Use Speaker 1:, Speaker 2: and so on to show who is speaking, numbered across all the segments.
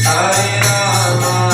Speaker 1: Hare Rama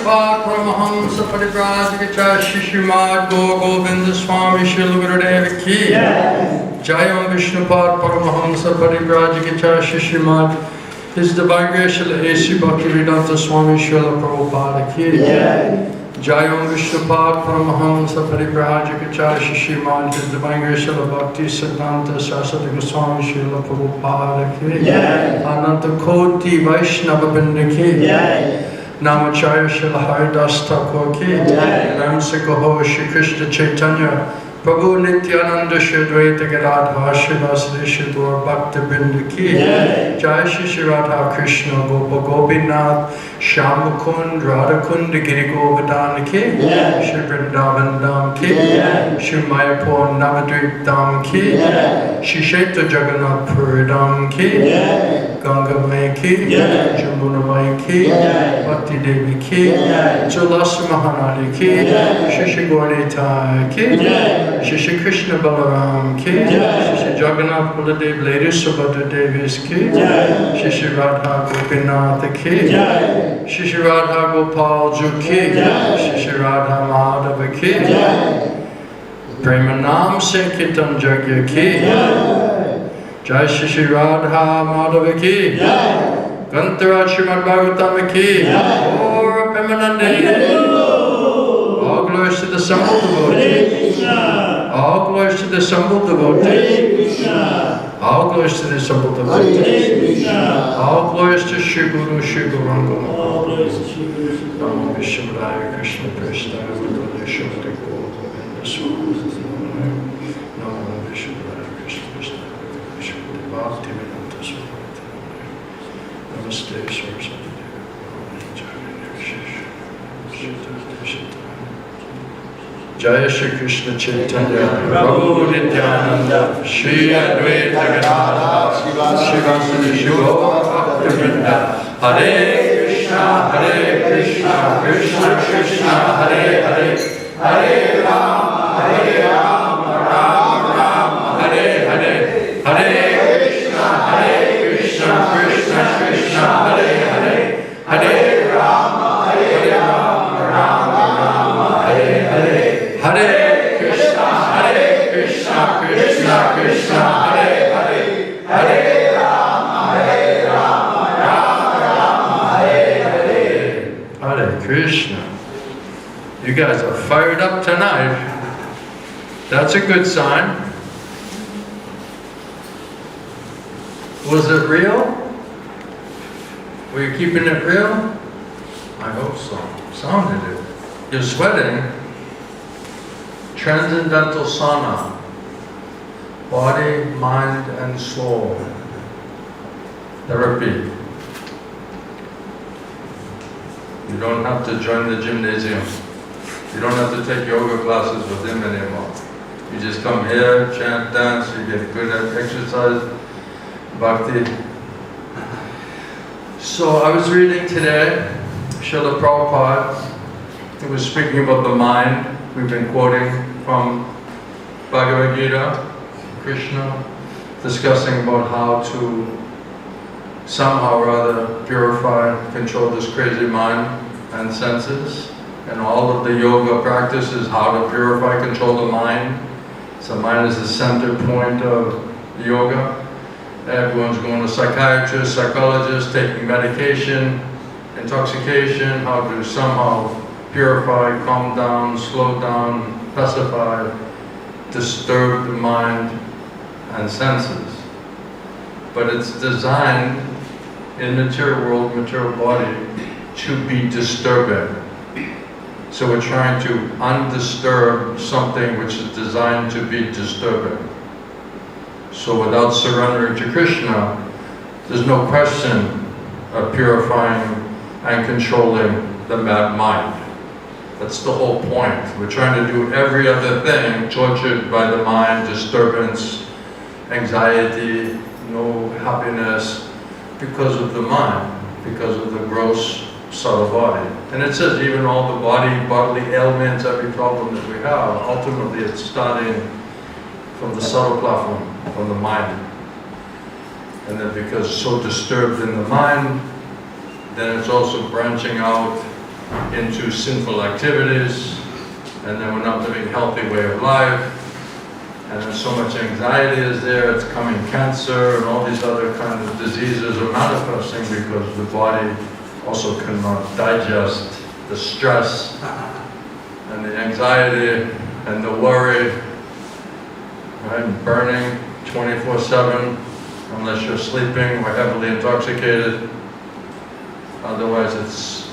Speaker 1: Pad Paramahamsa Parivrajaka Shishimad Go Govinda Swami Shila Gurudeva Ki. Jayam Vishnupad Paramahamsa Parivrajaka Shishimad His Divine Grace Srila A.C. Bhaktivedanta Swami Srila Prabhupada Ki. Jayam Vishnupad Paramahamsa Parivrajaka Shishimad His Divine Grace Srila Bhakti Siddhanta Saraswati Goswami Srila Prabhupada Ki. Ananta Koti Vaishnava Binda Ki. Namacharya Srila Haridas Thakur Ki. Namsikaho Shri Krishna Chaitanya Prabhu Nityananda Shri Advaita Gadadhar Shri Vasudeva Shri Gaur Bhakta Binda Ki. Jai Shri Radha Krishna Gopa Gopinath Shyam Mukund Radha Kund Giri Govardhan Ki. Shri Vrindavan Dham Ki. Shri Mayapur Navadvip Dham Ki. Shri Kshetra Jagannath Puri Dham Ki. Ganga Mai Ki. Jamuna Mai Ki. Bhakti Devi Ki. Tulasi Mahanadi Ki. Shri Shri Gaurita Ki. Shri Krishna Balaram Ki. Shri Jagannath Baladev Lady Subhadra Devis Ki. Shri Radha Gopinath Ki. Shri Radha Gopal Ju Ki. Shri Radha Madhava Ki. Premanam Sankirtan Jagya Ki. Jai Shri Radha Madhava Ki. Gantara Srimad Bhagavatam Ki. Or Premanande. All glories to the assembled devotees. All glories to the assembled devotees. All glories to the assembled devotees. All glories to Shri Guru Shri Gauranga. Namo Vishwadaya Krishna Prestaya Vadaya Shivati Govinda Swami. Namo Vishwadaya Krishna Prestaya Vadaya Shivati Bhakti Vedanta Swami. Namaste Saraswati Devi. Jaya Shri Krishna Chaitanya Prabhu Nityananda Shri Advaita Gadadhar Shri Vasudeva Shri Gaur Bhakta Vrinda. Hare Krishna Krishna Krishna Hare Hare Hare Rama Rama Rama Hare Hare Hare Krishna Krishna Krishna Hare Hare Hare Rama Rama Rama Hare Hare Hare Krishna Krishna Krishna Hare Hare Hare Rama Rama Rama Hare Hare. Hare Krishna. You guys are fired up tonight. That's a good sign. Was it real? Were you keeping it real? I hope so. Sounded it. You're sweating. Transcendental sauna. Body, mind, and soul. Therapy. You don't have to join the gymnasium. You don't have to take yoga classes with him anymore. You just come here, chant, dance, you get good at exercise, bhakti. So I was reading today, Srila Prabhupada, he was speaking about the mind. We've been quoting from Bhagavad Gita, Krishna, discussing about how to somehow or other purify, control this crazy mind and senses. And all of the yoga practices, how to purify, control the mind. So mind is the center point of yoga. Everyone's going to psychiatrists, psychologists, taking medication, intoxication, how to somehow purify, calm down, slow down, pacify, disturb the mind and senses. But it's designed in material world, material body, to be disturbing. So we're trying to undisturb something which is designed to be disturbing. So without surrendering to Krishna, there's no question of purifying and controlling the mad mind. That's the whole point. We're trying to do every other thing, tortured by the mind, disturbance, anxiety, no happiness, because of the mind, because of the gross, subtle body. And it says even all the bodily ailments, every problem that we have, ultimately it's starting from the subtle platform, from the mind. And then because it's so disturbed in the mind, then it's also branching out into sinful activities, and then we're not living a healthy way of life, and then so much anxiety is there, it's coming cancer, and all these other kind of diseases are manifesting because the body also cannot digest the stress and the anxiety and the worry, right? Burning 24/7, unless you're sleeping or heavily intoxicated. Otherwise, it's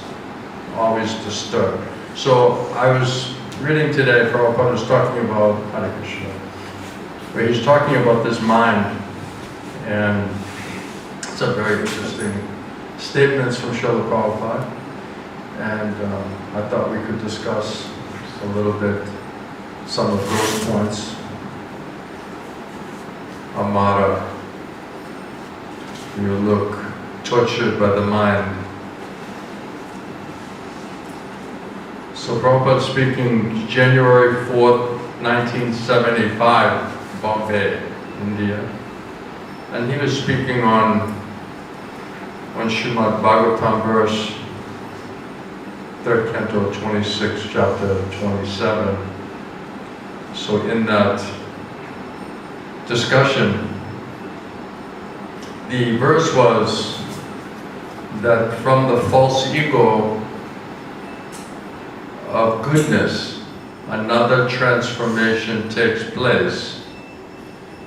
Speaker 1: always disturbed. So I was reading today, Prabhupada was talking about Hare Krishna, where he's talking about this mind, and it's a very interesting statements from Srila Prabhupada, and I thought we could discuss a little bit some of those points. Amara, you look tortured by the mind. So Prabhupada speaking January 4th, 1975, Bombay, India. And he was speaking on Srimad Bhagavatam verse, 3rd canto, 26, chapter 27. So in that discussion, the verse was that from the false ego of goodness, another transformation takes place.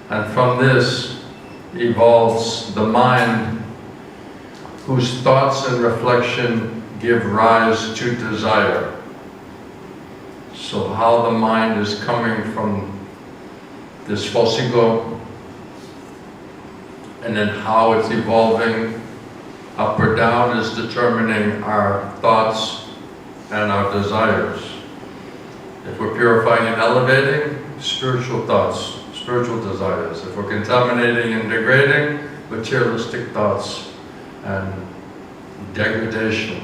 Speaker 1: And from this evolves the mind, whose thoughts and reflection give rise to desire. So how the mind is coming from this false ego, and then how it's evolving up or down is determining our thoughts and our desires. If we're purifying and elevating, spiritual thoughts, spiritual desires. If we're contaminating and degrading, materialistic thoughts and degradation.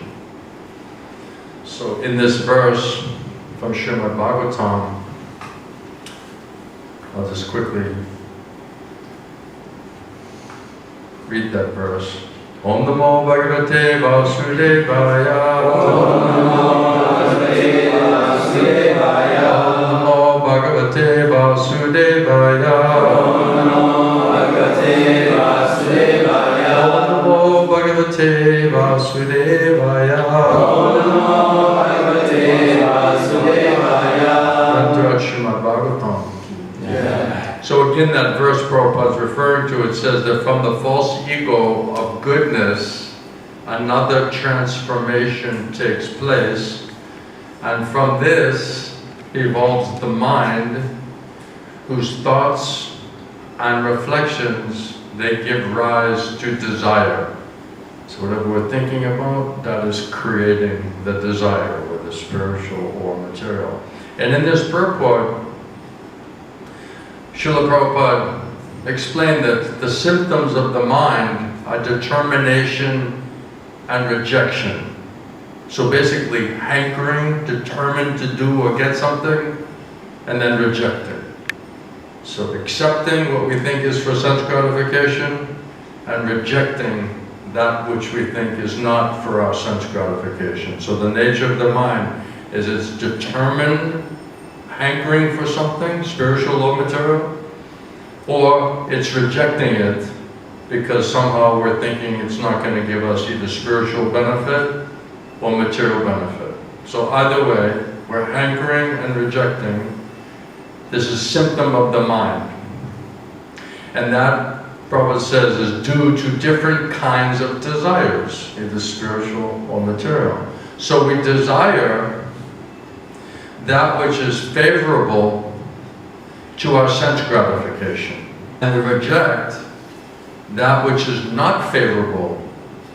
Speaker 1: So in this verse from Srimad Bhagavatam, I'll just quickly read that verse. Om Namo Bhagavate Vasudevaya. Om Namo Bhagavate Vasudevaya. Om Namo Bhagavate Vasudevaya. Om Namo Bhagavate Vasudevaya. Om Namo Bhagavate Vasudevaya. That's Srimad Bhagavatam. So again, that verse Prabhupada is referring to, it says that from the false ego of goodness, another transformation takes place, and from this evolves the mind, whose thoughts and reflections, they give rise to desire. So whatever we're thinking about, that is creating the desire, whether spiritual or material. And in this purport, Srila Prabhupada explained that the symptoms of the mind are determination and rejection. So basically hankering, determined to do or get something, and then rejecting. So accepting what we think is for sense gratification, and rejecting that which we think is not for our sense gratification. So the nature of the mind is it's determined, hankering for something, spiritual or material, or it's rejecting it because somehow we're thinking it's not going to give us either spiritual benefit or material benefit. So either way, we're hankering and rejecting. This is a symptom of the mind. And that, Prabhupada says, is due to different kinds of desires, either spiritual or material. So we desire that which is favorable to our sense gratification, and we reject that which is not favorable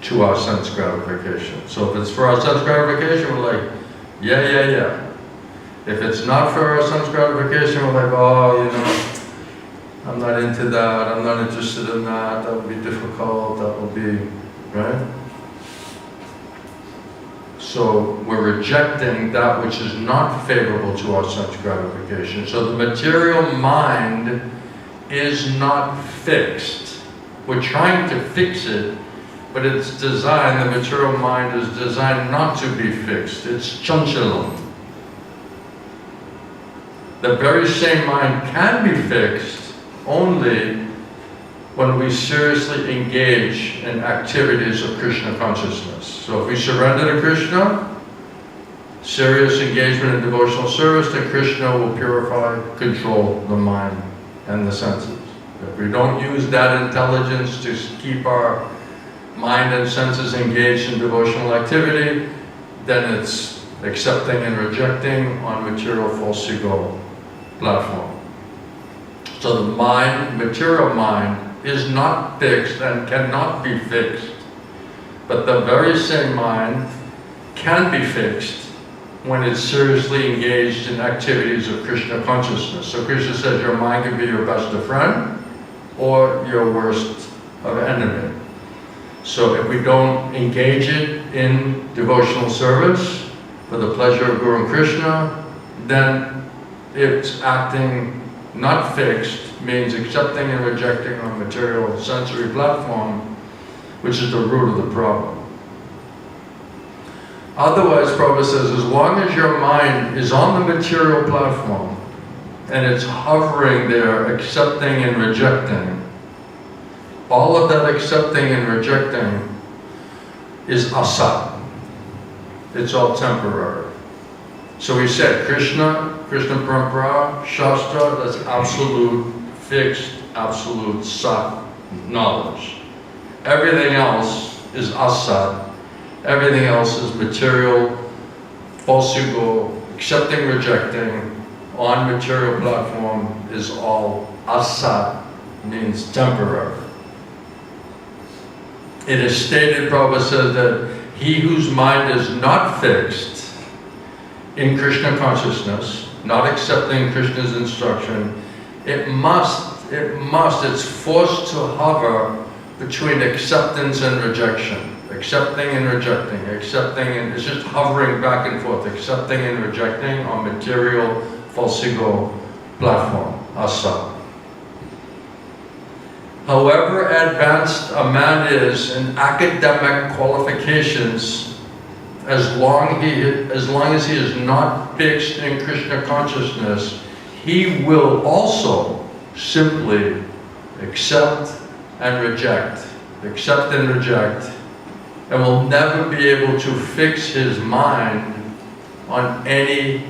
Speaker 1: to our sense gratification. So if it's for our sense gratification, we're like, yeah, yeah, yeah. If it's not for our sense gratification, we're like, oh, you know, I'm not into that, I'm not interested in that, that would be difficult, that will be, right? So we're rejecting that which is not favorable to our sense gratification. So the material mind is not fixed. We're trying to fix it but it's designed, the material mind is designed not to be fixed. It's chanchalam. The very same mind can be fixed only when we seriously engage in activities of Krishna consciousness. So if we surrender to Krishna, serious engagement in devotional service, then Krishna will purify, control the mind and the senses. If we don't use that intelligence to keep our mind and senses engaged in devotional activity, then it's accepting and rejecting on material false ego platform. So the mind, material mind, is not fixed and cannot be fixed, but the very same mind can be fixed when it's seriously engaged in activities of Krishna consciousness. So Krishna says your mind can be your best of friend or your worst of enemy. So if we don't engage it in devotional service for the pleasure of Guru and Krishna, then it's acting not fixed, means accepting and rejecting on material sensory platform, which is the root of the problem. Otherwise, Prabhupada says, as long as your mind is on the material platform and it's hovering there, accepting and rejecting, all of that accepting and rejecting is asat. It's all temporary. So we said Krishna Parampara, Shastra, that's absolute, fixed, absolute sat knowledge. Everything else is asat. Everything else is material, false ego, accepting, rejecting, on material platform is all asat, means temporary. It is stated, Prabhupada said, that he whose mind is not fixed in Krishna consciousness, not accepting Krishna's instruction, it's forced to hover between acceptance and rejection. Accepting and rejecting, accepting and it's just hovering back and forth, accepting and rejecting on material false ego platform, asa. However advanced a man is in academic qualifications, as long as he is not fixed in Krishna consciousness, he will also simply accept and reject, and will never be able to fix his mind on a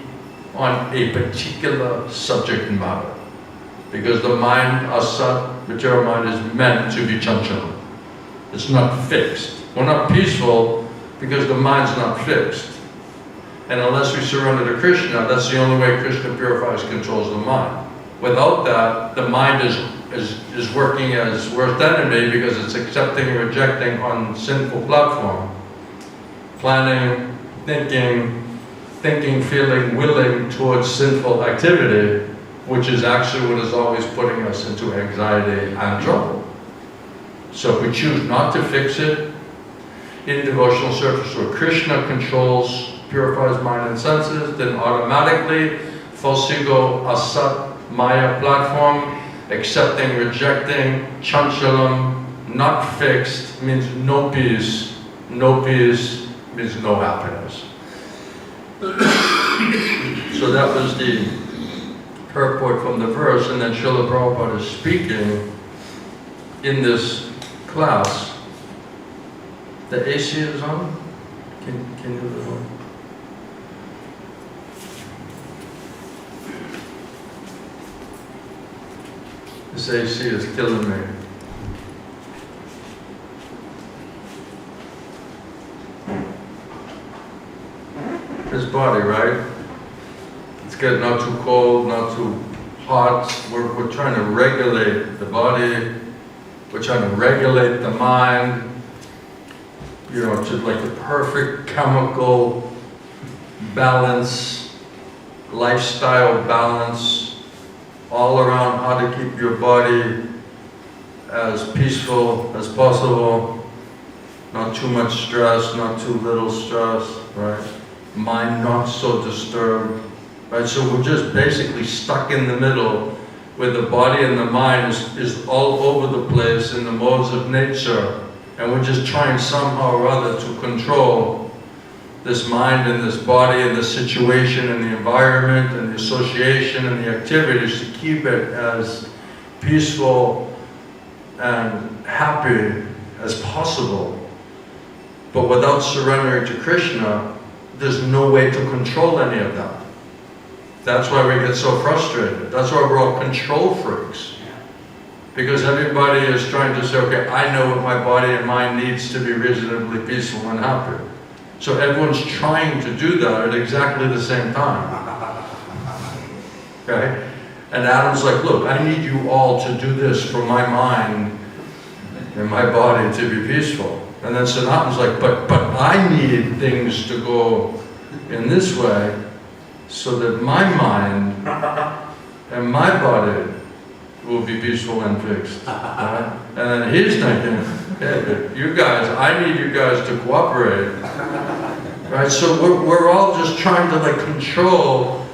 Speaker 1: particular subject matter. Because the mind, asat, material mind, is meant to be chanchal. It's not fixed. We're not peaceful because the mind's not fixed. And unless we surrender to Krishna, that's the only way Krishna purifies, controls the mind. Without that, the mind is working as worst enemy because it's accepting and rejecting on sinful platform. Planning, thinking, feeling, willing towards sinful activity, which is actually what is always putting us into anxiety and trouble. So if we choose not to fix it in devotional service where Krishna controls, purifies mind and senses, then automatically false ego, asat, Maya platform, accepting, rejecting, chanchalam, not fixed, means no peace. No peace means no happiness. So that was the purport from the verse, and then Srila Prabhupada is speaking in this class. The AC is on? Can you do it on? This AC is killing me. This body, right? It's getting not too cold, not too hot. We're trying to regulate the body. We're trying to regulate the mind. You know, to like the perfect chemical balance, lifestyle balance, all around how to keep your body as peaceful as possible, not too much stress, not too little stress, right? Mind not so disturbed, right? So we're just basically stuck in the middle where the body and the mind is all over the place in the modes of nature, And we're just trying somehow or other to control this mind and this body and the situation and the environment and the association and the activities to keep it as peaceful and happy as possible. But without surrendering to Krishna, there's no way to control any of that. That's why we get so frustrated. That's why we're all control freaks. Because everybody is trying to say, okay, I know what my body and mind needs to be reasonably peaceful and happy. So everyone's trying to do that at exactly the same time. Okay? And Adam's like, look, I need you all to do this for my mind and my body to be peaceful. And then Sanatana's like, but I need things to go in this way so that my mind and my body will be peaceful and fixed. Right? And then he's thinking, hey, you guys, I need you guys to cooperate. Right? So we're all just trying to like control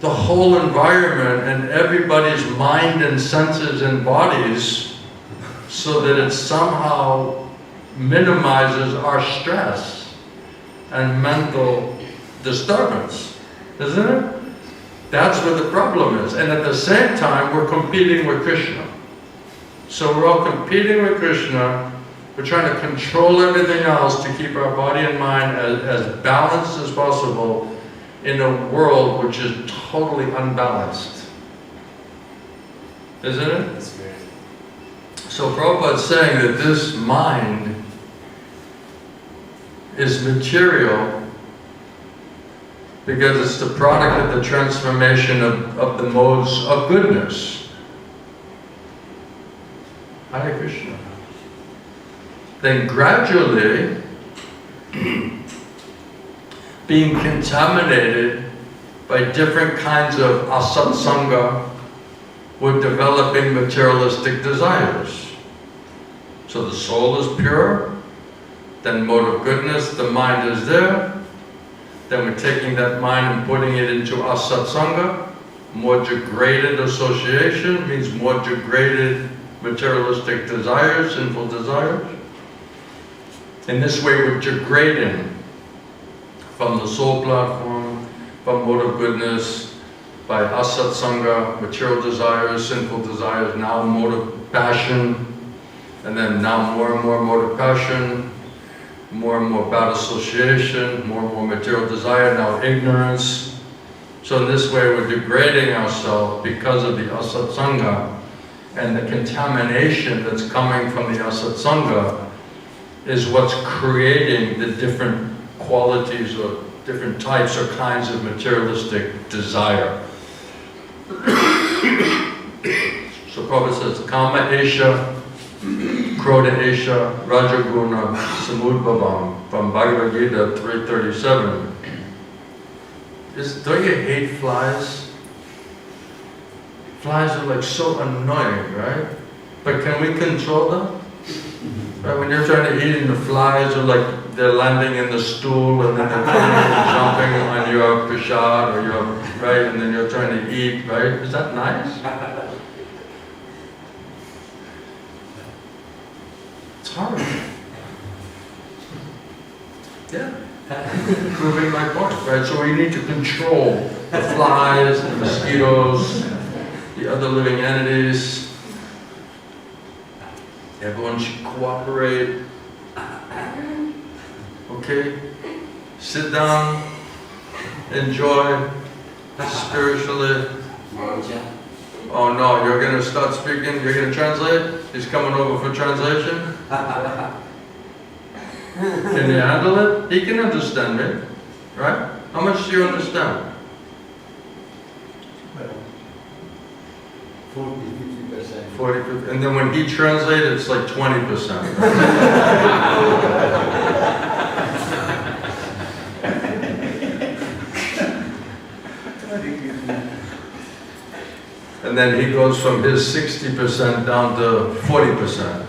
Speaker 1: the whole environment and everybody's mind and senses and bodies so that it somehow minimizes our stress and mental disturbance, isn't it? That's where the problem is. And at the same time, we're competing with Krishna. So we're all competing with Krishna. We're trying to control everything else to keep our body and mind as balanced as possible in a world which is totally unbalanced. Isn't it?
Speaker 2: That's great.
Speaker 1: So Prabhupada's saying that this mind is material because it's the product of the transformation of the modes of goodness. Hare Krishna. Then gradually, being contaminated by different kinds of asatsanga, we're developing materialistic desires. So the soul is pure, then mode of goodness, the mind is there, then we're taking that mind and putting it into asatsanga, more degraded association, means more degraded materialistic desires, sinful desires. In this way we're degrading from the soul platform, from mode of goodness, by asatsanga, material desires, sinful desires, now mode of passion, and then now more and more mode of passion, more and more bad association, more and more material desire, now ignorance. So in this way we're degrading ourselves because of the asatsanga, and the contamination that's coming from the asatsanga is what's creating the different qualities or different types or kinds of materialistic desire. So Prabhupada says, Kama Esha, Krodha Esha, Rajaguna, Samudbhavam, from Bhagavad Gita 3:37. Don't you hate flies? Flies are like so annoying, right? But can we control them? Right? When you're trying to eat and the flies are like, they're landing in the stool and then they're jumping on your prasad or your, right? And then you're trying to eat, right? Is that nice? It's hard. Yeah. Proving my point, right? So we need to control the flies, the mosquitoes, the other living entities. Everyone should cooperate. Okay? Sit down, enjoy spiritually. Oh no, you're going to start speaking, you're going to translate? He's coming over for translation? Can you handle it? He can understand me, right? How much do you understand?
Speaker 2: 40-50%.
Speaker 1: 40%. And then when he translates, it's like 20%. And then he goes from his 60% down to 40%.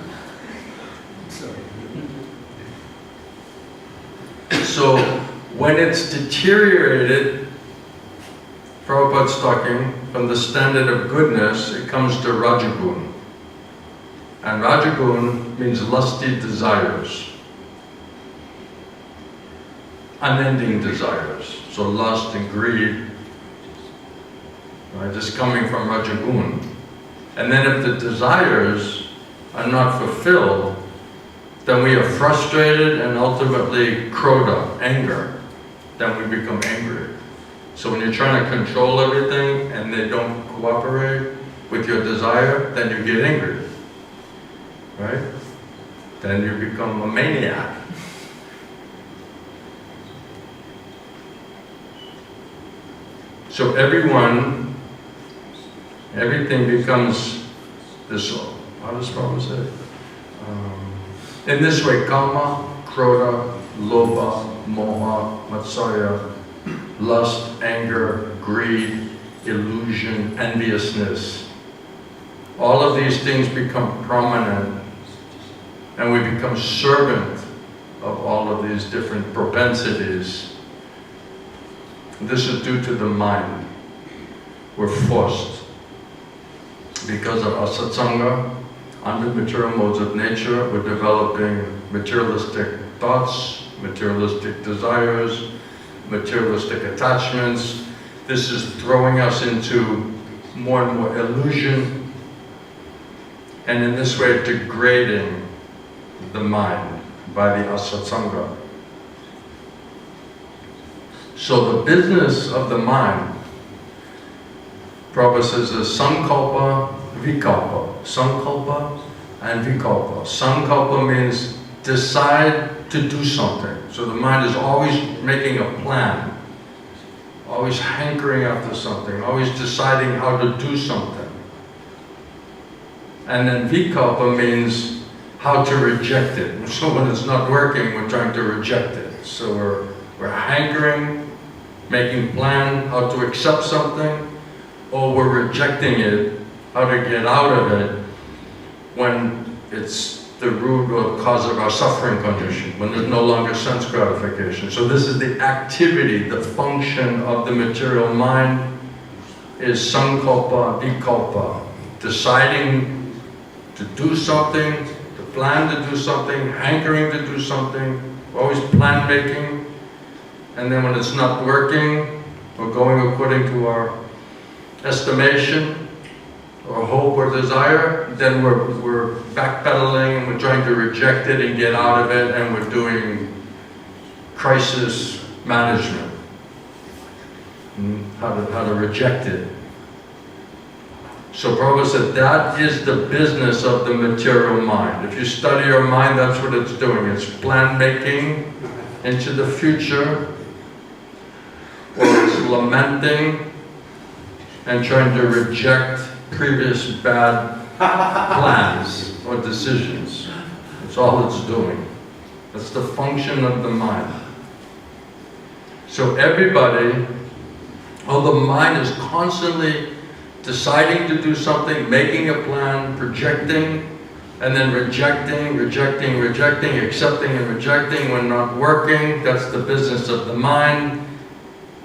Speaker 1: So when it's deteriorated, Prabhupada's talking, from the standard of goodness, it comes to Rajagun. And Rajagun means lusty desires, unending desires. So lust and greed, right, is coming from Rajagun. And then if the desires are not fulfilled, then we are frustrated and ultimately krodha, anger. Then we become angry. So when you're trying to control everything and they don't cooperate with your desire, then you get angry, right? Then you become a maniac. So everything becomes this, how does Prabhupada say? In this way, kama, krodha, lobha, moha, matsarya, lust, anger, greed, illusion, enviousness. All of these things become prominent and we become servant of all of these different propensities. This is due to the mind. We're forced. Because of our satsanga, under material modes of nature, we're developing materialistic thoughts, materialistic desires, materialistic attachments. This is throwing us into more and more illusion, and in this way degrading the mind by the asatsanga. So the business of the mind, Prabhupada says, is sankalpa, vikalpa. Sankalpa and vikalpa. Sankalpa means decide to do something. So the mind is always making a plan, always hankering after something, always deciding how to do something. And then vikalpa means how to reject it. So when it's not working, we're trying to reject it. So we're hankering, making plan how to accept something, or we're rejecting it, how to get out of it when it's the root or cause of our suffering condition, when there's no longer sense gratification. So this is the activity, the function of the material mind is sankalpa, vikalpa, deciding to do something, to plan to do something, hankering to do something, always plan making, and then when it's not working or going according to our estimation or hope or desire, then we're backpedaling and we're trying to reject it and get out of it, and we're doing crisis management. How to reject it. So Prabhupada said that is the business of the material mind. If you study your mind, that's what it's doing. It's plan making into the future, or it's lamenting and trying to reject previous bad plans or decisions. That's all it's doing. That's the function of the mind. So everybody, the mind is constantly deciding to do something, making a plan, projecting, and then rejecting, accepting and rejecting when not working. That's the business of the mind.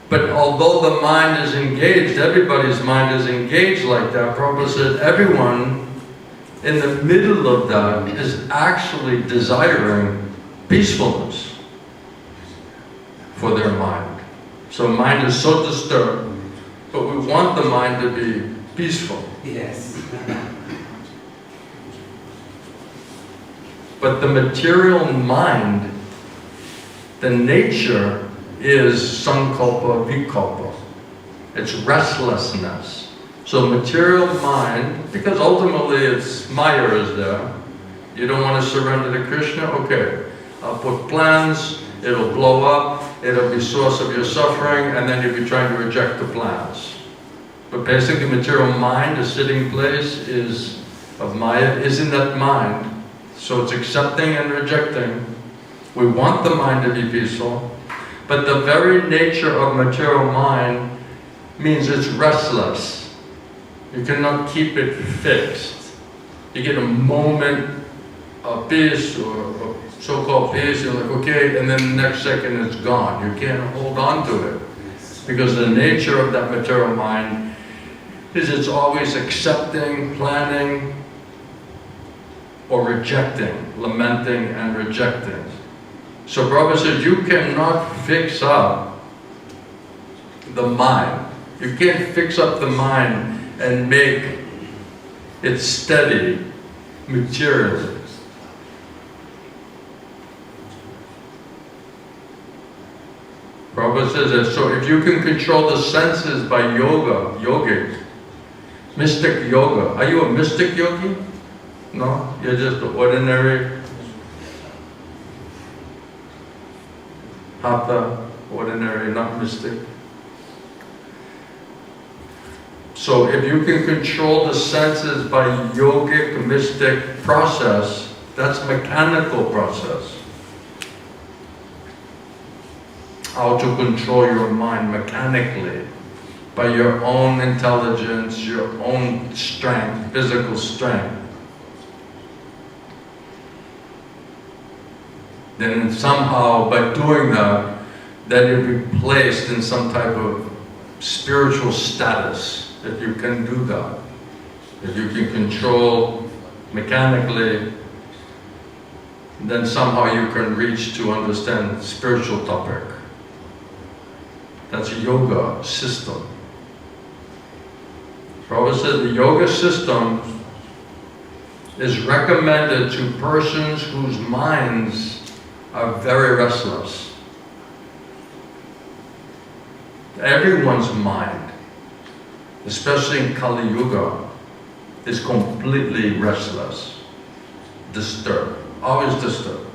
Speaker 1: But although the mind is engaged, everybody's mind is engaged like that, Prabhupada said everyone in the middle of that is actually desiring peacefulness for their mind. So mind is so disturbed, but we want the mind to be peaceful.
Speaker 2: Yes.
Speaker 1: But the material mind, the nature is sankalpa, vikalpa. It's restlessness. So material mind, because ultimately it's Maya is there. You don't want to surrender to Krishna? Okay. I'll put plans, it'll blow up, it'll be source of your suffering, and then you'll be trying to reject the plans. But basically material mind, the sitting place is of Maya, is in that mind. So it's accepting and rejecting. We want the mind to be peaceful, but the very nature of material mind means it's restless. You cannot keep it fixed. You get a moment of peace or so-called peace, you're like, okay, and then the next second it's gone. You can't hold on to it. Because the nature of that material mind is it's always accepting, planning, or rejecting, lamenting and rejecting. So Prabhupada says you cannot fix up the mind. You can't fix up the mind and make it steady materially. Prabhupada says that, so if you can control the senses by yogic, mystic yoga. Are you a mystic yogi? No? You're just an ordinary hatha, ordinary, not mystic. So if you can control the senses by yogic, mystic process, that's mechanical process. How to control your mind mechanically by your own intelligence, your own strength, physical strength. Then somehow by doing that, then you'll be placed in some type of spiritual status. If you can do that, if you can control mechanically, then somehow you can reach to understand spiritual topic. That's a yoga system. Prabhupada said the yoga system is recommended to persons whose minds are very restless. Everyone's mind, especially in Kali Yuga, is completely restless, disturbed, always disturbed.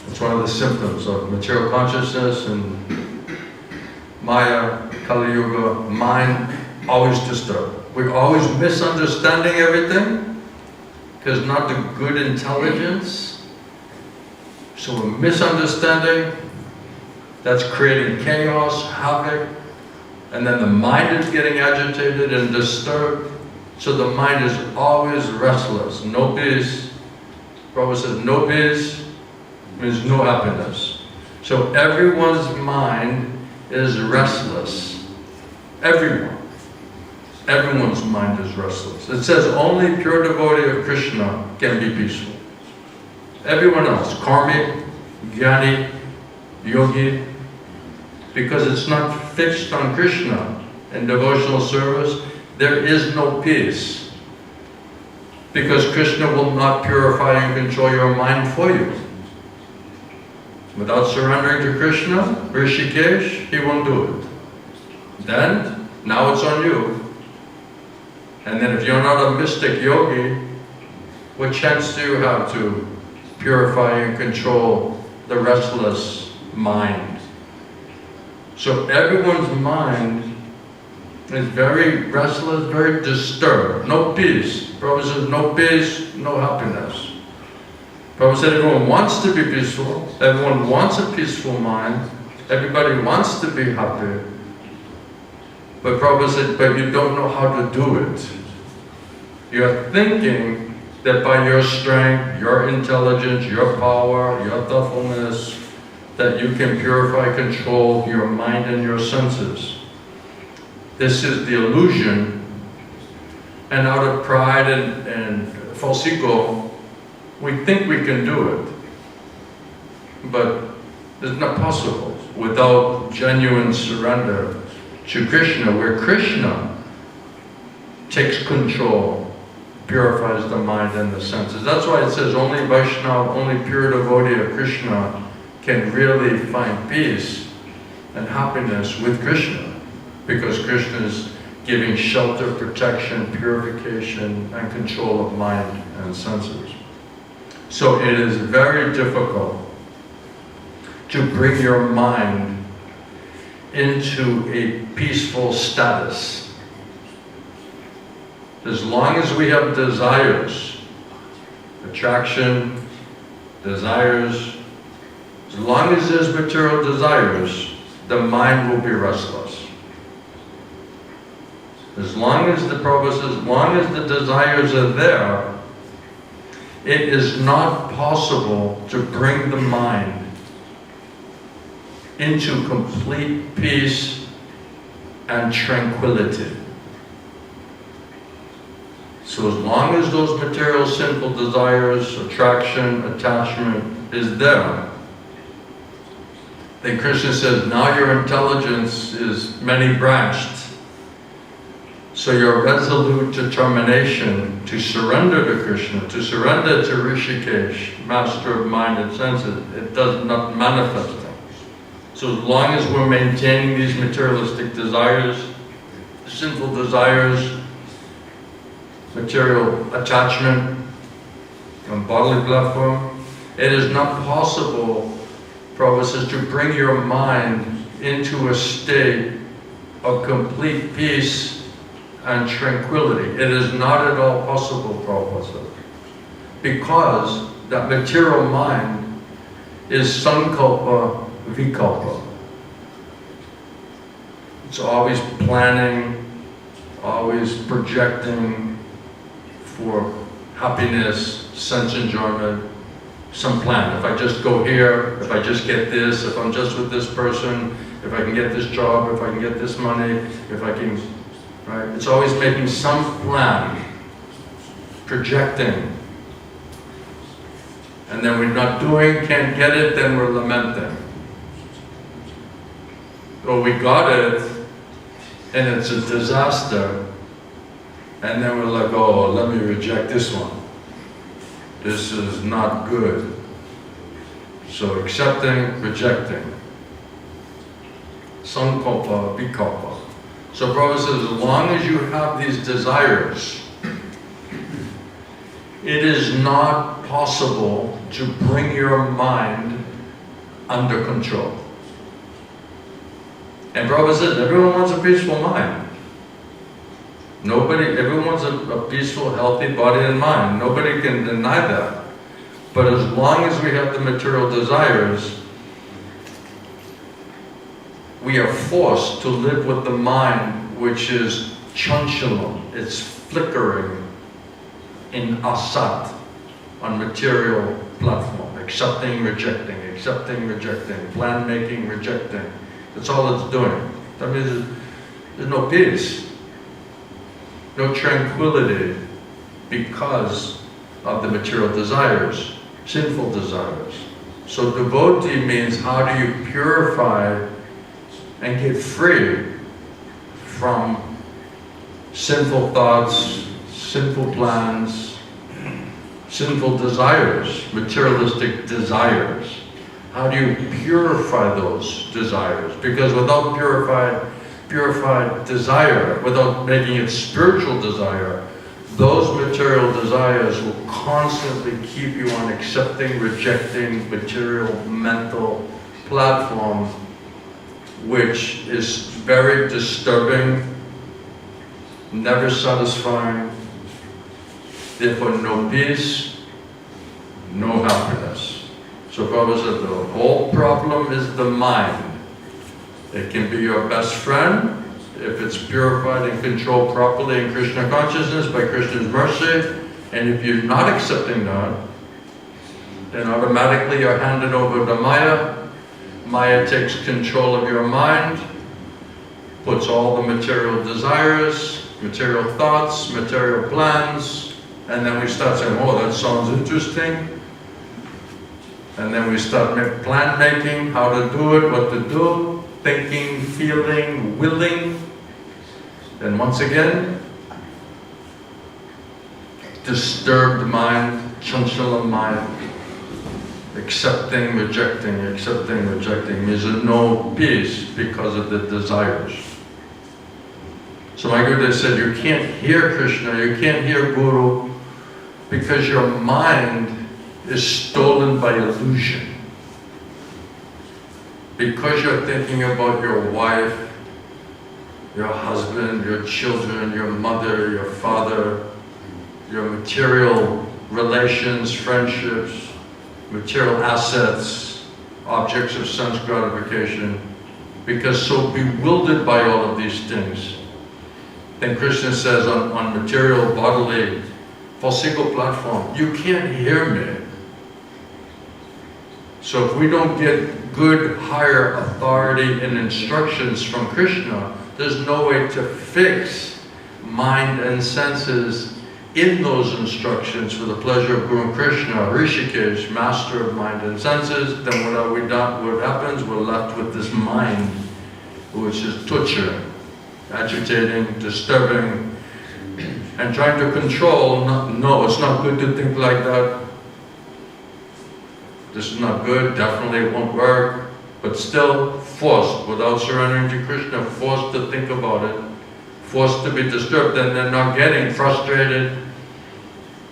Speaker 1: It's one of the symptoms of material consciousness and Maya, Kali Yuga, mind always disturbed. We're always misunderstanding everything because not the good intelligence. So we're misunderstanding, that's creating chaos, havoc, and then the mind is getting agitated and disturbed. So the mind is always restless, no peace. Prabhupada says no peace means no happiness. So everyone's mind is restless. Everyone's mind is restless. It says only pure devotee of Krishna can be peaceful. Everyone else, karmic, jnani, yogi, because it's not fixed on Krishna in devotional service, there is no peace. Because Krishna will not purify and control your mind for you. Without surrendering to Krishna, Rishikesh, he won't do it. Then, now it's on you. And then if you're not a mystic yogi, what chance do you have to purify and control the restless mind? So everyone's mind is very restless, very disturbed, no peace. Prabhupada says no peace, no happiness. Prabhupada said everyone wants to be peaceful, everyone wants a peaceful mind, everybody wants to be happy. But Prabhupada said, but you don't know how to do it. You're thinking that by your strength, your intelligence, your power, your thoughtfulness, that you can purify, control your mind and your senses. This is the illusion, and out of pride and false ego, we think we can do it. But it's not possible without genuine surrender to Krishna, where Krishna takes control, purifies the mind and the senses. That's why it says only Vaishnava, only pure devotee of Krishna can really find peace and happiness with Krishna, because Krishna is giving shelter, protection, purification, and control of mind and senses. So it is very difficult to bring your mind into a peaceful status. As long as we have desires, attraction, desires, as long as there's material desires, the mind will be restless. As long as the Prabhupada says, as long as the desires are there, it is not possible to bring the mind into complete peace and tranquility. So as long as those material sinful desires, attraction, attachment is there, then Krishna says, now your intelligence is many-branched. So your resolute determination to surrender to Krishna, to surrender to Rishikesh, master of mind and senses, it does not manifest them. So as long as we're maintaining these materialistic desires, sinful desires, material attachment on bodily platform, it is not possible, Prabhupada says, to bring your mind into a state of complete peace and tranquility. It is not at all possible, Prabhupada says, because that material mind is sankalpa vikalpa. It's always planning, always projecting for happiness, sense enjoyment, some plan. If I just go here, if I just get this, if I'm just with this person, if I can get this job, if I can get this money, if I can, right? It's always making some plan, projecting. And then we're not doing, can't get it, then we're lamenting. Or we got it, and it's a disaster, and then we're like, oh, let me reject this one. This is not good. So accepting, rejecting. Sankalpa, vikalpa. So Prabhupada says, as long as you have these desires, it is not possible to bring your mind under control. And Prabhupada says, everyone wants a peaceful mind. Everyone wants a peaceful, healthy body and mind. Nobody can deny that. But as long as we have the material desires, we are forced to live with the mind which is chanchalam. It's flickering in asat, on material platform. Accepting, rejecting, plan making, rejecting. That's all it's doing. That means there's no peace, no tranquility because of the material desires, sinful desires. So devotee means how do you purify and get free from sinful thoughts, sinful plans, sinful desires, materialistic desires. How do you purify those desires? Because without purified desire, without making it spiritual desire, those material desires will constantly keep you on accepting, rejecting material, mental platform, which is very disturbing, never satisfying, therefore no peace, no happiness. So Prabhupada said the whole problem is the mind. It can be your best friend if it's purified and controlled properly in Krishna consciousness by Krishna's mercy. And if you're not accepting that, then automatically you're handed over to Maya. Maya takes control of your mind, puts all the material desires, material thoughts, material plans, and then we start saying, oh, that sounds interesting. And then we start plan making, how to do it, what to do, thinking, feeling, willing. Then once again, disturbed mind, chanchala mind, accepting, rejecting means there's no peace because of the desires. So my Guru said, you can't hear Krishna, you can't hear Guru, because your mind is stolen by illusion. Because you're thinking about your wife, your husband, your children, your mother, your father, your material relations, friendships, material assets, objects of sense gratification, because so bewildered by all of these things. Then Krishna says on material, bodily, falsical platform, you can't hear me. So if we don't get good higher authority and instructions from Krishna, there's no way to fix mind and senses in those instructions for the pleasure of Guru Krishna, Rishikesh, master of mind and senses, then what happens? We're left with this mind, which is tucha, agitating, disturbing, and trying to control. No, it's not good to think like that. This is not good, definitely it won't work, but still forced, without surrendering to Krishna, forced to think about it, forced to be disturbed, and they're not getting frustrated,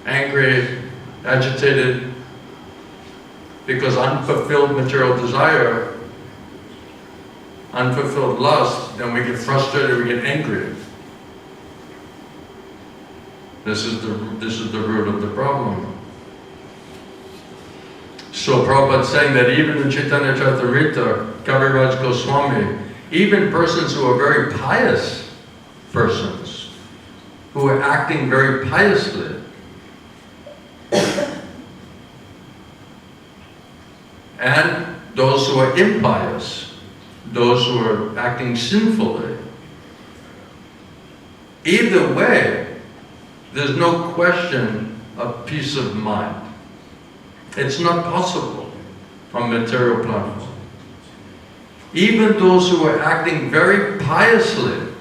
Speaker 1: angry, agitated, because unfulfilled material desire, unfulfilled lust, then we get frustrated, we get angry. This is the root of the problem. So Prabhupada's saying that even in Chaitanya Charitamrita, Kaviraj Goswami, even persons who are very pious persons, who are acting very piously, and those who are impious, those who are acting sinfully, either way, there's no question of peace of mind. It's not possible on material plans. Even those who are acting very piously,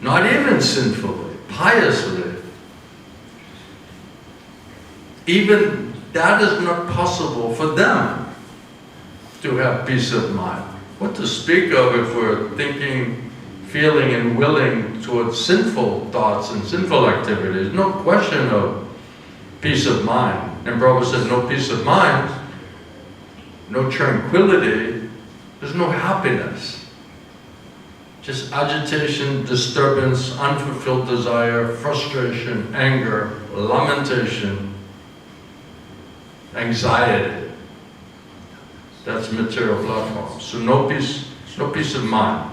Speaker 1: not even sinfully, piously, even that is not possible for them to have peace of mind. What to speak of if we're thinking, feeling and willing towards sinful thoughts and sinful activities? No question of peace of mind. And Prabhupada said, no peace of mind, no tranquility, there's no happiness. Just agitation, disturbance, unfulfilled desire, frustration, anger, lamentation, anxiety. That's material platform. So no peace of mind.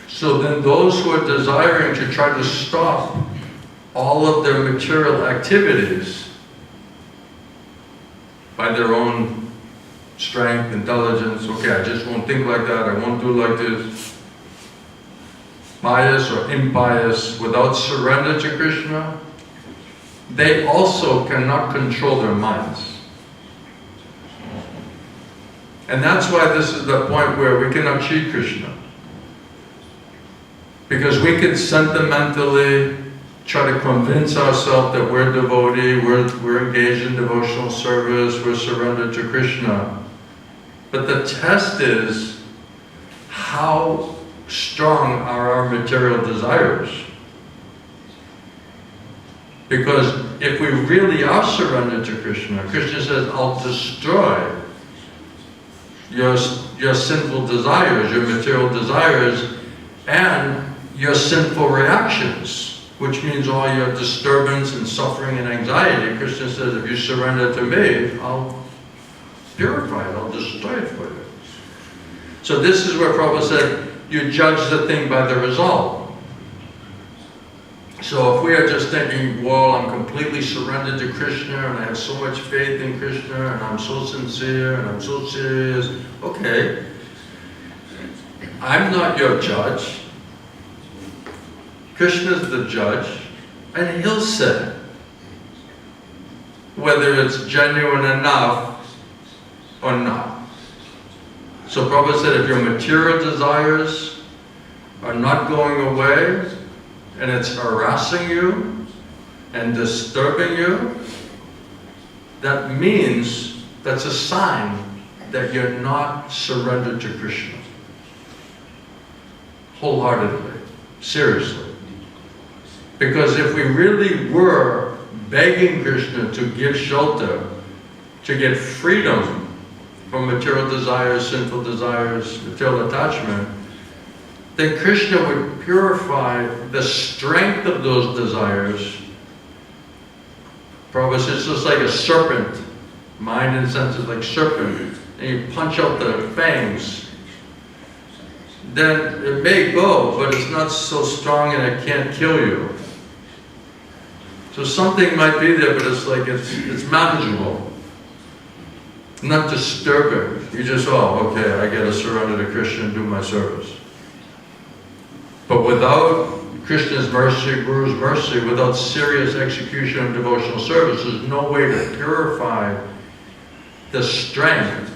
Speaker 1: So then those who are desiring to try to stop all of their material activities by their own strength, intelligence, okay, I just won't think like that, I won't do like this, pious or impious, without surrender to Krishna, they also cannot control their minds. And that's why this is the point where we cannot cheat Krishna. Because we can sentimentally try to convince ourselves that we're devotee, we're engaged in devotional service, we're surrendered to Krishna. But the test is, how strong are our material desires? Because if we really are surrendered to Krishna, Krishna says, I'll destroy your sinful desires, your material desires, and your sinful reactions, which means all your disturbance and suffering and anxiety. Krishna says, if you surrender to me, I'll purify it, I'll destroy it for you. So this is where Prabhupada said, you judge the thing by the result. So if we are just thinking, well, I'm completely surrendered to Krishna, and I have so much faith in Krishna, and I'm so sincere, and I'm so serious, okay, I'm not your judge. Krishna's the judge, and he'll say whether it's genuine enough or not. So Prabhupada said, if your material desires are not going away, and it's harassing you and disturbing you, that means, that's a sign that you're not surrendered to Krishna. Wholeheartedly, seriously. Because if we really were begging Krishna to give shelter, to get freedom from material desires, sinful desires, material attachment, then Krishna would purify the strength of those desires. Prabhupada says it's just like a serpent. Mind and senses like serpent. And you punch out the fangs. Then it may go, but it's not so strong and it can't kill you. So something might be there, but it's like it's manageable. not disturbing. You just, oh, okay, I gotta surrender to Krishna and do my service. But without Krishna's mercy, Guru's mercy, without serious execution of devotional service, there's no way to purify the strength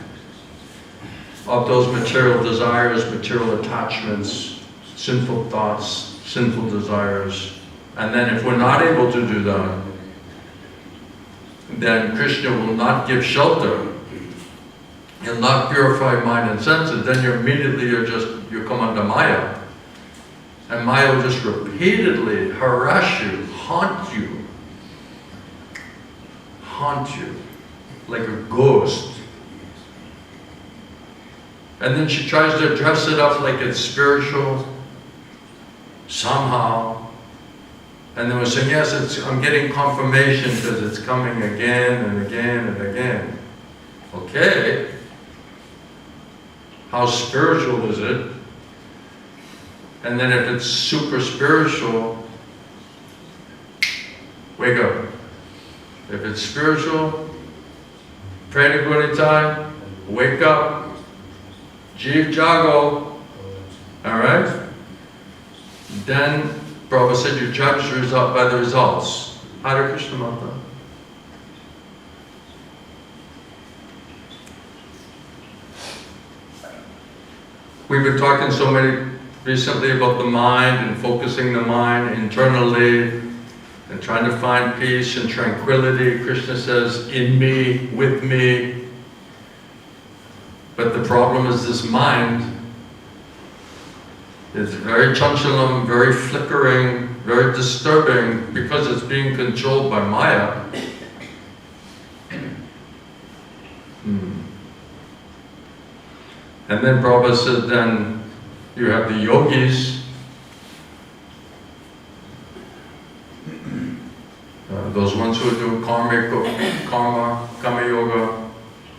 Speaker 1: of those material desires, material attachments, sinful thoughts, sinful desires. And then if we're not able to do that, then Krishna will not give shelter. He'll not purify mind and senses. Then you come under Maya. And Maya will just repeatedly harass you, haunt you, like a ghost. And then she tries to dress it up like it's spiritual, somehow. And then we're saying, yes, I'm getting confirmation because it's coming again and again and again. Okay. How spiritual is it? And then if it's super spiritual, wake up. If it's spiritual, pray to Guru time, wake up. Jeev Jago. Alright? Then Prabhupada said you judge the result by the results. Hare Krishna Mata. We've been talking so many recently about the mind and focusing the mind internally and trying to find peace and tranquility. Krishna says, in me, with me. But the problem is this mind is very chanchalam, very flickering, very disturbing because it's being controlled by Maya. And then Prabhupada said, then you have the yogis, those ones who do karma yoga.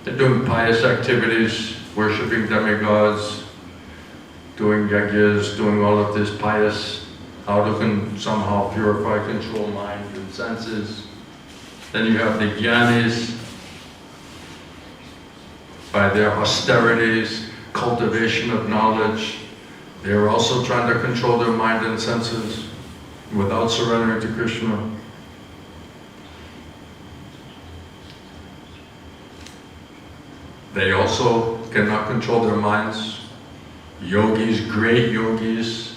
Speaker 1: They're doing pious activities, worshipping demigods, doing yajnas, doing all of this pious, how to somehow purify, control mind and senses. Then you have the jnanis, by their austerities, cultivation of knowledge. They're also trying to control their mind and senses without surrendering to Krishna. They also cannot control their minds. Yogis, great yogis,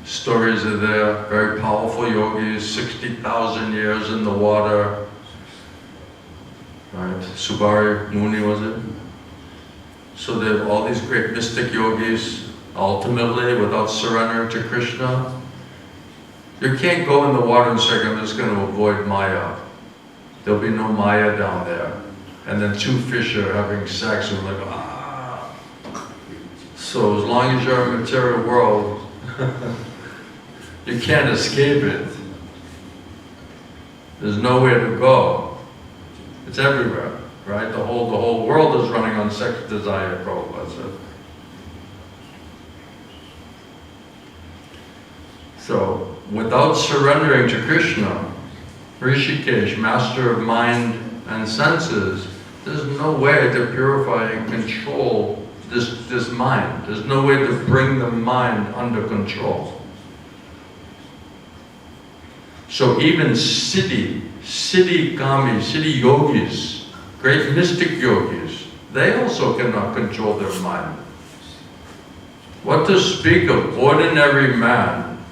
Speaker 1: stories are there, very powerful yogis, 60,000 years in the water. Right, Subari Muni was it? So there are all these great mystic yogis, ultimately without surrendering to Krishna. You can't go in the water and say, I'm just going to avoid Maya. There'll be no Maya down there. And then two fish are having sex and we're like, ah. So as long as you're in the material world, you can't escape it. There's nowhere to go. It's everywhere, right? The whole world is running on sex desire, Prabhupada said. So, without surrendering to Krishna, Rishikesh, master of mind and senses, there's no way to purify and control this mind. There's no way to bring the mind under control. So even siddhi kami, siddhi yogis, great mystic yogis, they also cannot control their mind. What to speak of ordinary man,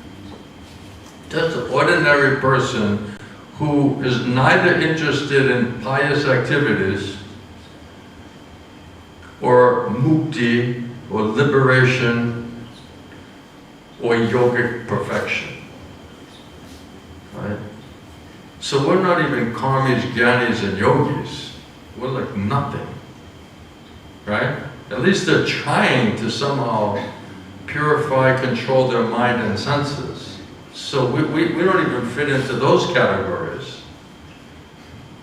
Speaker 1: just an ordinary person who is neither interested in pious activities or mukti or liberation or yogic perfection. Right? So we're not even karmis, jnanis, and yogis. We're like nothing. Right? At least they're trying to somehow purify, control their mind and senses. So we don't even fit into those categories.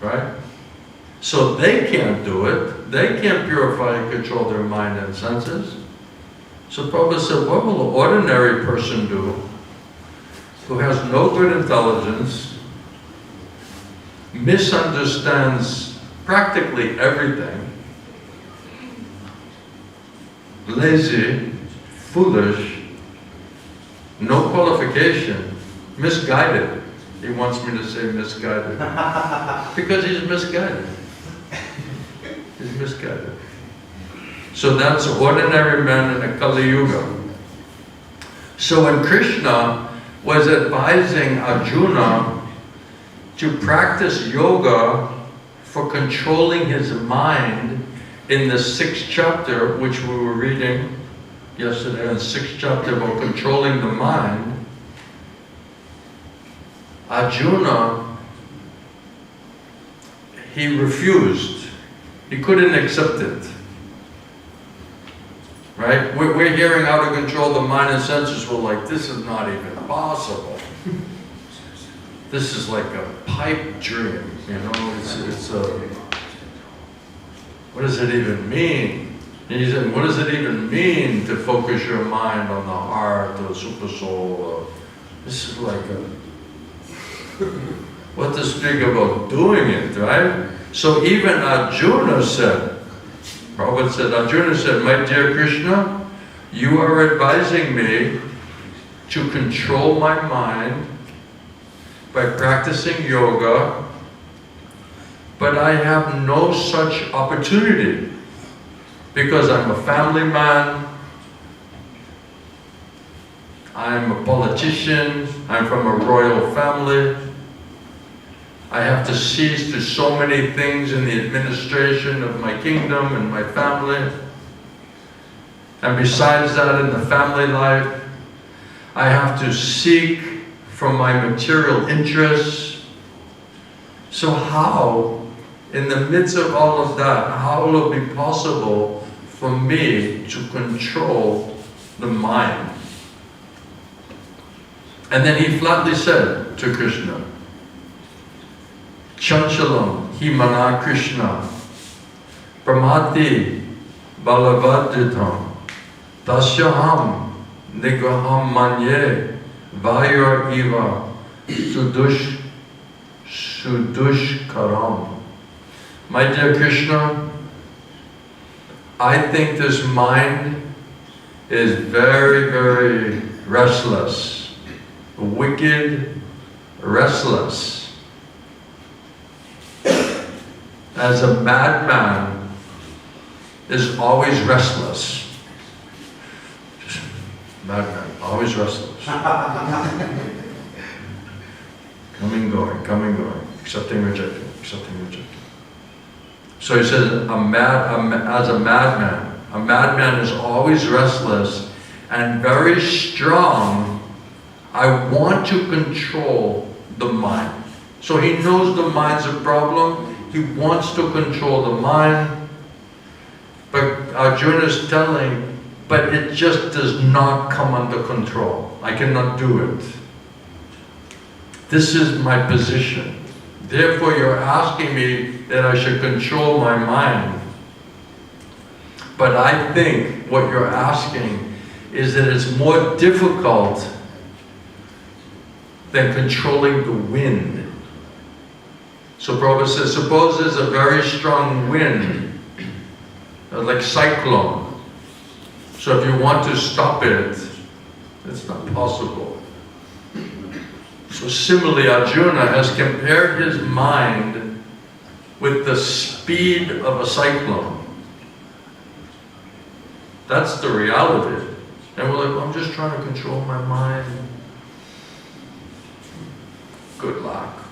Speaker 1: Right? So they can't do it. They can't purify and control their mind and senses. So Prabhupada said, what will an ordinary person do who has no good intelligence, misunderstands practically everything, lazy, foolish, no qualification, misguided. He wants me to say misguided. Because he's misguided. He's misguided. So that's ordinary man in a Kali Yuga. So when Krishna was advising Arjuna to practice yoga for controlling his mind in the 6th chapter, which we were reading yesterday, in the 6th chapter about controlling the mind, Arjuna, he refused. He couldn't accept it. Right? We're hearing how to control the mind and senses. We're like, this is not even possible. This is like a pipe dream, you know? It's a, what does it even mean? And he said, what does it even mean to focus your mind on the heart or super soul? This is like a, what to speak about doing it, right? So even Arjuna said, Prabhupada said, Arjuna said, my dear Krishna, you are advising me to control my mind by practicing yoga, but I have no such opportunity because I'm a family man, I'm a politician, I'm from a royal family, I have to cease to so many things in the administration of my kingdom and my family. And besides that, in the family life, I have to seek from my material interests. So how, in the midst of all of that, how will it be possible for me to control the mind? And then he flatly said to Krishna, Chanchalam hi mana Krishna pramati balavaditam tasyaham nigaham manye vayur eva sudushkaram. My dear Krishna, I think this mind is very, very restless, wicked, restless. As a madman is always restless. Just madman, always restless. Coming, going, accepting, rejecting, accepting, rejecting. So he says, as a madman is always restless and very strong. I want to control the mind. So he knows the mind's a problem. He wants to control the mind, but Arjuna is telling, but it just does not come under control. I cannot do it. This is my position. Therefore, you're asking me that I should control my mind. But I think what you're asking is that it's more difficult than controlling the wind. So Prabhupada says, suppose there's a very strong wind, like cyclone. So if you want to stop it, it's not possible. So similarly, Arjuna has compared his mind with the speed of a cyclone. That's the reality. And we're like, I'm just trying to control my mind. Good luck.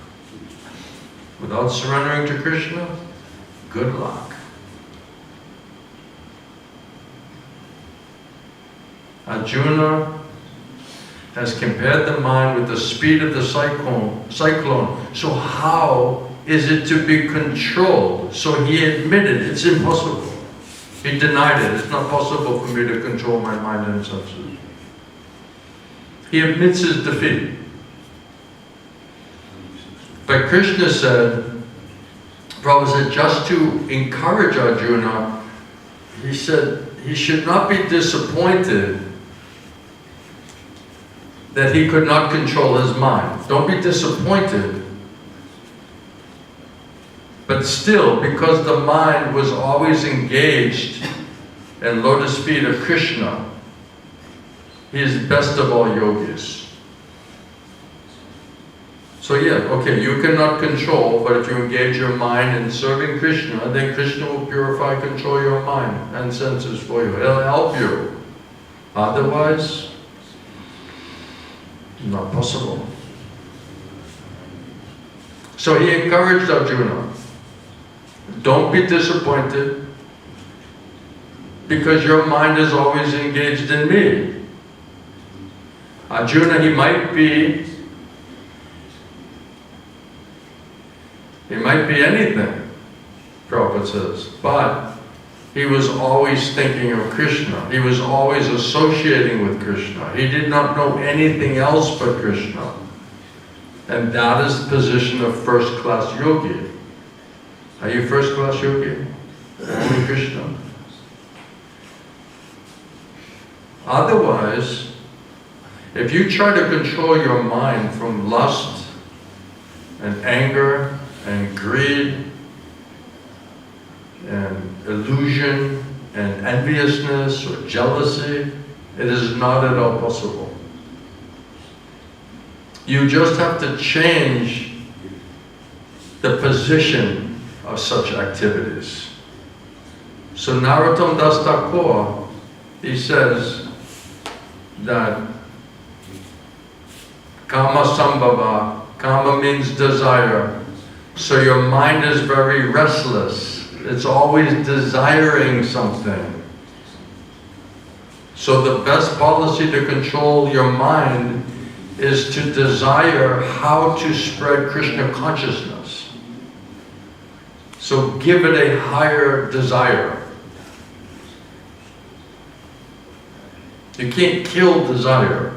Speaker 1: Without surrendering to Krishna, good luck. Arjuna has compared the mind with the speed of the cyclone. So how is it to be controlled? So he admitted it's impossible. He denied it. It's not possible for me to control my mind and senses. He admits his defeat. But Krishna said, Prabhupada said, just to encourage Arjuna, he said he should not be disappointed that he could not control his mind. Don't be disappointed. But still, because the mind was always engaged and lotus feet of Krishna. He is best of all yogis. So yeah, okay, you cannot control, but if you engage your mind in serving Krishna, then Krishna will purify, control your mind and senses for you. It'll help you. Otherwise, not possible. So he encouraged Arjuna, don't be disappointed because your mind is always engaged in me. Arjuna, he might be anything, Prabhupada says, but he was always thinking of Krishna. He was always associating with Krishna. He did not know anything else but Krishna. And that is the position of first-class yogi. Are you first-class yogi? Only Krishna. Otherwise, if you try to control your mind from lust and anger and greed and illusion and enviousness or jealousy, it is not at all possible. You just have to change the position of such activities. So Narottam Das Thakur, he says that Kama Sambhava, Kama means desire. So your mind is very restless. It's always desiring something. So the best policy to control your mind is to desire how to spread Krishna consciousness. So give it a higher desire. You can't kill desire.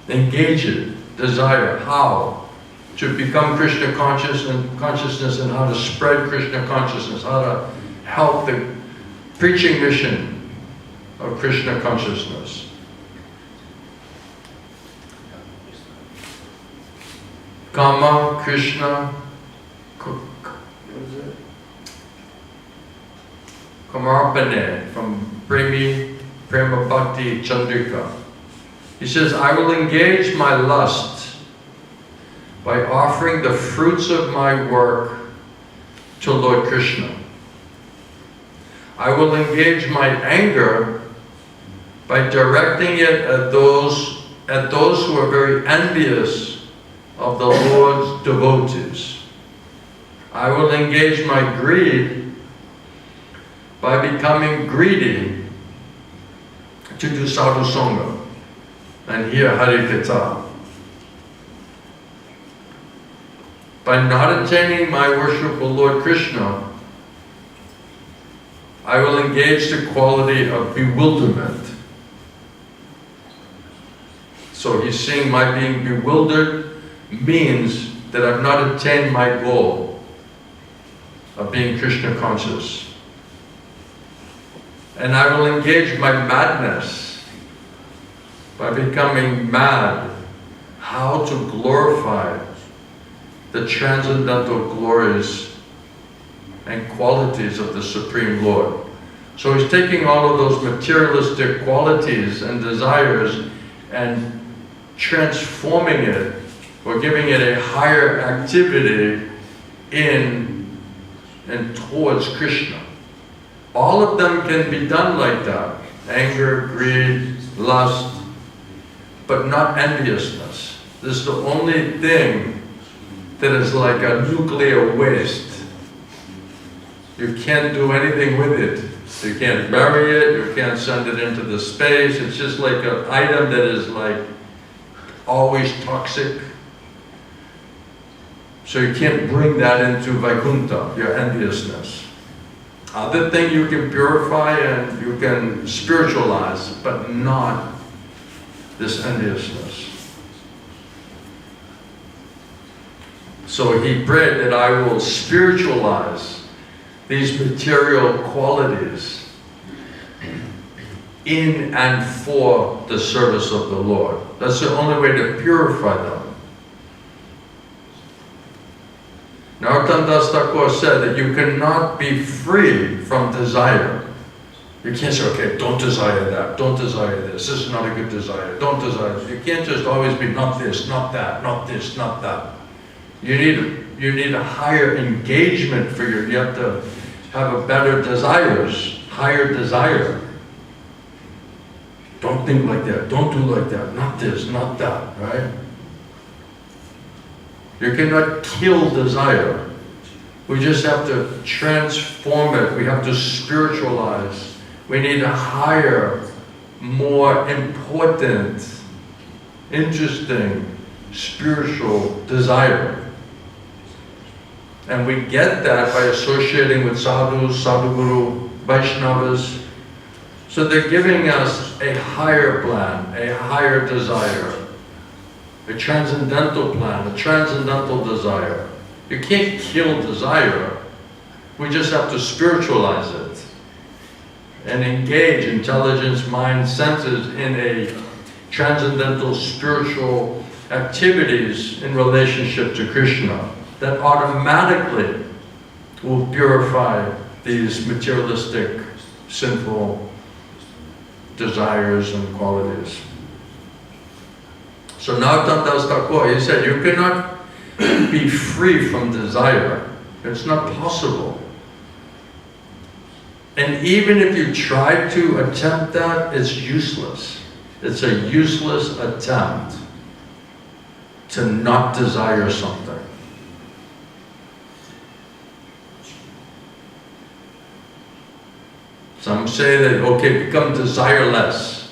Speaker 1: Engage it, desire, how to become Krishna consciousness and how to spread Krishna consciousness, how to help the preaching mission of Krishna consciousness. Kama, Krishna, what is it? Kamarpane from Prema Bhakti Chandrika. He says, I will engage my lust by offering the fruits of my work to Lord Krishna. I will engage my anger by directing it at those who are very envious of the Lord's devotees. I will engage my greed by becoming greedy to do sadhu sangha and hear Harikatha. By not attaining my worship of Lord Krishna, I will engage the quality of bewilderment. So he's saying my being bewildered means that I've not attained my goal of being Krishna conscious. And I will engage my madness by becoming mad, how to glorify the transcendental glories and qualities of the Supreme Lord. So he's taking all of those materialistic qualities and desires and transforming it or giving it a higher activity in and towards Krishna. All of them can be done like that. Anger, greed, lust, but not enviousness. This is the only thing that is like a nuclear waste. You can't do anything with it. You can't bury it, you can't send it into the space. It's just like an item that is like always toxic. So you can't bring that into Vaikuntha, your enviousness. Other thing you can purify and you can spiritualize, but not this enviousness. So he prayed that I will spiritualize these material qualities in and for the service of the Lord. That's the only way to purify them. Narottam Narottam Das Thakur said that you cannot be free from desire. You can't say, okay, don't desire that, don't desire this is not a good desire, don't desire this. You can't just always be not this, not that, not this, not that. You need a higher engagement for you have to have a better desires, higher desire. Don't think like that, don't do like that, not this, not that, right? You cannot kill desire. We just have to transform it. We have to spiritualize. We need a higher, more important, interesting, spiritual desire. And we get that by associating with sadhus, sadhguru, Vaishnavas. So they're giving us a higher plan, a higher desire, a transcendental plan, a transcendental desire. You can't kill desire. We just have to spiritualize it and engage intelligence, mind, senses in a transcendental spiritual activities in relationship to Krishna that automatically will purify these materialistic, sinful desires and qualities. So Narottam Das Thakur, he said, you cannot be free from desire. It's not possible. And even if you try to attempt that, it's useless. It's a useless attempt to not desire something. Some say that, okay, become desireless.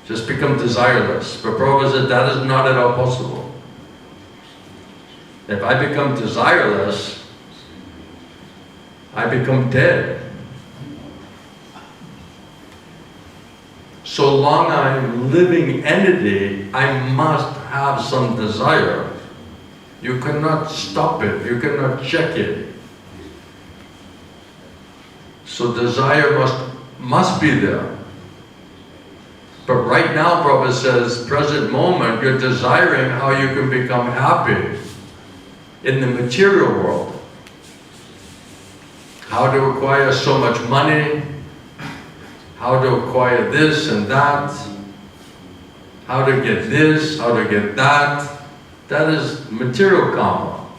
Speaker 1: Just become desireless. But Prabhupada said that is not at all possible. If I become desireless, I become dead. So long I'm a living entity, I must have some desire. You cannot stop it, you cannot check it. So desire must be there. But right now, Prabhupada says, present moment, you're desiring how you can become happy in the material world. How to acquire so much money, how to acquire this and that, how to get this, how to get that. That is material karma.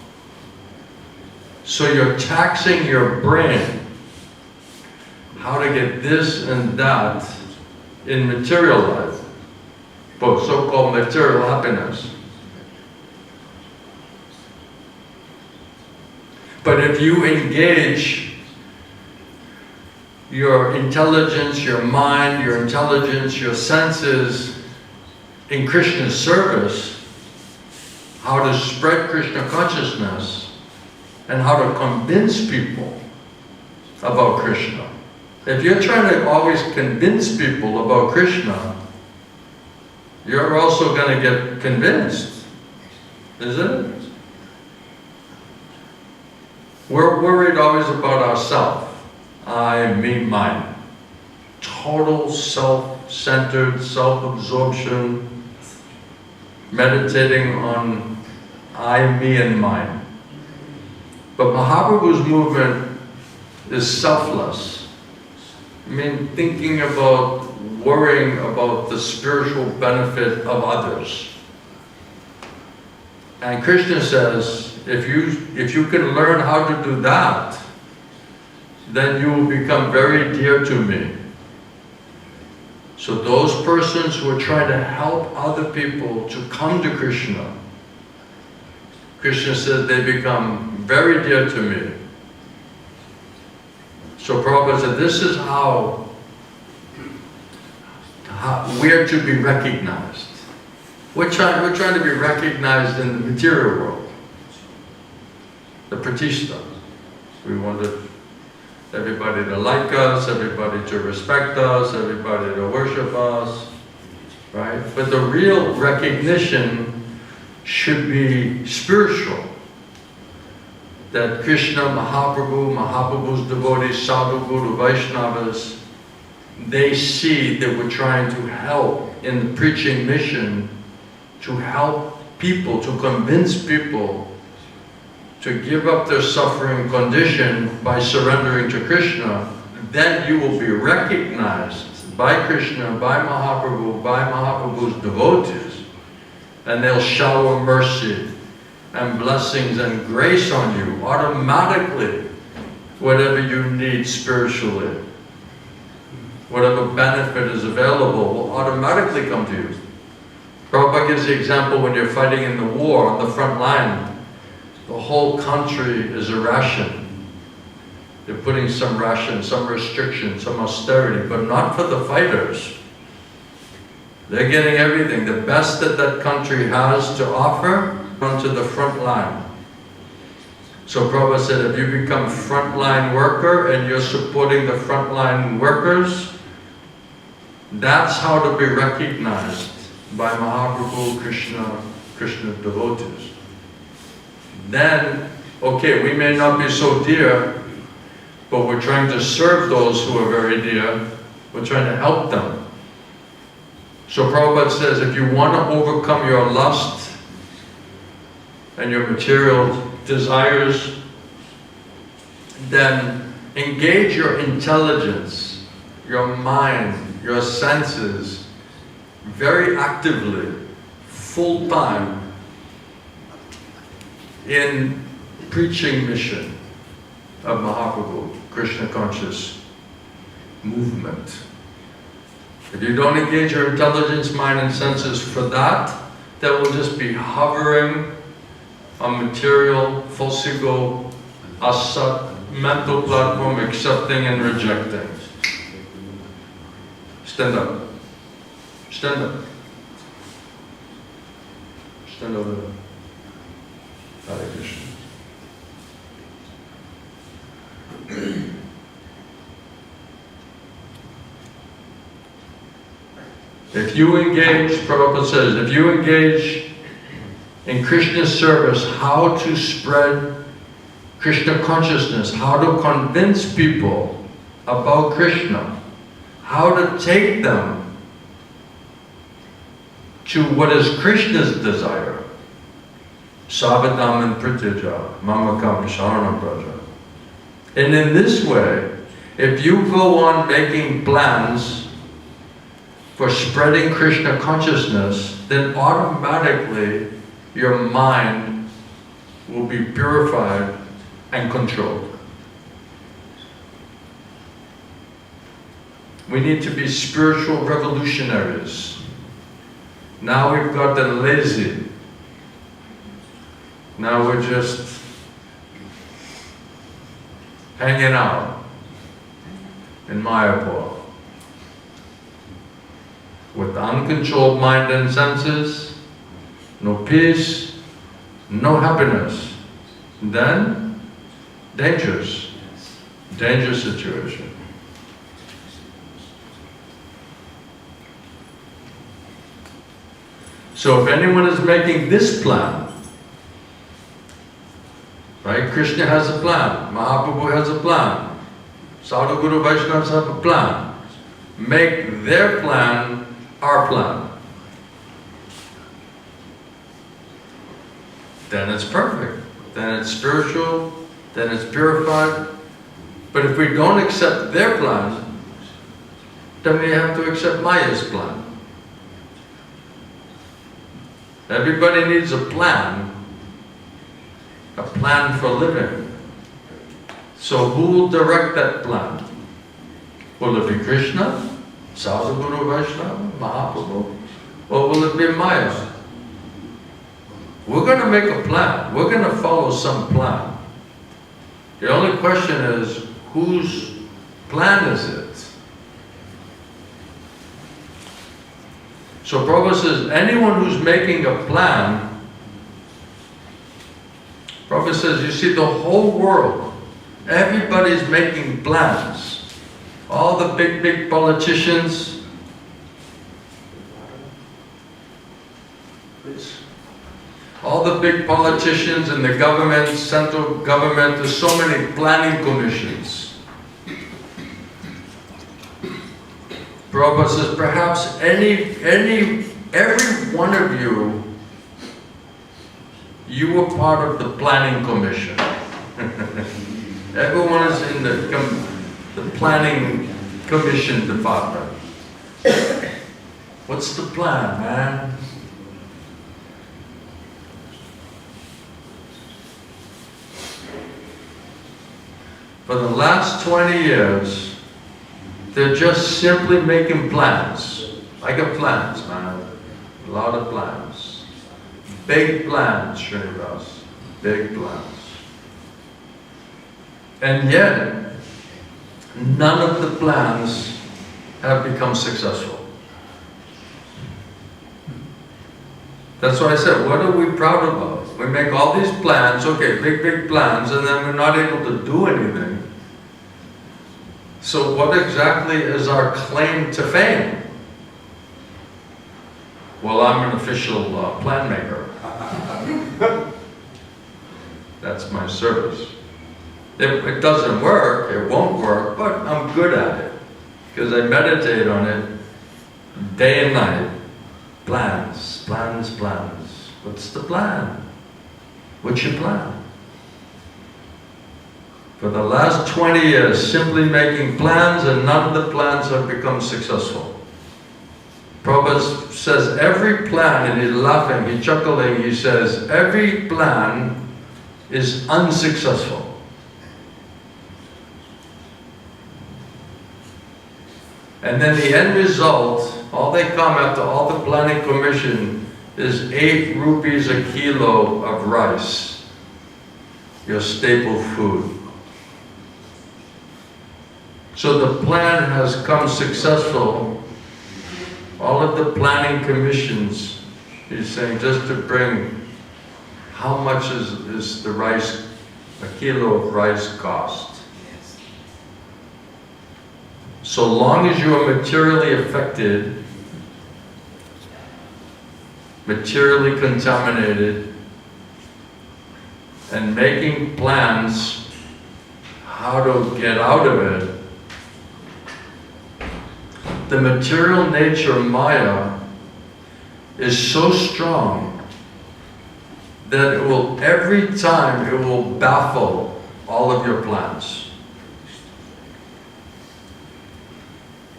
Speaker 1: So you're taxing your brain how to get this and that in material life, for so-called material happiness. But if you engage your intelligence, your mind, your intelligence, your senses in Krishna's service, how to spread Krishna consciousness and how to convince people about Krishna. If you're trying to always convince people about Krishna, you're also going to get convinced, isn't it? We're worried always about ourselves. I, me, mine. Total self-centered, self-absorption, meditating on I, me, and mine. But Mahaprabhu's movement is selfless. I mean, thinking about, worrying about the spiritual benefit of others. And Krishna says, if you can learn how to do that, then you will become very dear to me. So those persons who are trying to help other people to come to Krishna, Krishna says they become very dear to me. So Prabhupada said, this is how we're to be recognized. We're trying to be recognized in the material world. The pratishta. We want everybody to like us, everybody to respect us, everybody to worship us, right? But the real recognition should be spiritual. That Krishna, Mahaprabhu, Mahaprabhu's devotees, Sadhu, Guru, Vaishnavas, they see that we're trying to help in the preaching mission, to help people, to convince people to give up their suffering condition by surrendering to Krishna, then you will be recognized by Krishna, by Mahaprabhu, by Mahaprabhu's devotees, and they'll shower mercy and blessings and grace on you automatically. Whatever you need spiritually, whatever benefit is available will automatically come to you. Prabhupada gives the example when you're fighting in the war on the front line, the whole country is a ration. They're putting some ration, some restriction, some austerity, but not for the fighters. They're getting everything, the best that that country has to offer onto the front line. So Prabhupada said, if you become frontline worker and you're supporting the frontline workers, that's how to be recognized by Mahaprabhu, Krishna devotees. Then, okay, we may not be so dear, but we're trying to serve those who are very dear. We're trying to help them. So Prabhupada says, if you want to overcome your lust and your material desires, then engage your intelligence, your mind, your senses very actively, full time in preaching mission of Mahaprabhu, Krishna conscious movement. If you don't engage your intelligence, mind and senses for that, that will just be hovering on material, false ego, asat, mental platform, accepting and rejecting. Stand up. Stand up. Stand over there. Hare Krishna. If you engage, Prabhupada says, if you engage in Krishna's service, how to spread Krishna consciousness, how to convince people about Krishna, how to take them to what is Krishna's desire. Savadam and Prityaja, Mamakam Sharanam Praja. And in this way, if you go on making plans for spreading Krishna consciousness, then automatically your mind will be purified and controlled. We need to be spiritual revolutionaries. Now we've got the lazy. Now we're just hanging out in Mayapur with uncontrolled mind and senses, no peace, no happiness. Then, dangerous situation. So if anyone is making this plan, right? Krishna has a plan, Mahaprabhu has a plan, Sadhu Guru Vaishnavas have a plan. Make their plan our plan. Then it's perfect. Then it's spiritual, then it's purified. But if we don't accept their plan, then we have to accept Maya's plan. Everybody needs a plan for living. So who will direct that plan? Will it be Krishna, Sadhu Guru Vaishnava, Mahaprabhu, or will it be Maya? We're going to make a plan. We're going to follow some plan. The only question is, whose plan is it? So Prabhupada says, anyone who's making a plan, Prabhupada says, you see the whole world, everybody's making plans. All the big politicians, all the big politicians in the government, central government, there's so many planning commissions. Prabhupada says, perhaps every one of you, you were part of the planning commission. Everyone is in the planning commission department. What's the plan, man? For the last 20 years, they're just simply making plans. I got plans, man. A lot of plans. Big plans, Srinivas. Big plans. And yet, none of the plans have become successful. That's why I said, what are we proud about? We make all these plans, okay, big plans, and then we're not able to do anything. So what exactly is our claim to fame? Well, I'm an official plan maker. That's my service. If it doesn't work, it won't work, but I'm good at it. Because I meditate on it day and night. Plans, plans, plans. What's the plan? What's your plan? For the last 20 years, simply making plans, and none of the plans have become successful. Prabhupada says every plan, and he's laughing, he's chuckling, he says, every plan is unsuccessful. And then the end result, all they come after all the planning commission is 8 rupees a kilo of rice, your staple food. So the plan has come successful. All of the planning commissions, he's saying, just to bring, how much is the rice, a kilo of rice cost? So long as you are materially affected, materially contaminated, and making plans how to get out of it, the material nature of Maya is so strong that it will, every time, it will baffle all of your plans.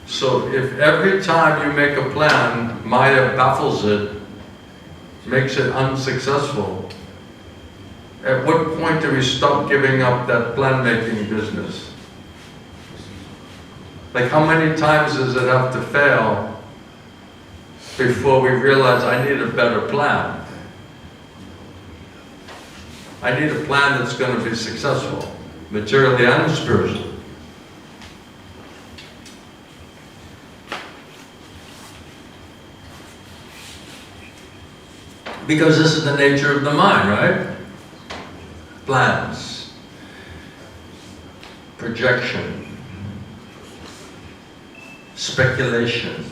Speaker 1: So if every time you make a plan, Maya baffles it, makes it unsuccessful, at what point do we stop giving up that plan-making business? Like, how many times does it have to fail before we realize I need a better plan? I need a plan that's going to be successful, materially and spiritually. Because this is the nature of the mind, right? Plans, projection, speculation.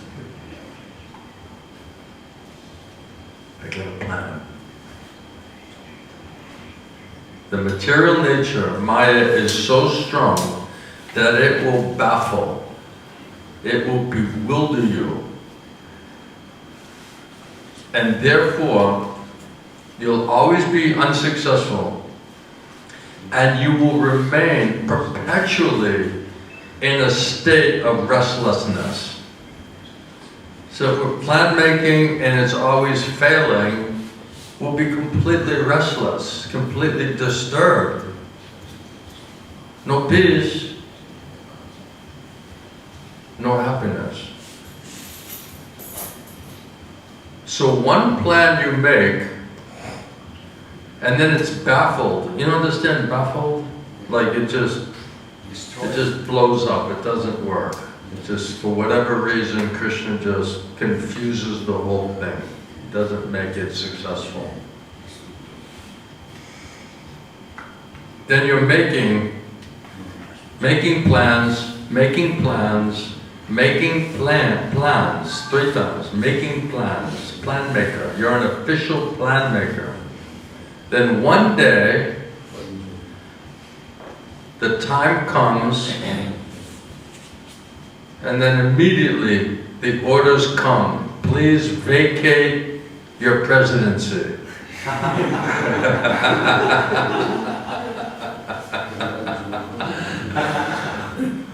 Speaker 1: I got a plan. The material nature of Maya is so strong that it will baffle, it will bewilder you. And therefore, you'll always be unsuccessful, and you will remain perpetually in a state of restlessness. So if we're plan making and it's always failing, we'll be completely restless, completely disturbed. No peace, no happiness. So one plan you make, and then it's baffled. You don't understand baffled? Like it just blows up, it doesn't work. It just, for whatever reason, Krishna just confuses the whole thing. Doesn't make it successful. Then you're making plans, plans, 3 times, making plans, plan maker. You're an official plan maker. Then one day, the time comes, and then immediately the orders come. Please vacate your presidency.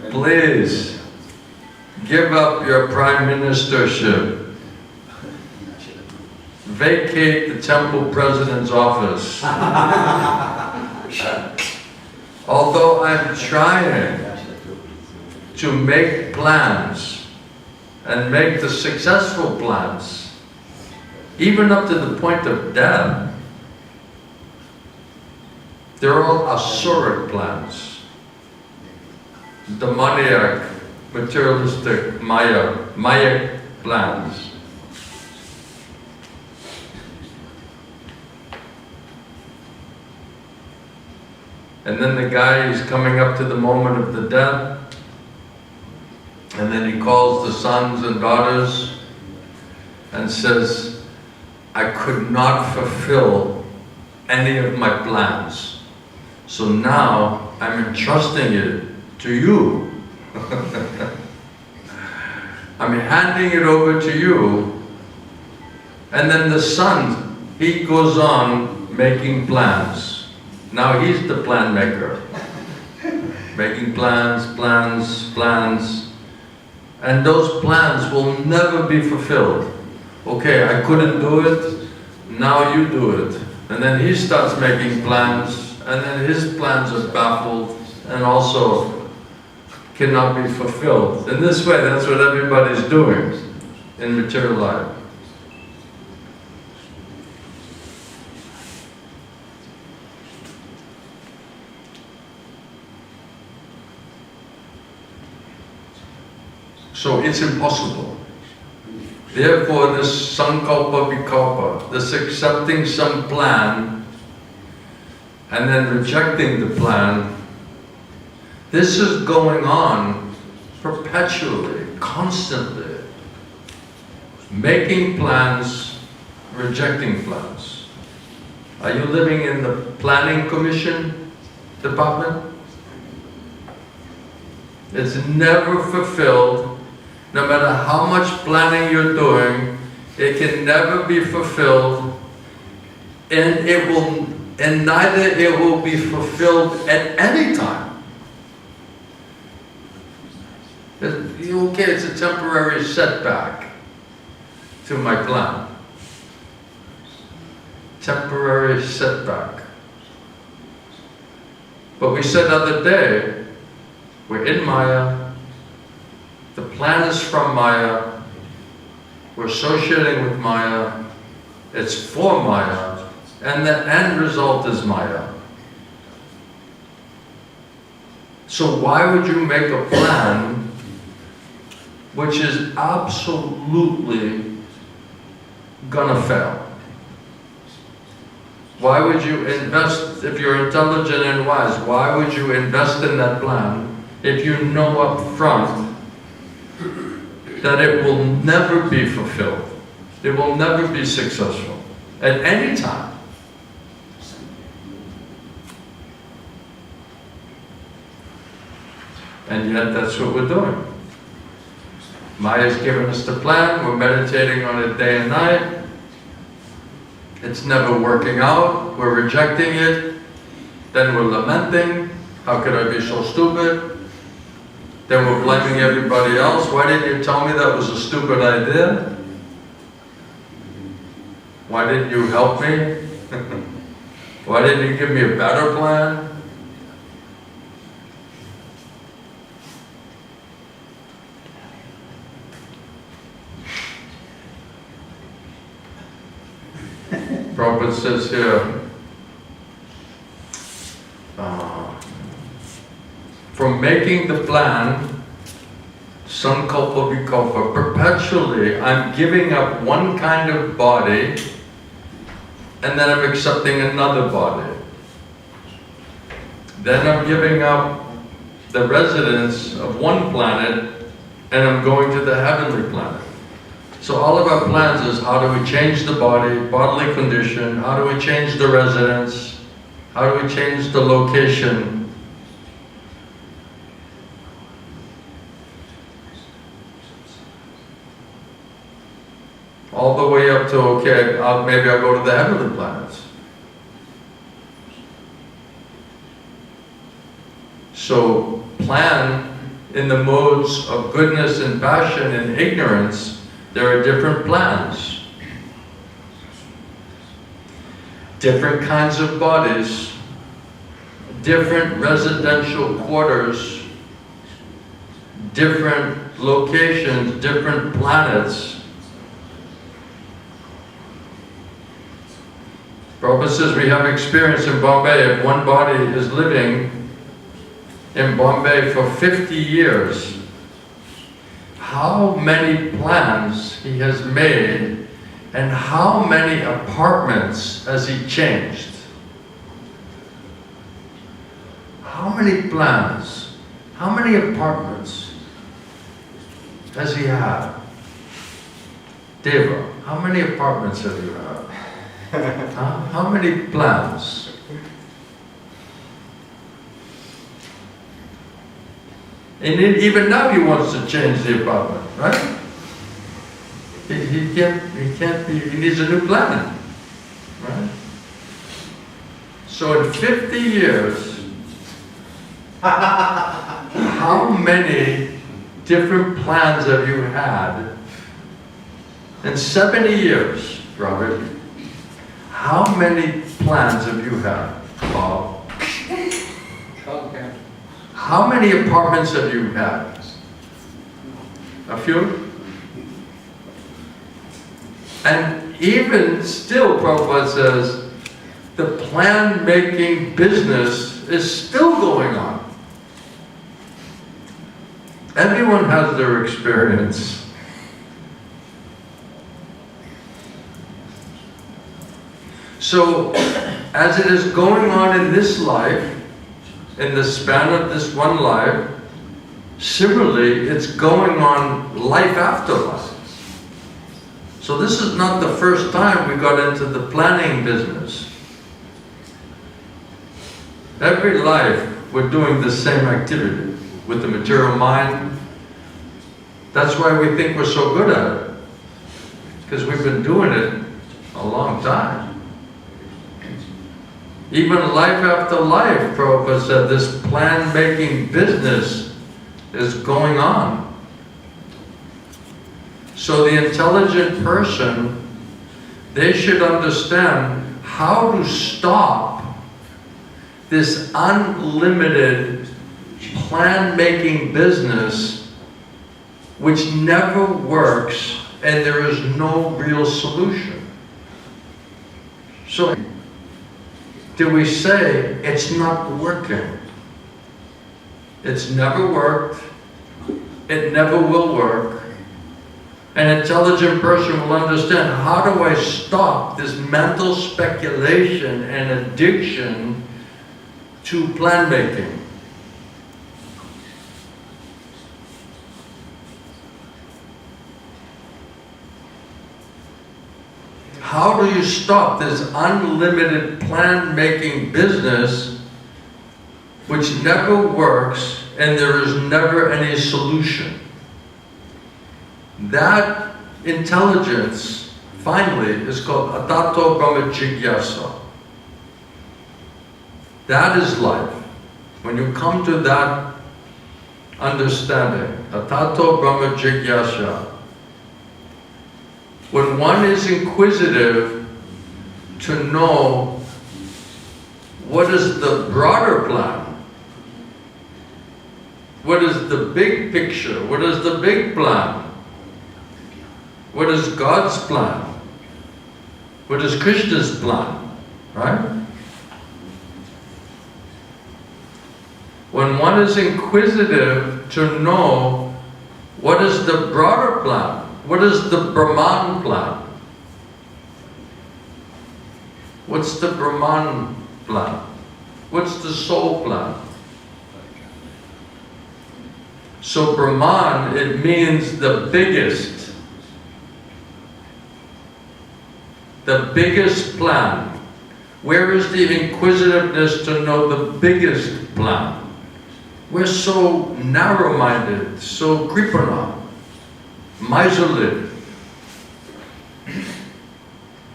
Speaker 1: Please, give up your prime ministership. Vacate the temple president's office. Although I'm trying to make plans and make the successful plans, even up to the point of death, they're all asuric plans. Demoniac, materialistic, Maya plans. And then the guy is coming up to the moment of the death, and then he calls the sons and daughters and says, I could not fulfill any of my plans. So now I'm entrusting it to you. I'm handing it over to you. And then the son, he goes on making plans. Now he's the plan maker. Making plans, plans, plans. And those plans will never be fulfilled. Okay, I couldn't do it, now you do it. And then he starts making plans, and then his plans are baffled and also cannot be fulfilled. In this way, that's what everybody's doing in material life. So it's impossible. Therefore, this sankalpa vikalpa, this accepting some plan and then rejecting the plan, this is going on perpetually, constantly. Making plans, rejecting plans. Are you living in the planning commission department? It's never fulfilled. No matter how much planning you're doing, it can never be fulfilled, and neither it will be fulfilled at any time. Okay, it's a temporary setback to my plan. Temporary setback. But we said the other day, we're in Maya. The plan is from Maya, we're associating with Maya, it's for Maya, and the end result is Maya. So why would you make a plan which is absolutely gonna fail? Why would you invest, if you're intelligent and wise, why would you invest in that plan if you know up front that it will never be fulfilled? It will never be successful at any time. And yet that's what we're doing. Maya's given us the plan, we're meditating on it day and night. It's never working out, we're rejecting it, then we're lamenting, how could I be so stupid? Then we're blaming everybody else. Why didn't you tell me that was a stupid idea? Why didn't you help me? Why didn't you give me a better plan? Prabhupada says here, from making the plan, sankalpa vikalpa, perpetually I'm giving up one kind of body and then I'm accepting another body. Then I'm giving up the residence of one planet and I'm going to the heavenly planet. So all of our plans is how do we change the body, bodily condition, how do we change the residence, how do we change the location. all the way up to, okay, maybe I'll go to the heavenly planets. So plan in the modes of goodness and passion and ignorance. There are different plans. Different kinds of bodies. Different residential quarters. Different locations, different planets. Prabhupada says we have experience in Bombay. If one body is living in Bombay for 50 years, how many plans he has made and how many apartments has he changed? How many plans, how many apartments has he had? Deva, how many apartments have you had? Huh? How many plans? And even now he wants to change the apartment, right? He can't be, he needs a new plan, right? So in 50 years, how many different plans have you had? In 70 years, Robert, how many plans have you had, Bob? How many apartments have you had? A few? And even still, Prabhupada says, the plan-making business is still going on. Everyone has their experience. So, as it is going on in this life, in the span of this one life, similarly, it's going on life after life. So this is not the first time we got into the planning business. Every life, we're doing the same activity with the material mind. That's why we think we're so good at it, because we've been doing it a long time. Even life after life, Prabhupada said, this plan-making business is going on. So the intelligent person, they should understand how to stop this unlimited plan-making business which never works and there is no real solution. So, do we say, it's not working? It's never worked. It never will work. An intelligent person will understand, how do I stop this mental speculation and addiction to plan making? How do you stop this unlimited plan-making business which never works and there is never any solution? That intelligence, finally, is called Atato Brahma Jigyasa. That is life. When you come to that understanding, Atato Brahma Jigyasa, when one is inquisitive to know what is the broader plan, what is the big picture, what is the big plan, what is God's plan, what is Krishna's plan, right? When one is inquisitive to know what is the broader plan, what is the Brahman plan? What's the Brahman plan? What's the soul plan? So Brahman, it means the biggest. The biggest plan. Where is the inquisitiveness to know the biggest plan? We're so narrow-minded, so kripana, miserly.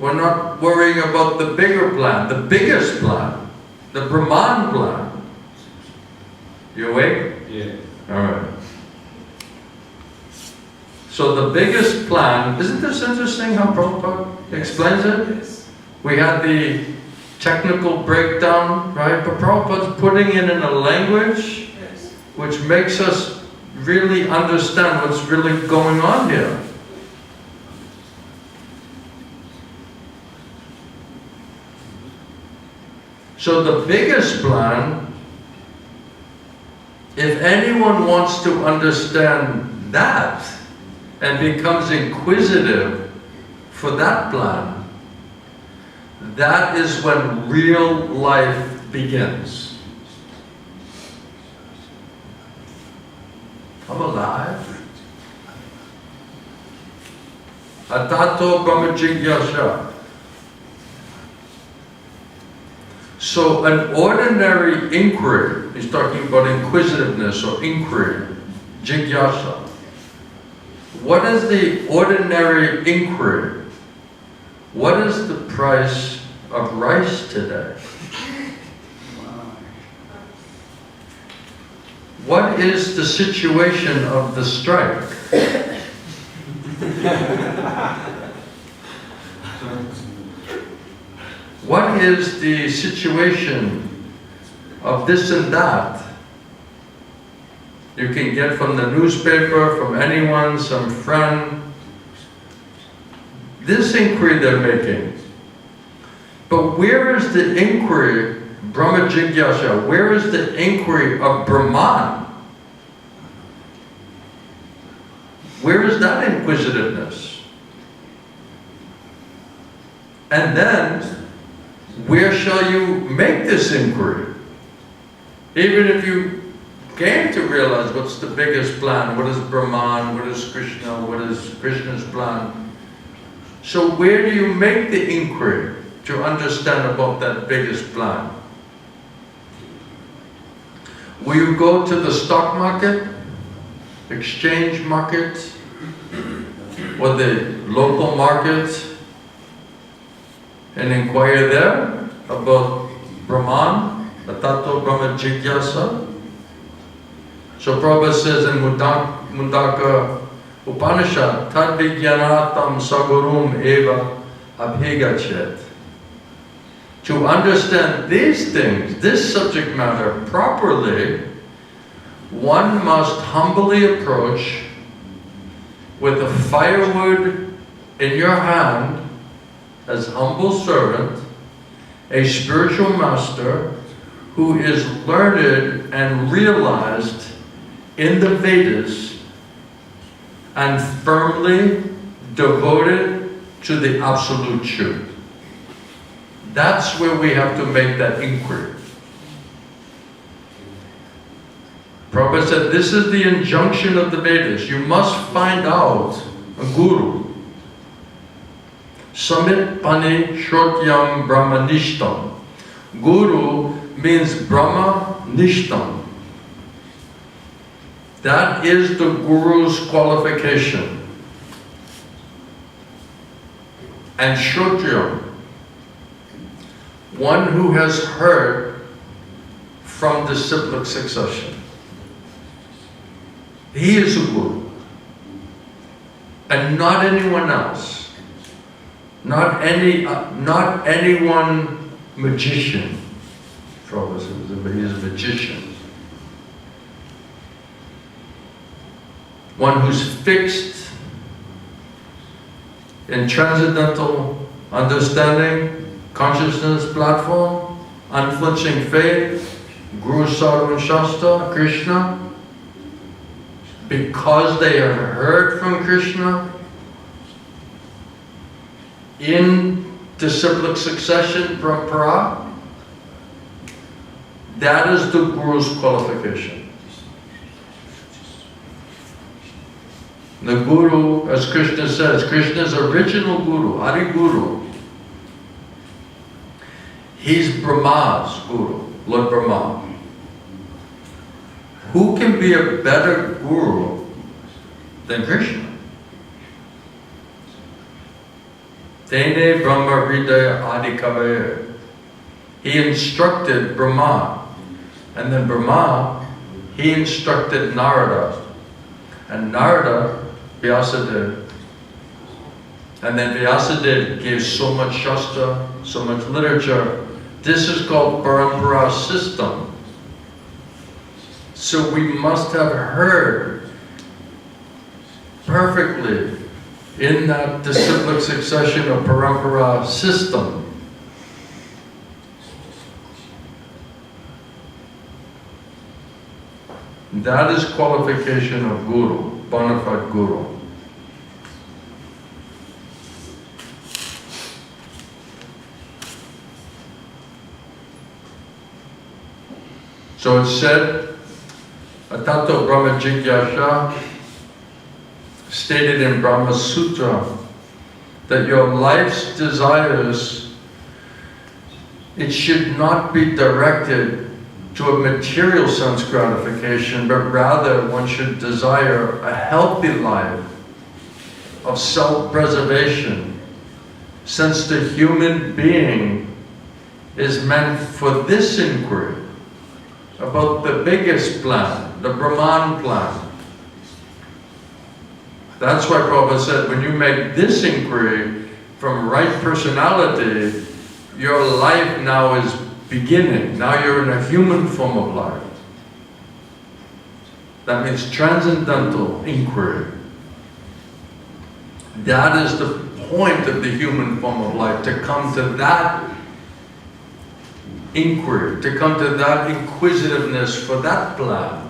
Speaker 1: We're not worrying about the bigger plan, the biggest plan, the Brahman plan. You awake?
Speaker 2: Yeah.
Speaker 1: Alright. So the biggest plan, isn't this interesting how Prabhupada explains it?
Speaker 2: Yes.
Speaker 1: We had the technical breakdown, right? But Prabhupada's putting it in a language
Speaker 2: Yes.
Speaker 1: which makes us really understand what's really going on here. So the biggest plan, if anyone wants to understand that and becomes inquisitive for that plan, that is when real life begins. I'm alive. Atato Brahma Jigyasha. So an ordinary inquiry, he's talking about inquisitiveness or inquiry, jigyasa. What is the ordinary inquiry? What is the price of rice today? What is the situation of the strike? What is the situation of this and that? You can get from the newspaper, from anyone, some friend. This inquiry they're making. But where is the inquiry, Brahma Jigyasa, where is the inquiry of Brahman? Where is that inquisitiveness? And then, where shall you make this inquiry? Even if you came to realize what's the biggest plan, what is Brahman, what is Krishna, what is Krishna's plan. So where do you make the inquiry to understand about that biggest plan? Will you go to the stock market, exchange market, or the local market and inquire there about Brahman, Atato Brahma Jigyasa? So Prabhupada says in Mundaka Upanishad, Tad Vijnanatam Sagurum Eva Abhigachet. To understand these things, this subject matter properly, one must humbly approach with a firewood in your hand as humble servant, a spiritual master who is learned and realized in the Vedas and firmly devoted to the absolute truth. That's where we have to make that inquiry. Prabhupada said, this is the injunction of the Vedas. You must find out a guru. Samit Pani Shrotyam Brahma Nishtam. Guru means Brahma Nishtam. That is the Guru's qualification. And Shrotyam, one who has heard from disciplic succession. He is a Guru. And not anyone else. Not any one magician. Prabhupada says he is a magician. One who's fixed in transcendental understanding, consciousness platform, unflinching faith, Guru Sadhu and Shastra, Krishna, because they have heard from Krishna in disciplic succession, parampara, that is the Guru's qualification. The Guru, as Krishna says, Krishna's original Guru, Adi Guru, he's Brahma's Guru, Lord Brahma. Who can be a better Guru than Krishna? Tene Brahma Hridaya Adikavaya. He instructed Brahma. And then Brahma, he instructed Narada. And Narada, Vyasadeva. And then Vyasadeva gave so much Shastra, so much literature. This is called Parampara system. So we must have heard perfectly in that disciplic succession of Parampara system. That is qualification of Guru, bona fide Guru. So it's said, Atato Brahma Jigyasha, stated in Brahma Sutra, that your life's desires, it should not be directed to a material sense gratification, but rather one should desire a healthy life of self-preservation, since the human being is meant for this inquiry about the biggest plan, the Brahman plan. That's why Prabhupada said, when you make this inquiry from right personality, your life now is beginning. Now you're in a human form of life. That means transcendental inquiry. That is the point of the human form of life, to come to that inquiry, to come to that inquisitiveness for that plan.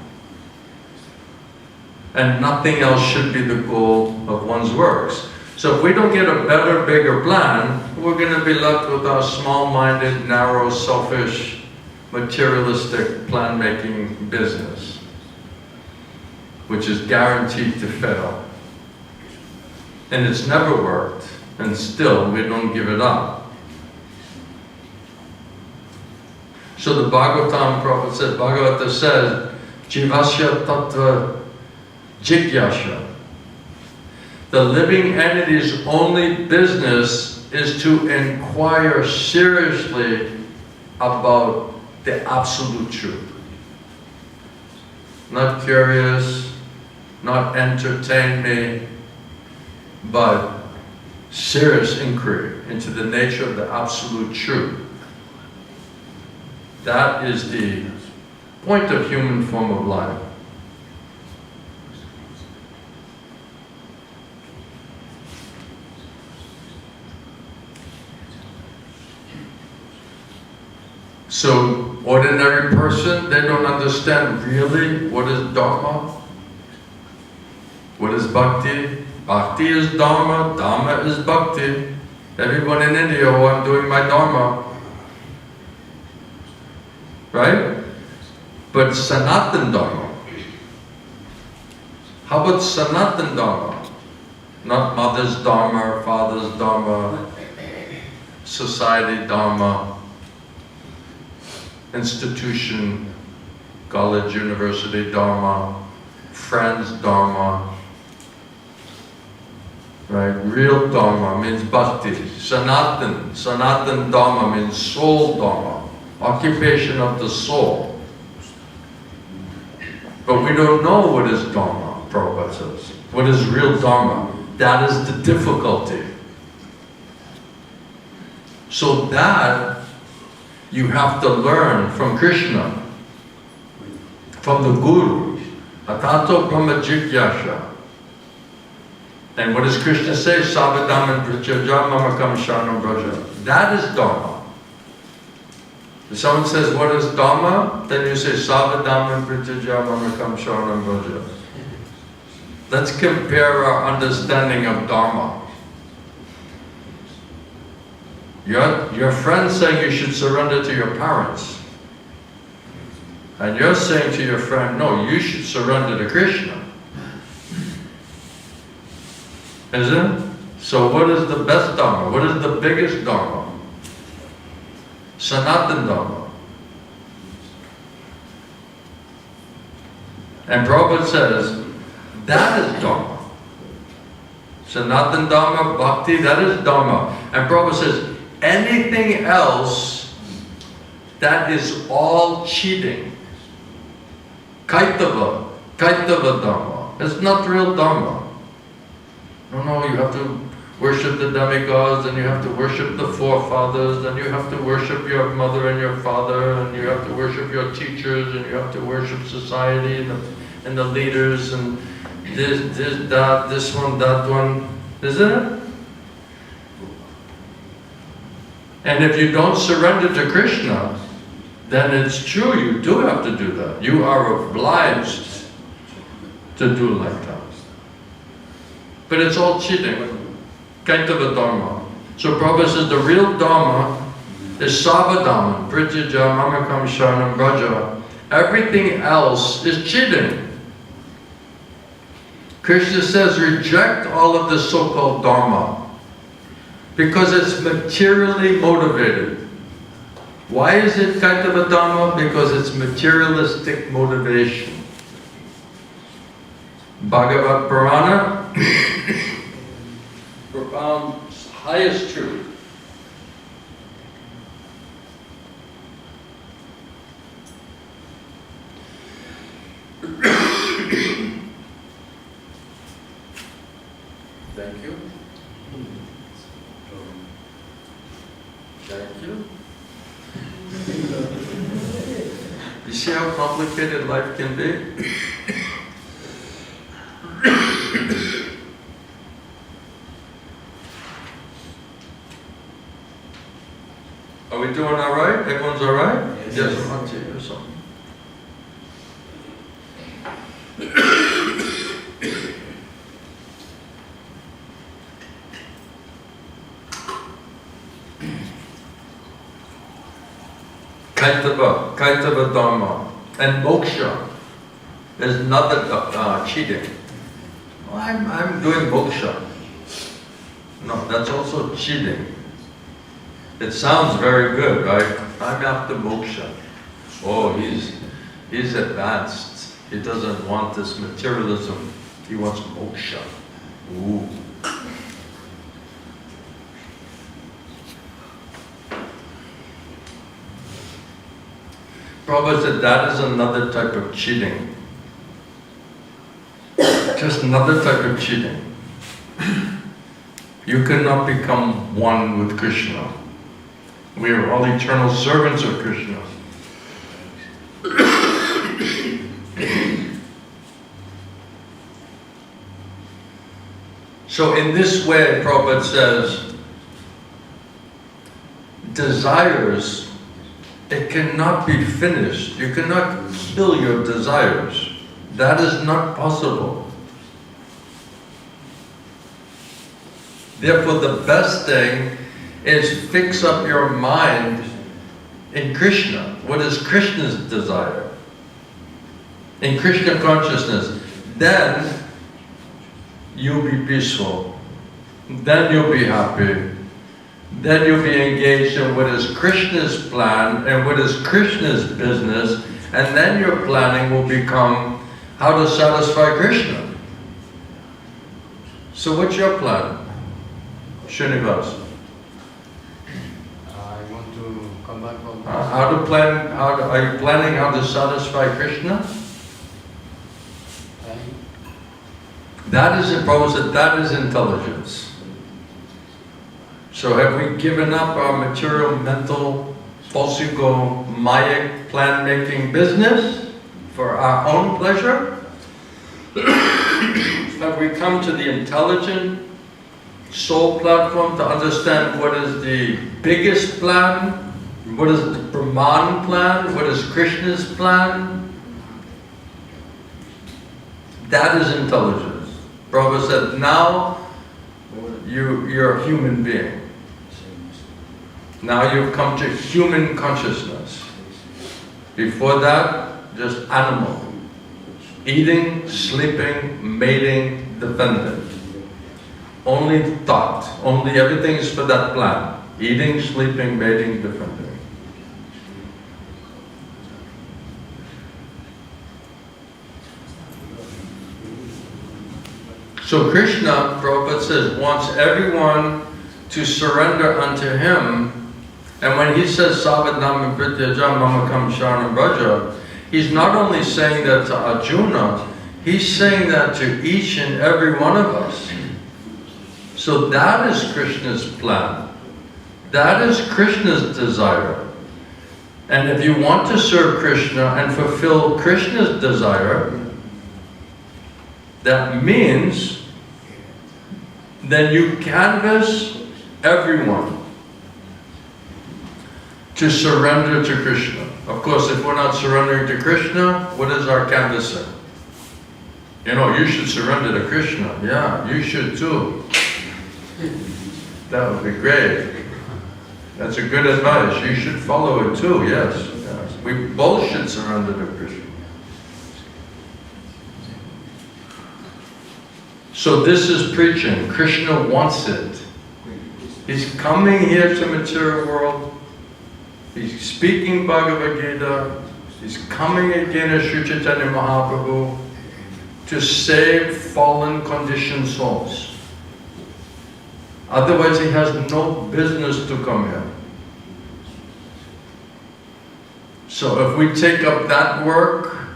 Speaker 1: And nothing else should be the goal of one's works. So if we don't get a better, bigger plan, we're going to be left with our small-minded, narrow, selfish, materialistic plan-making business, which is guaranteed to fail. And it's never worked, and still we don't give it up. So the Bhagavatam, Prabhupada said, Bhagavata says, Jivasya Tattva Jigyasha. The living entity's only business is to inquire seriously about the absolute truth. Not curious, not entertain me, but serious inquiry into the nature of the absolute truth. That is the point of human form of life. So, ordinary person, they don't understand really what is Dharma, what is Bhakti. Bhakti is Dharma, Dharma is Bhakti. Everyone in India, oh, I'm doing my Dharma. Right? But Sanatan Dharma. How about Sanatan Dharma? Not mother's Dharma, father's Dharma, society Dharma, institution, college, university Dharma, friends Dharma. Right? Real Dharma means Bhakti. Sanatan Dharma means soul Dharma, occupation of the soul. But we don't know what is Dharma, Prabhupada says. What is real Dharma? That is the difficulty. So that you have to learn from Krishna, from the Guru. Atato Brahma Jigyasha. And what does Krishna say? Savadam and Prachaja Mamakam Sharnam Braja. That is Dharma. If someone says, what is Dharma? Then you say, Savadam and Prachaja Mamakam Sharnam Braja. Let's compare our understanding of Dharma. Your friend's saying you should surrender to your parents. And you're saying to your friend, no, you should surrender to Krishna. Isn't it? So what is the best Dharma? What is the biggest Dharma? Sanatan Dharma. And Prabhupada says, that is Dharma. Sanatan Dharma, Bhakti, that is Dharma. And Prabhupada says, anything else, that is all cheating. Kaitava Dharma. It's not real Dharma. No, you have to worship the demigods, and you have to worship the forefathers, and you have to worship your mother and your father, and you have to worship your teachers, and you have to worship society and the leaders, and this one, that one, isn't it? And if you don't surrender to Krishna, then it's true, you do have to do that. You are obliged to do like that. But it's all cheating. Kaitava Dharma. So Prabhupada says the real Dharma is Sabadharma, Prityaja, Mamakam, Sharanam, Braja. Everything else is cheating. Krishna says reject all of the so-called Dharma because it's materially motivated. Why is it Kaitava Dharma? Because it's materialistic motivation. Bhagavad Purana, profound, highest truth. Thank you. Thank you. You see how complicated life can be? Are we doing all right? Everyone's all right? Yes. I'm on to you or something. Kaitava Dharma. And moksha is another cheating. Oh, I'm doing moksha. No, that's also cheating. It sounds very good, right? I'm after moksha. Oh, he's advanced. He doesn't want this materialism. He wants moksha. Ooh. Prabhupada said that is another type of cheating. Just another type of cheating. You cannot become one with Krishna. We are all eternal servants of Krishna. So in this way, Prabhupada says, desires, it cannot be finished. You cannot kill your desires. That is not possible. Therefore, the best thing is fix up your mind in Krishna. What is Krishna's desire? In Krishna consciousness. Then you'll be peaceful. Then you'll be happy. Then you'll be engaged in what is Krishna's plan and what is Krishna's business. And then your planning will become how to satisfy Krishna. So what's your plan, Srinivas?
Speaker 2: I want to come back from...
Speaker 1: Are you planning how to satisfy Krishna? That is, Prabhupada said, that is intelligence. So have we given up our material, mental, false ego, Maya plan-making business for our own pleasure? Have we come to the intelligent soul platform to understand what is the biggest plan, what is the Brahman plan, what is Krishna's plan? That is intelligence. Prabhupada said, now you're a human being. Now you've come to human consciousness. Before that, just animal. Eating, sleeping, mating, defending. Only thought. Only everything is for that plan. Eating, sleeping, mating, defending. So Krishna, Prabhupada says, wants everyone to surrender unto Him. And when He says, Savadnam Prityaja Mamakam Sharanam Braja, He's not only saying that to Arjuna, He's saying that to each and every one of us. So that is Krishna's plan. That is Krishna's desire. And if you want to serve Krishna and fulfill Krishna's desire, that means then you canvas everyone to surrender to Krishna. Of course, if we're not surrendering to Krishna, what is our canvassing? You know, you should surrender to Krishna. Yeah, you should too. That would be great. That's a good advice. You should follow it too, yes. Yes. We both should surrender to Krishna. So this is preaching. Krishna wants it. He's coming here to material world. He's speaking Bhagavad Gita. He's coming again as Sri Chaitanya Mahaprabhu to save fallen conditioned souls. Otherwise he has no business to come here. So if we take up that work,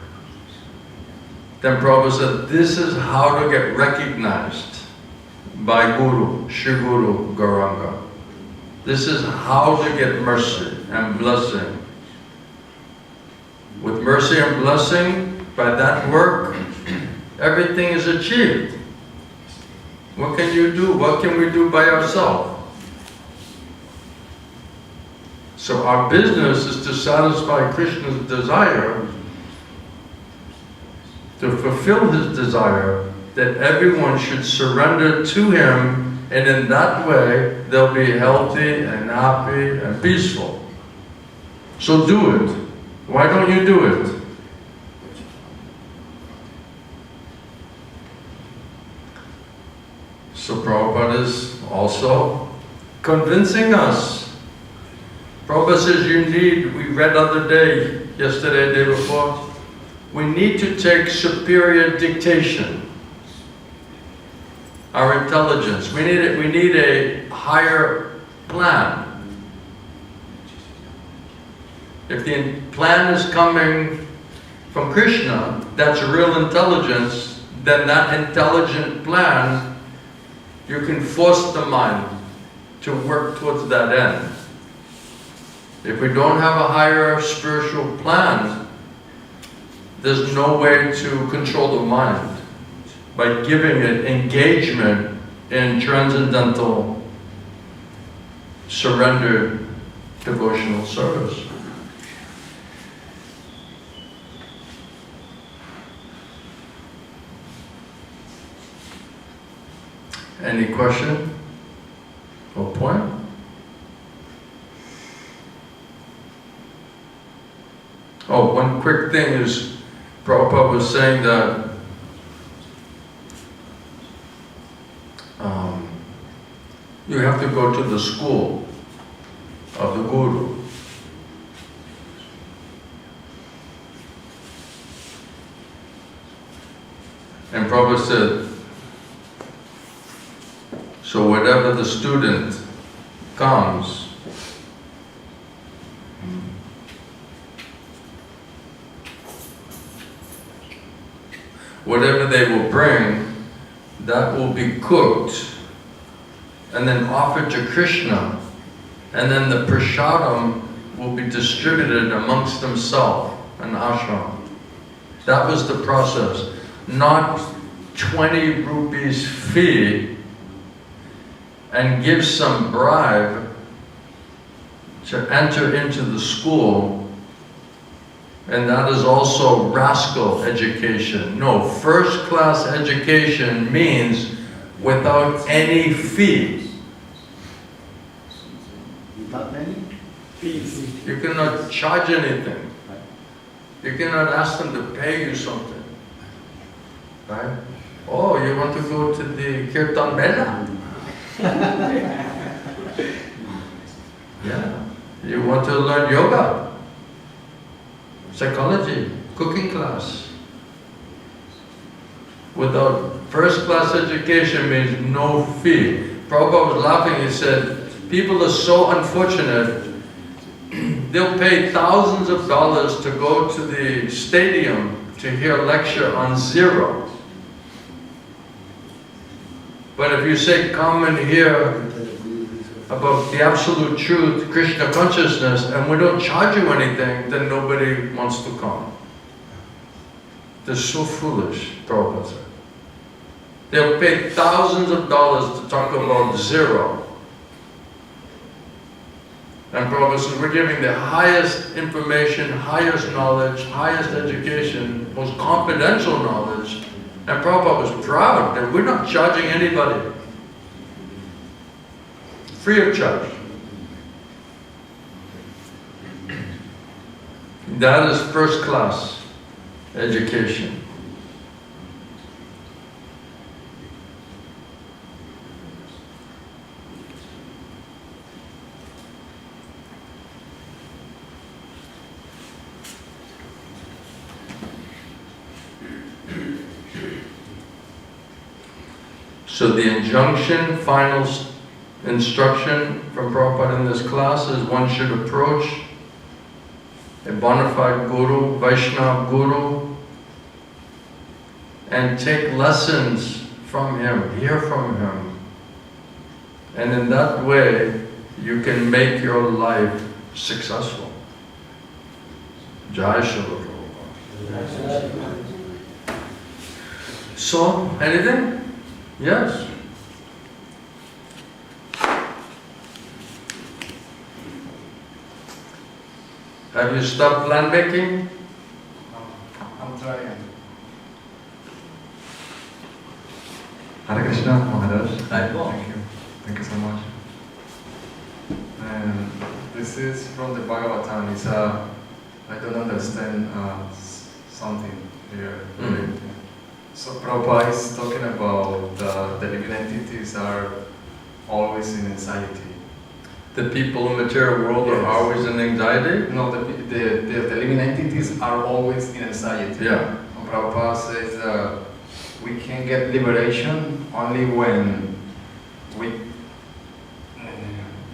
Speaker 1: then Prabhupada said, this is how to get recognized by Guru, Shri Guru Gauranga. This is how to get mercy and blessing. With mercy and blessing, by that work, everything is achieved. What can you do? What can we do by ourselves? So our business is to satisfy Krishna's desire, to fulfill His desire that everyone should surrender to Him, and in that way they'll be healthy and happy and peaceful. So do it. Why don't you do it? So Prabhupada is also convincing us. Prabhupada says we read yesterday, day before, we need to take superior dictation. Our intelligence. We need a higher plan. If the plan is coming from Krishna, that's real intelligence, then that intelligent plan, you can force the mind to work towards that end. If we don't have a higher spiritual plan, there's no way to control the mind by giving it engagement in transcendental, surrendered devotional service. Any question or point? Oh, one quick thing is, Prabhupada was saying that you have to go to the school of the Guru. And Prabhupada said, so whatever the student comes, whatever they will bring, that will be cooked and then offered to Krishna, and then the prasadam will be distributed amongst themselves in ashram. That was the process. Not 20 rupees fee and give some bribe to enter into the school, and that is also rascal education. No, first class education means without any fee.
Speaker 3: Without any fees.
Speaker 1: You cannot charge anything. You cannot ask them to pay you something. Right? Oh, you want to go to the Kirtan Mela? Yeah. You want to learn yoga, psychology, cooking class. Without first class education means no fee. Prabhupada was laughing, he said, people are so unfortunate, they'll pay thousands of dollars to go to the stadium to hear a lecture on zero. But if you say, come and hear about the absolute truth, Krishna consciousness, and we don't charge you anything, then nobody wants to come. They're so foolish, Prabhupada said. They'll pay thousands of dollars to talk about zero. And Prabhupada says, we're giving the highest information, highest knowledge, highest education, most confidential knowledge. And Prabhupada was proud that we're not charging anybody. Free of charge. That is first class education. So the injunction, final instruction from Prabhupada in this class is one should approach a bona fide Guru, Vaishnava Guru, and take lessons from him, hear from him. And in that way, you can make your life successful. Jai Srila Prabhupada. So, anything? Yes. Have you stopped plan making?
Speaker 2: I'm trying.
Speaker 4: Hare Krishna, Maharaj.
Speaker 1: Hi.
Speaker 4: Thank you. Thank you so much. And this is from the Bhagavatam. It's I don't understand something here. So Prabhupada is talking about the living entities are always in anxiety.
Speaker 1: The people in the material world are always in anxiety?
Speaker 4: No, the living entities are always in anxiety.
Speaker 1: Yeah.
Speaker 4: And Prabhupada says we can get liberation only when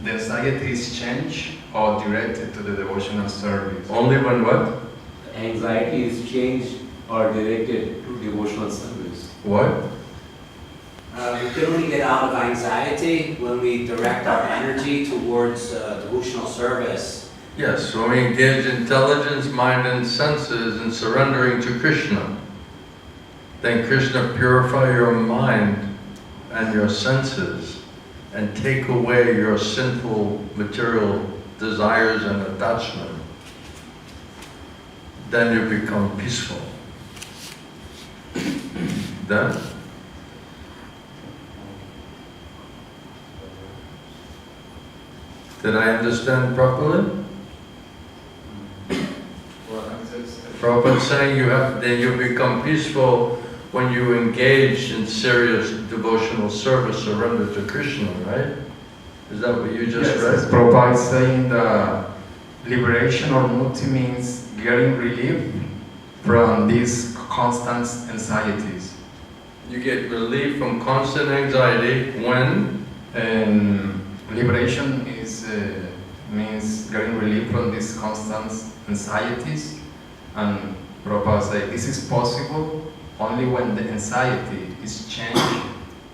Speaker 4: the anxiety is changed or directed to the devotional service.
Speaker 1: Only when what?
Speaker 5: Anxiety is changed or directed to devotional service.
Speaker 1: What?
Speaker 6: We can only get out of anxiety when we direct our energy towards devotional service.
Speaker 1: Yes, when we engage intelligence, mind and senses in surrendering to Krishna, then Krishna purify your mind and your senses and take away your sinful material desires and attachment. Then you become peaceful. Then? Did I understand properly? Prabhupada saying then you become peaceful when you engage in serious devotional service, surrender to Krishna, right? Is that what you just read?
Speaker 4: Yes, Prabhupada is saying the liberation or mukti means getting relief from these constant anxieties.
Speaker 1: You get relief from constant anxiety when?
Speaker 4: And liberation is means getting relief from these constant anxieties. And Prabhupada says this is possible only when the anxiety is changed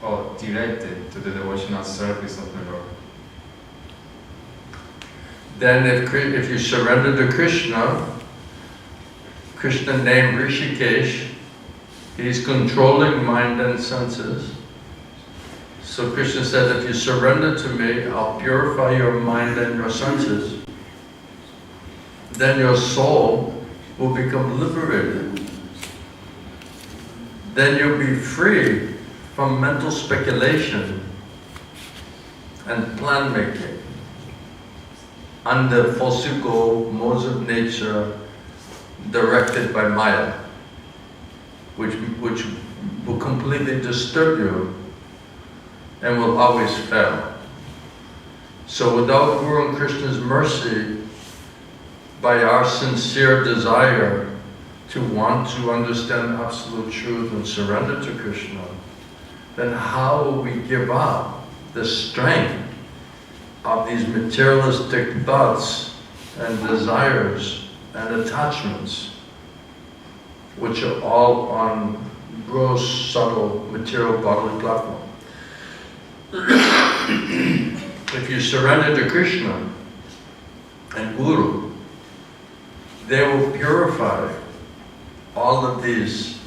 Speaker 4: or directed to the devotional service of the Lord.
Speaker 1: Then if you surrender to Krishna, Krishna named Rishikesh, he's controlling mind and senses. So Krishna said, if you surrender to me, I'll purify your mind and your senses. Then your soul will become liberated. Then you'll be free from mental speculation and plan making under falsifico modes of nature directed by Maya, which will completely disturb you and will always fail. So without Guru and Krishna's mercy, by our sincere desire to want to understand absolute truth and surrender to Krishna, then how will we give up the strength of these materialistic thoughts and desires and attachments, which are all on gross, subtle, material, bodily platform. If you surrender to Krishna and Guru, they will purify all of these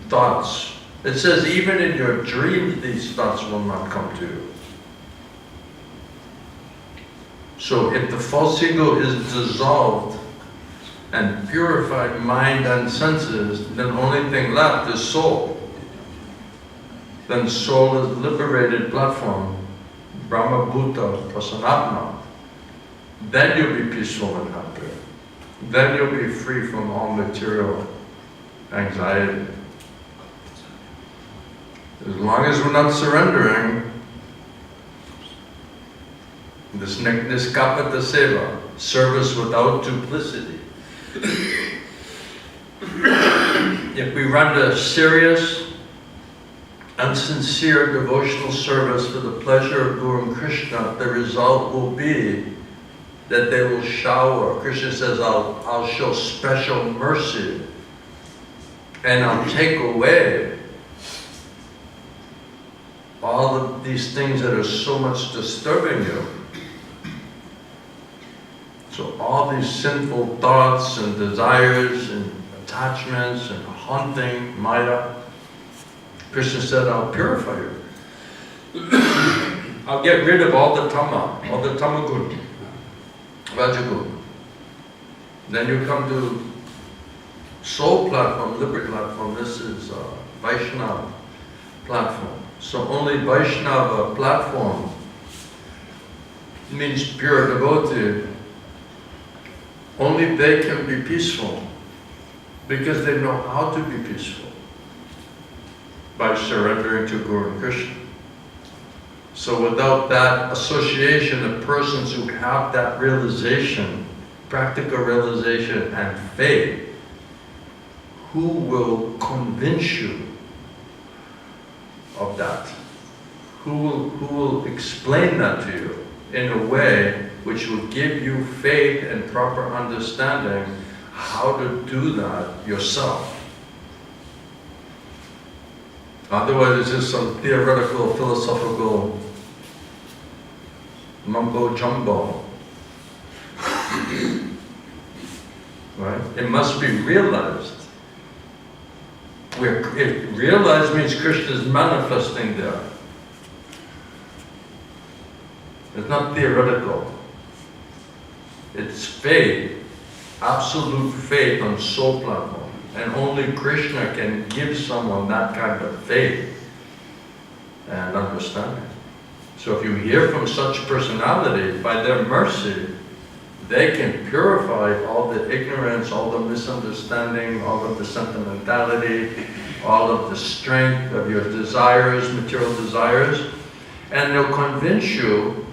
Speaker 1: thoughts. It says even in your dreams these thoughts will not come to you. So if the false ego is dissolved and purified mind and senses, then the only thing left is soul. Then soul is liberated platform, Brahma Bhuta Prasanatma. Then you'll be peaceful and happy. Then you'll be free from all material anxiety. As long as we're not surrendering, this Niskapata Seva, service without duplicity. If we render serious and sincere devotional service for the pleasure of Guru and Krishna, the result will be that they will shower. Krishna says, I'll show special mercy and I'll take away all of these things that are so much disturbing you. So all these sinful thoughts and desires and attachments and haunting, Maya, Krishna said, I'll purify you. I'll get rid of all the tamagun, rajagun. Then you come to soul platform, liberty platform. This is Vaishnava platform. So only Vaishnava platform means pure devotee. Only they can be peaceful because they know how to be peaceful by surrendering to Guru and Krishna. So without that association of persons who have that realization, practical realization and faith, who will convince you of that? Who will explain that to you in a way which will give you faith and proper understanding how to do that yourself? Otherwise it's just some theoretical, philosophical mumbo jumbo. Right? It must be realized. If realized means Krishna is manifesting there. It's not theoretical. It's faith, absolute faith on soul platform. And only Krishna can give someone that kind of faith and understanding. So if you hear from such personality, by their mercy, they can purify all the ignorance, all the misunderstanding, all of the sentimentality, all of the strength of your desires, material desires, and they'll convince you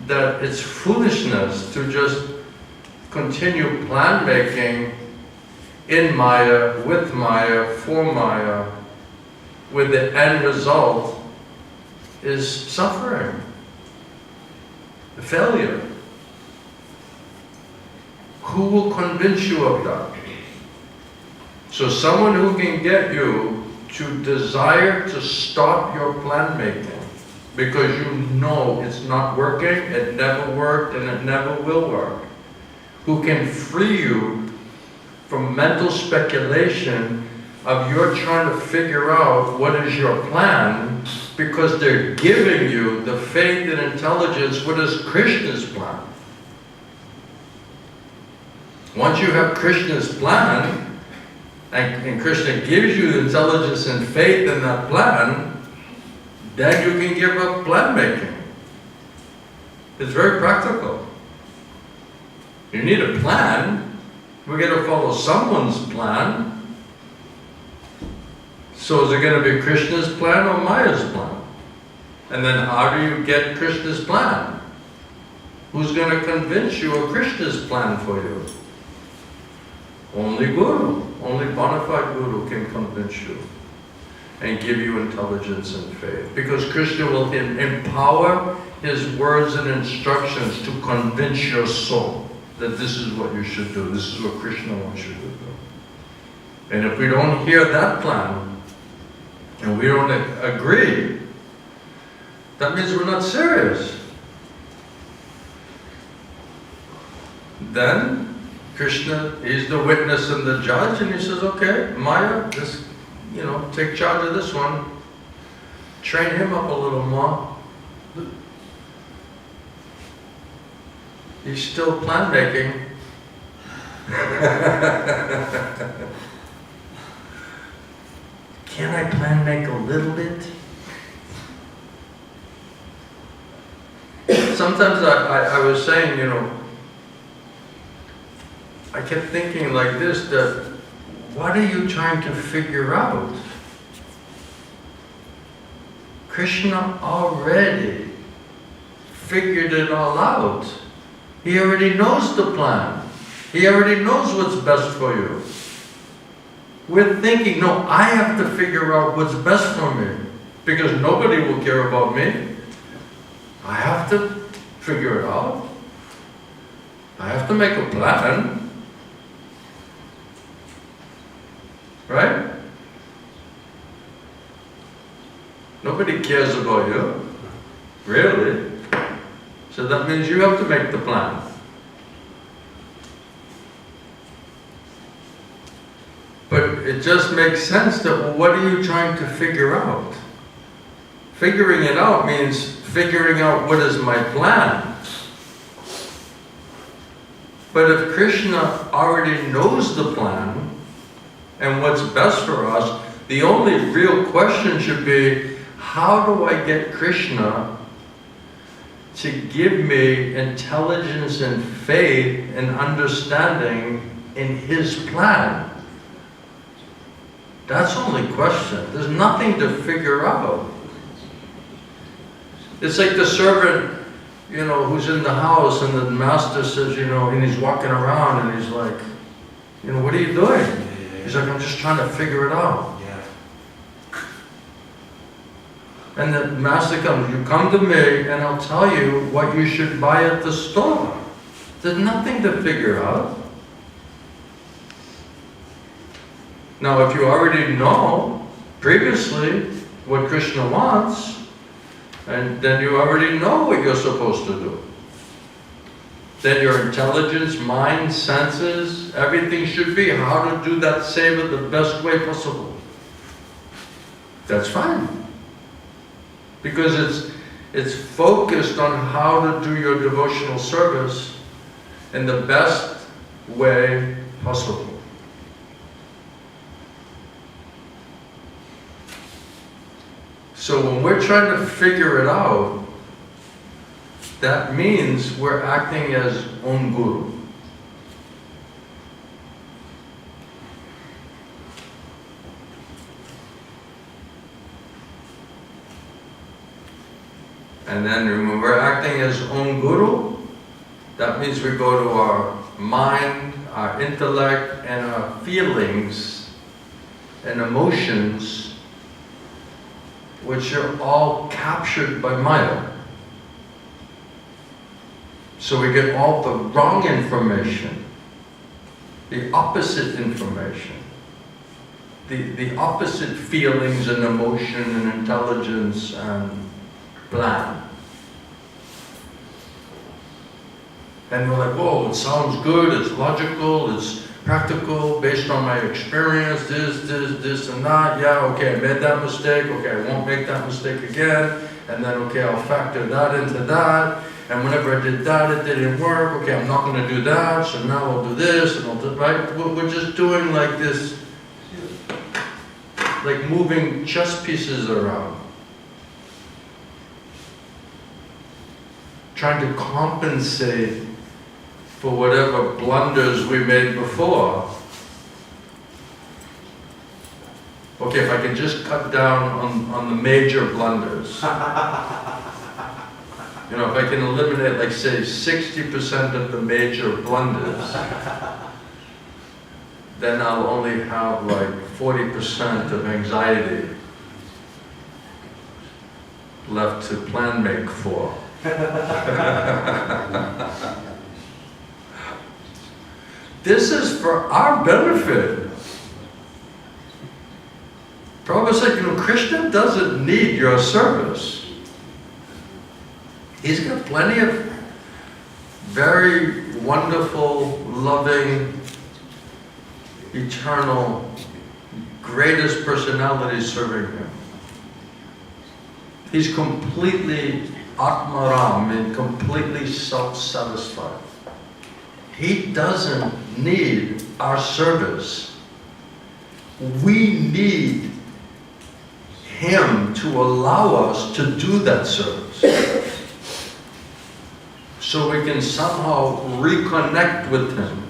Speaker 1: that it's foolishness to just continue plan making in Maya, with Maya, for Maya, with the end result is suffering, failure. Who will convince you of that? So someone who can get you to desire to stop your plan making because you know it's not working, it never worked, and it never will work. Who can free you from mental speculation of you're trying to figure out what is your plan because they're giving you the faith and intelligence, what is Krishna's plan. Once you have Krishna's plan, and Krishna gives you intelligence and faith in that plan, then you can give up plan making. It's very practical. You need a plan. We're going to follow someone's plan. So is it going to be Krishna's plan or Maya's plan? And then how do you get Krishna's plan? Who's going to convince you of Krishna's plan for you? Only Guru, only bona fide Guru can convince you. and give you intelligence and faith. Because Krishna will empower his words and instructions to convince your soul that this is what you should do, this is what Krishna wants you to do. And if we don't hear that plan, and we don't agree, that means we're not serious. Then Krishna, he's the witness and the judge, and he says, okay, Maya, just, take charge of this one. Train him up a little more. He's still plan making. Can I plan make a little bit? Sometimes I was saying, I kept thinking like this, that what are you trying to figure out? Krishna already figured it all out. He already knows the plan. He already knows what's best for you. We're thinking, no, I have to figure out what's best for me, because nobody will care about me. I have to figure it out. I have to make a plan. Right? Nobody cares about you. Really? So that means you have to make the plan. But it just makes sense that, well, what are you trying to figure out? Figuring it out means figuring out what is my plan. But if Krishna already knows the plan and what's best for us, the only real question should be, how do I get Krishna to give me intelligence and faith and understanding in his plan? That's the only question. There's nothing to figure out. It's like the servant, who's in the house, and the master says, and he's walking around and he's like, what are you doing? He's like, I'm just trying to figure it out. And the master comes, you come to me and I'll tell you what you should buy at the store. There's nothing to figure out. Now, if you already know previously what Krishna wants, and then you already know what you're supposed to do. Then your intelligence, mind, senses, everything should be how to do that seva the best way possible. That's fine. Because it's focused on how to do your devotional service in the best way possible. So when we're trying to figure it out, that means we're acting as Om Guru. And then when we're acting as Om Guru, that means we go to our mind, our intellect, and our feelings and emotions, which are all captured by Maya. So we get all the wrong information, the opposite information, the opposite feelings and emotion and intelligence and plan. And we're like, whoa, it sounds good, it's logical, it's practical, based on my experience, this and that. Yeah, okay, I made that mistake, okay, I won't make that mistake again. And then, okay, I'll factor that into that. And whenever I did that, it didn't work. Okay, I'm not going to do that, so now I'll do this, and I'll do, right? We're just doing like this, like moving chess pieces around. Trying to compensate for whatever blunders we made before. Okay, if I can just cut down on the major blunders. If I can eliminate, like say, 60% of the major blunders, then I'll only have like 40% of anxiety left to plan make for. This is for our benefit. Prabhupada said, Krishna doesn't need your service. He's got plenty of very wonderful, loving, eternal, greatest personalities serving him. He's completely Atmaram and completely self-satisfied. He doesn't need our service. We need him to allow us to do that service, so we can somehow reconnect with him.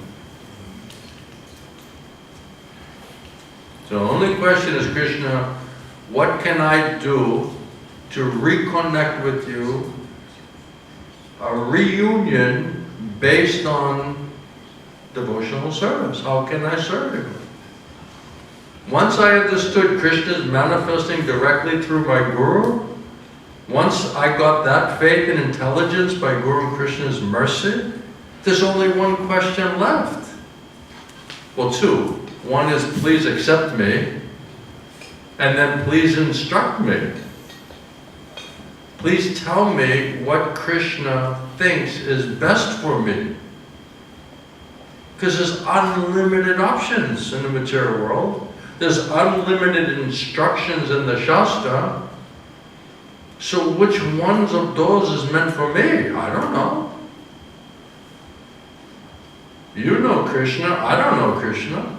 Speaker 1: So the only question is, Krishna, what can I do to reconnect with you? A reunion based on devotional service. How can I serve you? Once I understood Krishna is manifesting directly through my Guru, once I got that faith and intelligence by Guru Krishna's mercy, there's only one question left. Well, two. One is, please accept me, and then please instruct me. Please tell me what Krishna thinks is best for me. Because there's unlimited options in the material world. There's unlimited instructions in the Shastra. So which ones of those is meant for me? I don't know. You know Krishna, I don't know Krishna.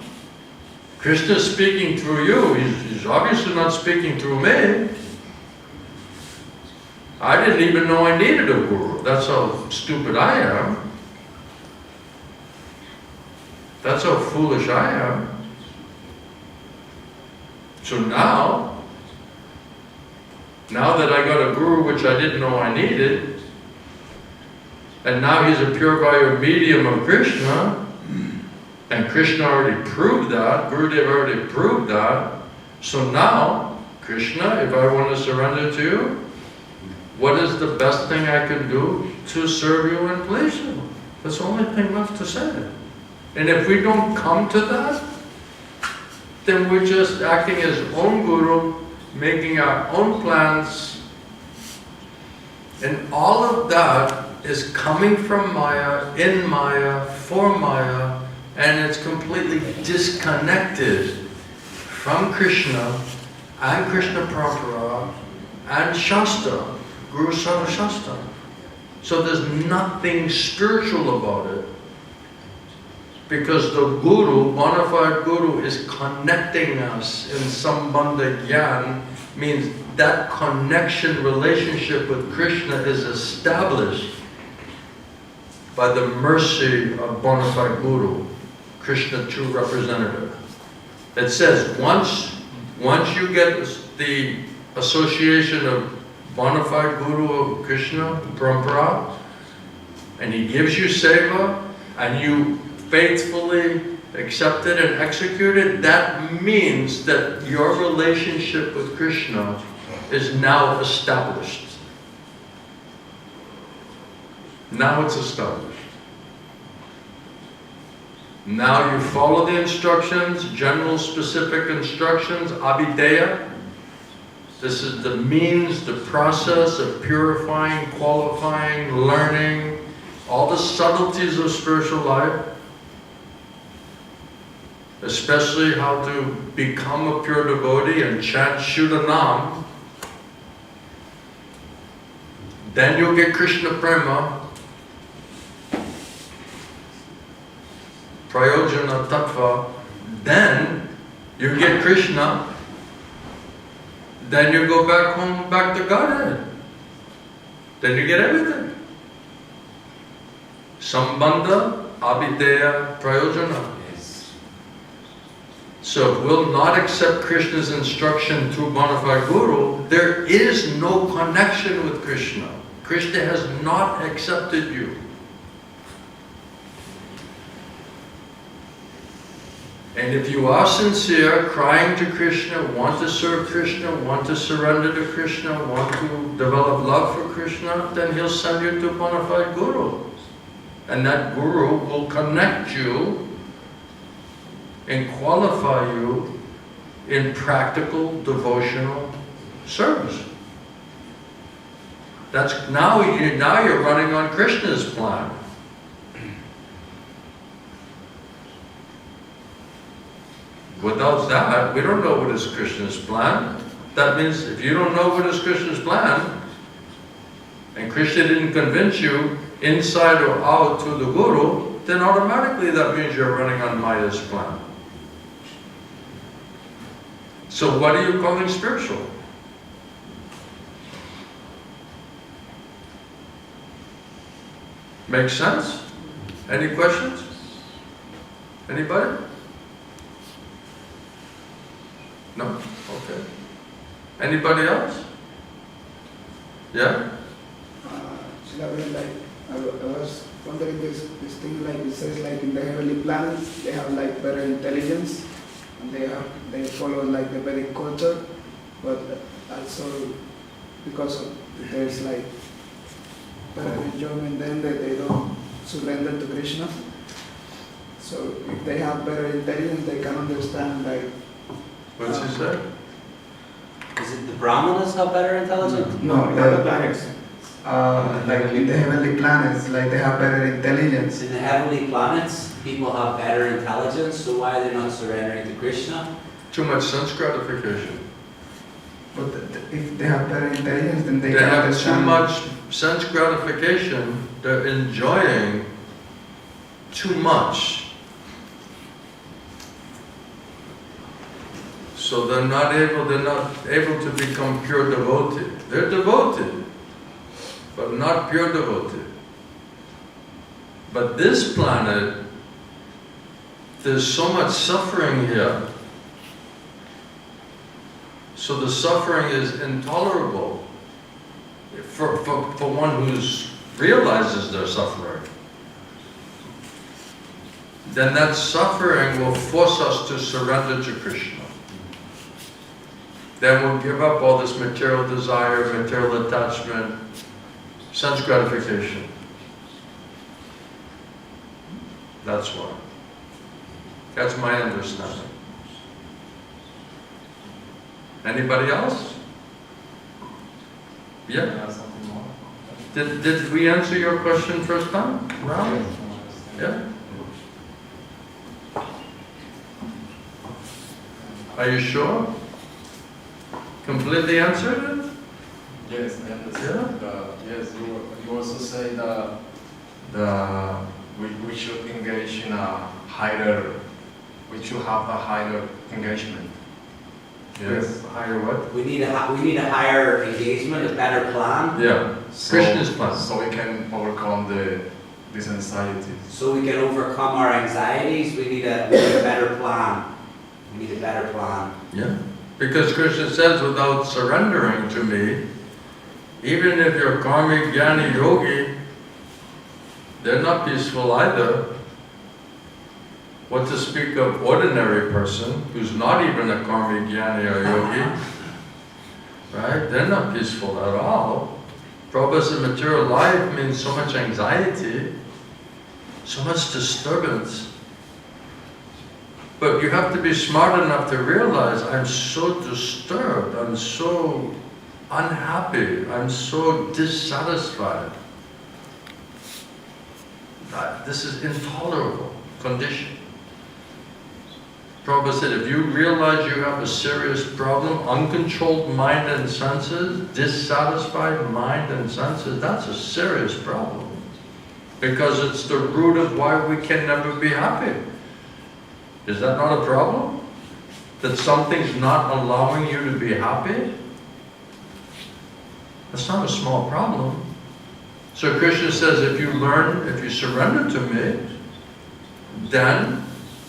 Speaker 1: Krishna is speaking through you. He's obviously not speaking through me. I didn't even know I needed a guru. That's how stupid I am. That's how foolish I am. So now that I got a guru which I didn't know I needed, and now he's a pure via medium of Krishna, and Krishna already proved that, Gurudev already proved that, so now, Krishna, if I want to surrender to you, what is the best thing I can do to serve you and please you? That's the only thing left to say. And if we don't come to that, then we're just acting as own guru, making our own plans, and all of that is coming from Maya, in Maya, for Maya, and it's completely disconnected from Krishna and Krishna Prabhupada and Shastra, Guru Sarva Shastra. So there's nothing spiritual about it, because the Guru, bona fide Guru, is connecting us in Sambandha Gyan, means that connection, relationship with Krishna is established by the mercy of bona fide Guru, Krishna true representative. It says once you get the association of bona fide Guru of Krishna, Parampara, and he gives you seva, and you faithfully accept it and execute it, that means that your relationship with Krishna is now established. Now it's established. Now you follow the instructions, general specific instructions, abhideya. This is the means, the process of purifying, qualifying, learning, all the subtleties of spiritual life, especially how to become a pure devotee and chant Shuddhanam. Then you'll get Krishna Prema, Prayojana Tattva. Then you get Krishna. Then you go back home, back to Godhead. Then you get everything. Sambandha, abhideya, prayojana. So if we'll not accept Krishna's instruction through bona fide Guru, there is no connection with Krishna. Krishna has not accepted you. And if you are sincere, crying to Krishna, want to serve Krishna, want to surrender to Krishna, want to develop love for Krishna, then he'll send you to a bona fide guru. And that guru will connect you and qualify you in practical devotional service. That's now you're running on Krishna's plan. Without that, we don't know what is Krishna's plan. That means if you don't know what is Krishna's plan, and Krishna didn't convince you inside or out to the guru, then automatically that means you're running on Maya's plan. So what are you calling spiritual? Makes sense? Any questions? Anybody? No? Okay. Anybody else? Yeah?
Speaker 3: I was wondering this thing, like it says, like in the heavenly planets they have like better intelligence and they follow like the Vedic culture, but also because of there's like better enjoyment then that they don't surrender to Krishna. So if they have better intelligence, they can understand like.
Speaker 1: What's he say?
Speaker 6: Is it the Brahmanas have better intelligence?
Speaker 3: No, the other planets. Like in the heavenly planets, like they have better intelligence.
Speaker 6: In the heavenly planets, people have better intelligence, so why are they not surrendering to Krishna?
Speaker 1: Too much sense gratification.
Speaker 3: But if they have better intelligence, then they
Speaker 1: They
Speaker 3: can
Speaker 1: have too
Speaker 3: understand.
Speaker 1: much sense gratification, they're enjoying too much. So they're not able to become pure devotee. They're devoted, but not pure devotee. But this planet, there's so much suffering here. So the suffering is intolerable for one who realizes they're suffering. Then that suffering will force us to surrender to Krishna. Then we'll give up all this material desire, material attachment, sense gratification. That's why. That's my understanding. Anybody else? Yeah?
Speaker 4: Something more.
Speaker 1: Did we answer your question first time? Round? Yeah? Are you sure? Completely answered it?
Speaker 4: Yes, I understand. Yes, you also say that we should engage in a higher, we should have a higher engagement.
Speaker 1: Yes. Higher what?
Speaker 6: We need a higher engagement, a better plan,
Speaker 1: Yeah. Krishna's plan.
Speaker 4: So we can overcome these anxieties.
Speaker 6: so we can overcome our anxieties. We need a better plan. We need a better plan.
Speaker 1: Yeah. Because Krishna says, without surrendering to me, even if you're karmic, jnani, yogi, they're not peaceful either. What to speak of ordinary person who's not even a karmic, jnani, or yogi, right? They're not peaceful at all. Prabhupada said material life means so much anxiety, so much disturbance. But you have to be smart enough to realize, I'm so disturbed, I'm so unhappy, I'm so dissatisfied. This is intolerable condition. Prabhupada said, if you realize you have a serious problem, uncontrolled mind and senses, dissatisfied mind and senses, that's a serious problem. Because it's the root of why we can never be happy. Is that not a problem? That something's not allowing you to be happy? That's not a small problem. So Krishna says, if you surrender to me, then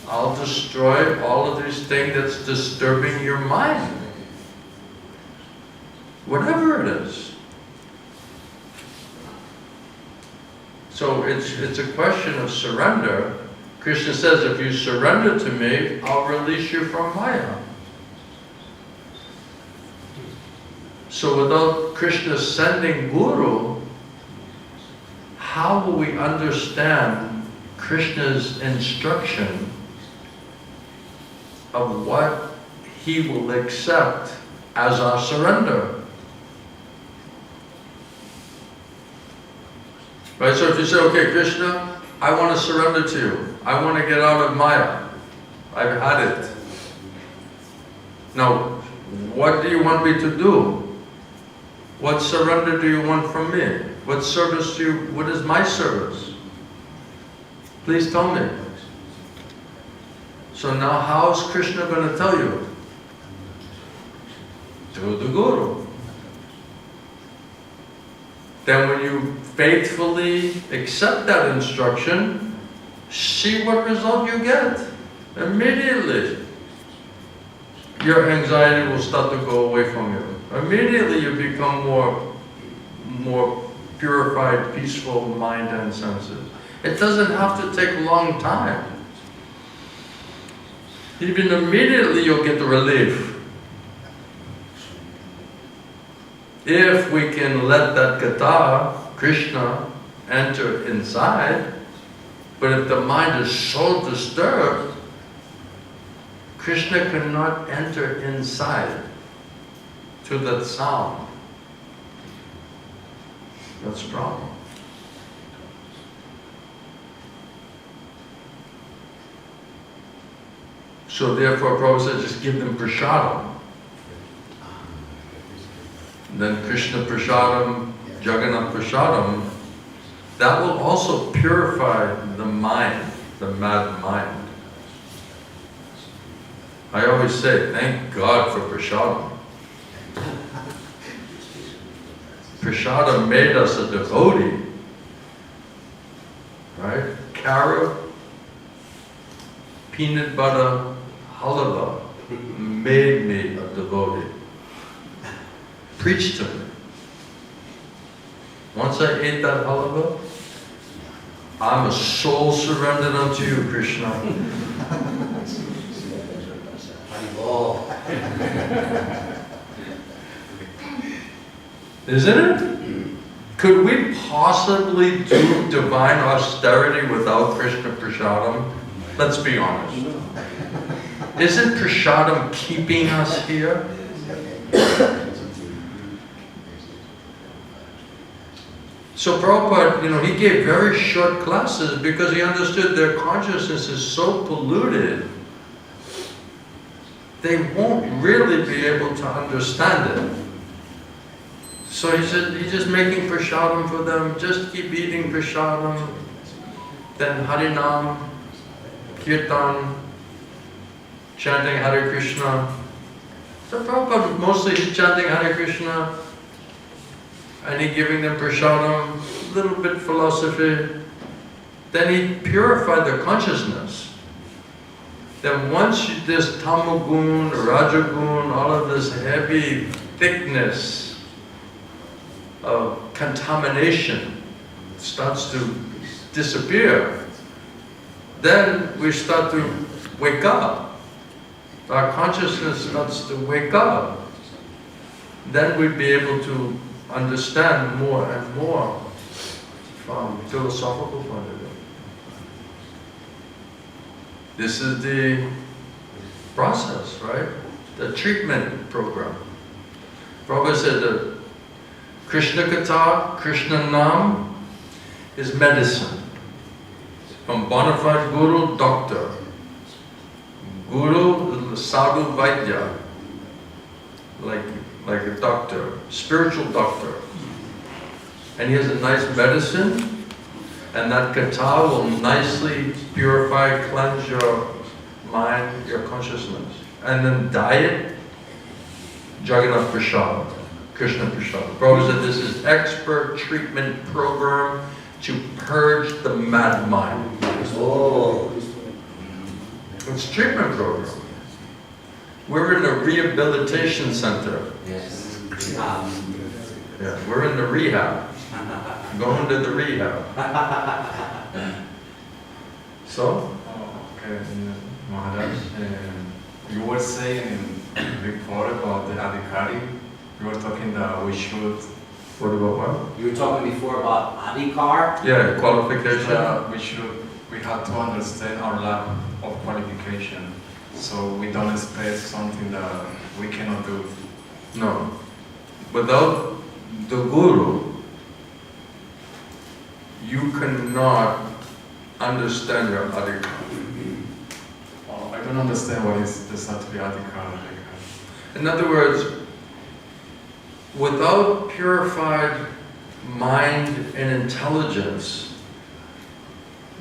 Speaker 1: I'll destroy all of these things that's disturbing your mind. Whatever it is. So it's a question of surrender. Krishna says, if you surrender to me, I'll release you from Maya. So without Krishna sending Guru, how will we understand Krishna's instruction of what he will accept as our surrender? Right, so if you say, okay, Krishna, I want to surrender to you. I want to get out of Maya. I've had it. Now, what do you want me to do? What surrender do you want from me? What service do you, what is my service? Please tell me. So now how is Krishna going to tell you? Through the Guru. Then when you faithfully accept that instruction, see what result you get. Immediately, your anxiety will start to go away from you. Immediately you become more purified, peaceful mind and senses. It doesn't have to take a long time. Even immediately you'll get the relief. If we can let that katha, Krishna, enter inside, but if the mind is so disturbed, Krishna cannot enter inside to that sound. That's the problem. So therefore Prabhupada said, just give them prasadam. Then Krishna prasadam, Jagannath prasadam, that will also purify the mind, the mad mind. I always say, thank God for prasadam. Prasadam made us a devotee, right? Carob, peanut butter, halava made me a devotee. Preach to me. Once I ate that halava, I'm a soul surrendered unto you, Krishna. Isn't it? Could we possibly do divine austerity without Krishna prasadam? Let's be honest. Isn't prasadam keeping us here? So Prabhupada, he gave very short classes because he understood their consciousness is so polluted, they won't really be able to understand it. So he said, he's just making prasadam for them, just keep eating prasadam, then Harinam, Kirtan, chanting Hare Krishna. So Prabhupada mostly chanting Hare Krishna, and he giving them prasadam, a little bit philosophy. Then he purified their consciousness. Then once this tamagun, rajagun, all of this heavy thickness of contamination starts to disappear, then we start to wake up. Our consciousness starts to wake up. Then we'd be able to understand more and more from philosophical point of view. This is the process, right? The treatment program. Prabhupada said that krishna-katha, Krishna Nam, is medicine. From bona fide guru, doctor. Guru, sadhu vaidya, like a doctor, spiritual doctor. And he has a nice medicine, and that katha will nicely purify, cleanse your mind, your consciousness. And then diet, Jagannath Prasad, Krishna Prasad. Prabhupada said this is expert treatment program to purge the mad mind.
Speaker 6: Oh.
Speaker 1: It's treatment program. We're in a rehabilitation center.
Speaker 6: Yes.
Speaker 1: Yeah, we're in the rehab. Going to the rehab. So,
Speaker 4: Maharaj, you were saying before about the adhikari. You were talking that we should.
Speaker 1: What about what?
Speaker 6: You were talking before about adhikar.
Speaker 1: Yeah, qualification.
Speaker 4: We have to understand our lack of qualification, so we don't expect something that we cannot do.
Speaker 1: No. Without the Guru, you cannot understand your adhikar.
Speaker 4: I don't understand what is the Sattva adhikar.
Speaker 1: In other words, without purified mind and intelligence,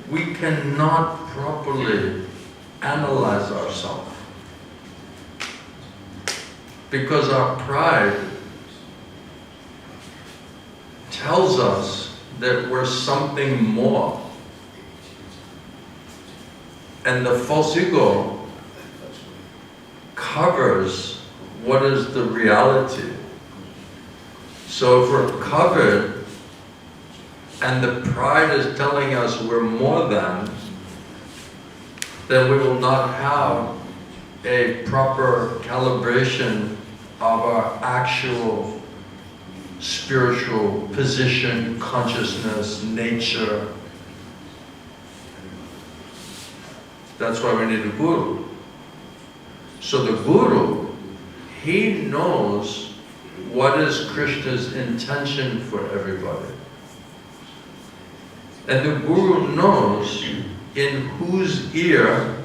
Speaker 1: we cannot properly analyze ourselves. Because our pride tells us that we're something more. And the false ego covers what is the reality. So if we're covered and the pride is telling us we're more than, then we will not have a proper calibration of our actual spiritual position, consciousness, nature. That's why we need a guru. So the guru, he knows what is Krishna's intention for everybody. And the guru knows in whose ear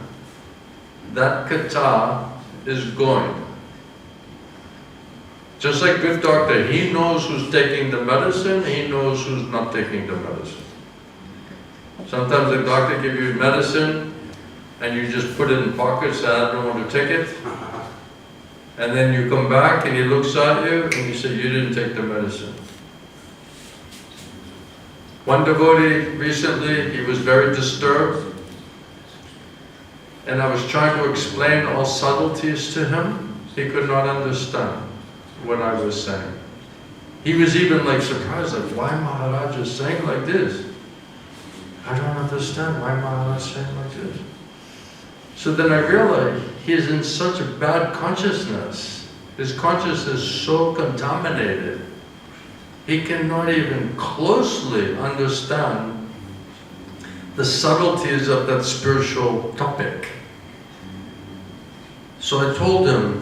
Speaker 1: that katha is going. Just like good doctor, he knows who's taking the medicine, he knows who's not taking the medicine. Sometimes the doctor gives you medicine and you just put it in pocket, say, I don't want to take it. And then you come back and he looks at you and you say, you didn't take the medicine. One devotee recently, he was very disturbed. And I was trying to explain all subtleties to him. He could not understand what I was saying. He was even like surprised, like, why Maharaj is saying like this? I don't understand why Maharaj is saying like this. So then I realized he is in such a bad consciousness. His consciousness is so contaminated. He cannot even closely understand the subtleties of that spiritual topic. So I told him,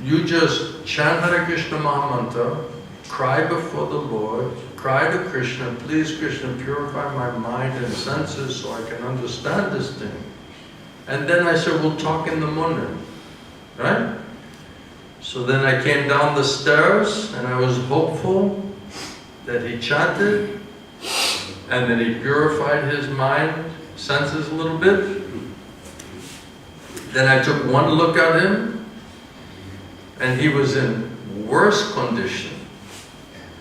Speaker 1: you just chant Hare Krishna Mahamantra, cry before the Lord, cry to Krishna, please Krishna, purify my mind and senses so I can understand this thing. And then I said, we'll talk in the morning, right? So then I came down the stairs and I was hopeful that he chanted and that he purified his mind, senses a little bit. Then I took one look at him and he was in worse condition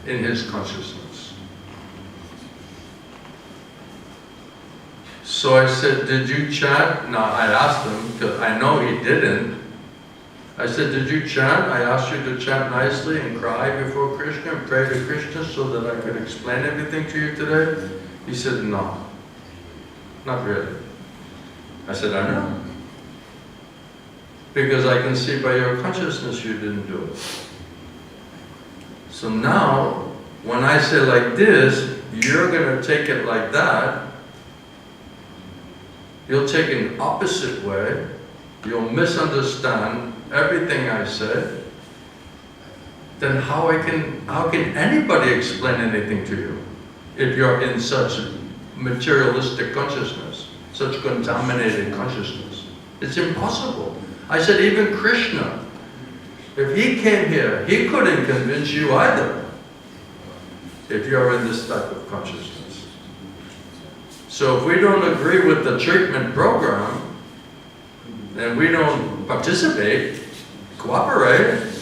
Speaker 1: in his consciousness. So I said, did you chant? Now I asked him, because I know he didn't. I said, did you chant? I asked you to chant nicely and cry before Krishna and pray to Krishna so that I could explain everything to you today? He said, no, not really. I said, I know. Because I can see by your consciousness you didn't do it. So now, when I say like this, you're going to take it like that. You'll take it an opposite way. You'll misunderstand everything I said. Then how can anybody explain anything to you if you're in such materialistic consciousness, such contaminated consciousness? It's impossible. I said, even Krishna, if he came here, he couldn't convince you either if you're in this type of consciousness. So if we don't agree with the treatment program, and we don't participate, cooperate,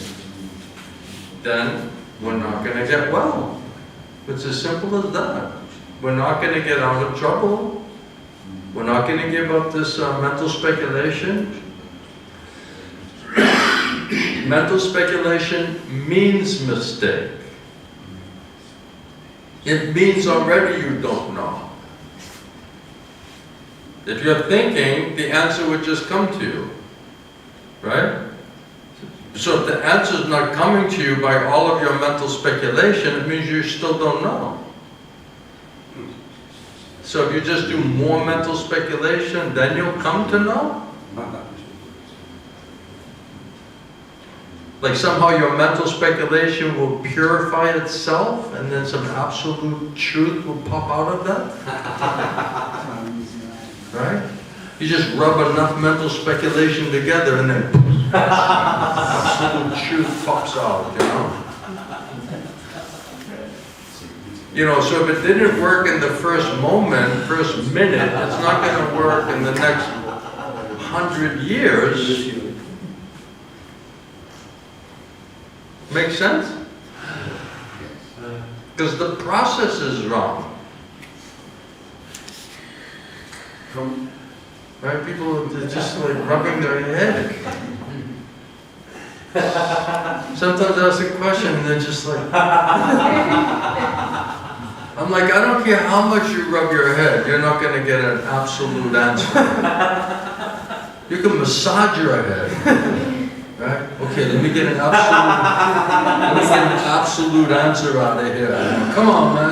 Speaker 1: then we're not going to get well. It's as simple as that. We're not going to get out of trouble. We're not going to give up this mental speculation. Mental speculation means mistake. It means already you don't know. If you're thinking, the answer would just come to you, right? So if the answer is not coming to you by all of your mental speculation, it means you still don't know. So if you just do more mental speculation, then you'll come to know? Like somehow your mental speculation will purify itself and then some absolute truth will pop out of that? Right? You just rub enough mental speculation together and then absolute truth pops out, you know? You know, so if it didn't work in the first moment, first minute, it's not going to work in the next 100 years. Make sense? Because the process is wrong. Right? People are just like rubbing their head. Sometimes I ask a question and they're just like, I'm like, I don't care how much you rub your head, you're not going to get an absolute answer. You can massage your head. Right? Okay, let me get an absolute answer out of here. Come on, man.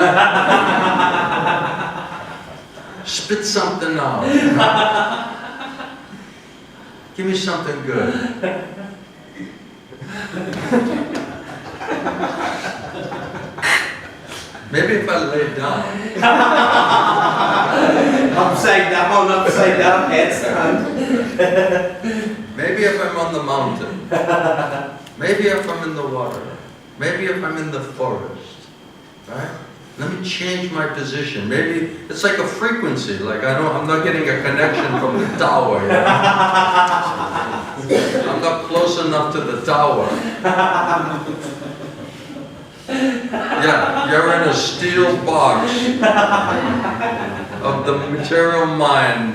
Speaker 1: Spit something out. Give me something good. Maybe if I lay down.
Speaker 5: Upside down, headstand.
Speaker 1: Maybe if I'm on the mountain. Maybe if I'm in the water. Maybe if I'm in the forest. Right? Let me change my position. Maybe it's like a frequency. Like I'm not getting a connection from the tower. You know? I'm not close enough to the tower. Yeah, you're in a steel box of the material mind.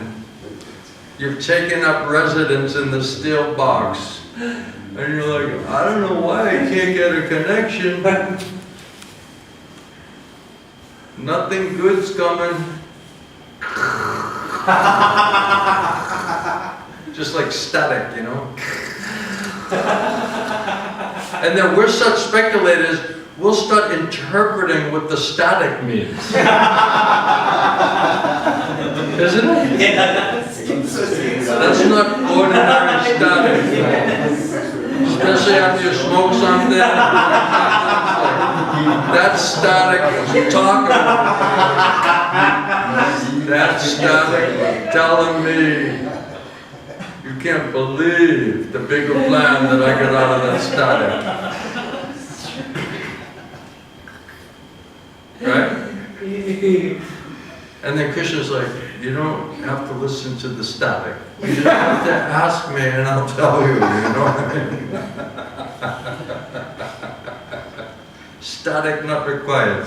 Speaker 1: You've taken up residence in the steel box. And you're like, I don't know why I can't get a connection. Nothing good's coming. Just like static, you know? And then we're such speculators, we'll start interpreting what the static means. Isn't it? That's not ordinary static. Especially after you smoke something. That's static. Talk about. That's static telling me you can't believe the bigger plan that I got out of that static. Right? And then Krishna's like, you don't have to listen to the static. You just have to ask me and I'll tell you, you know what I mean? Static not required.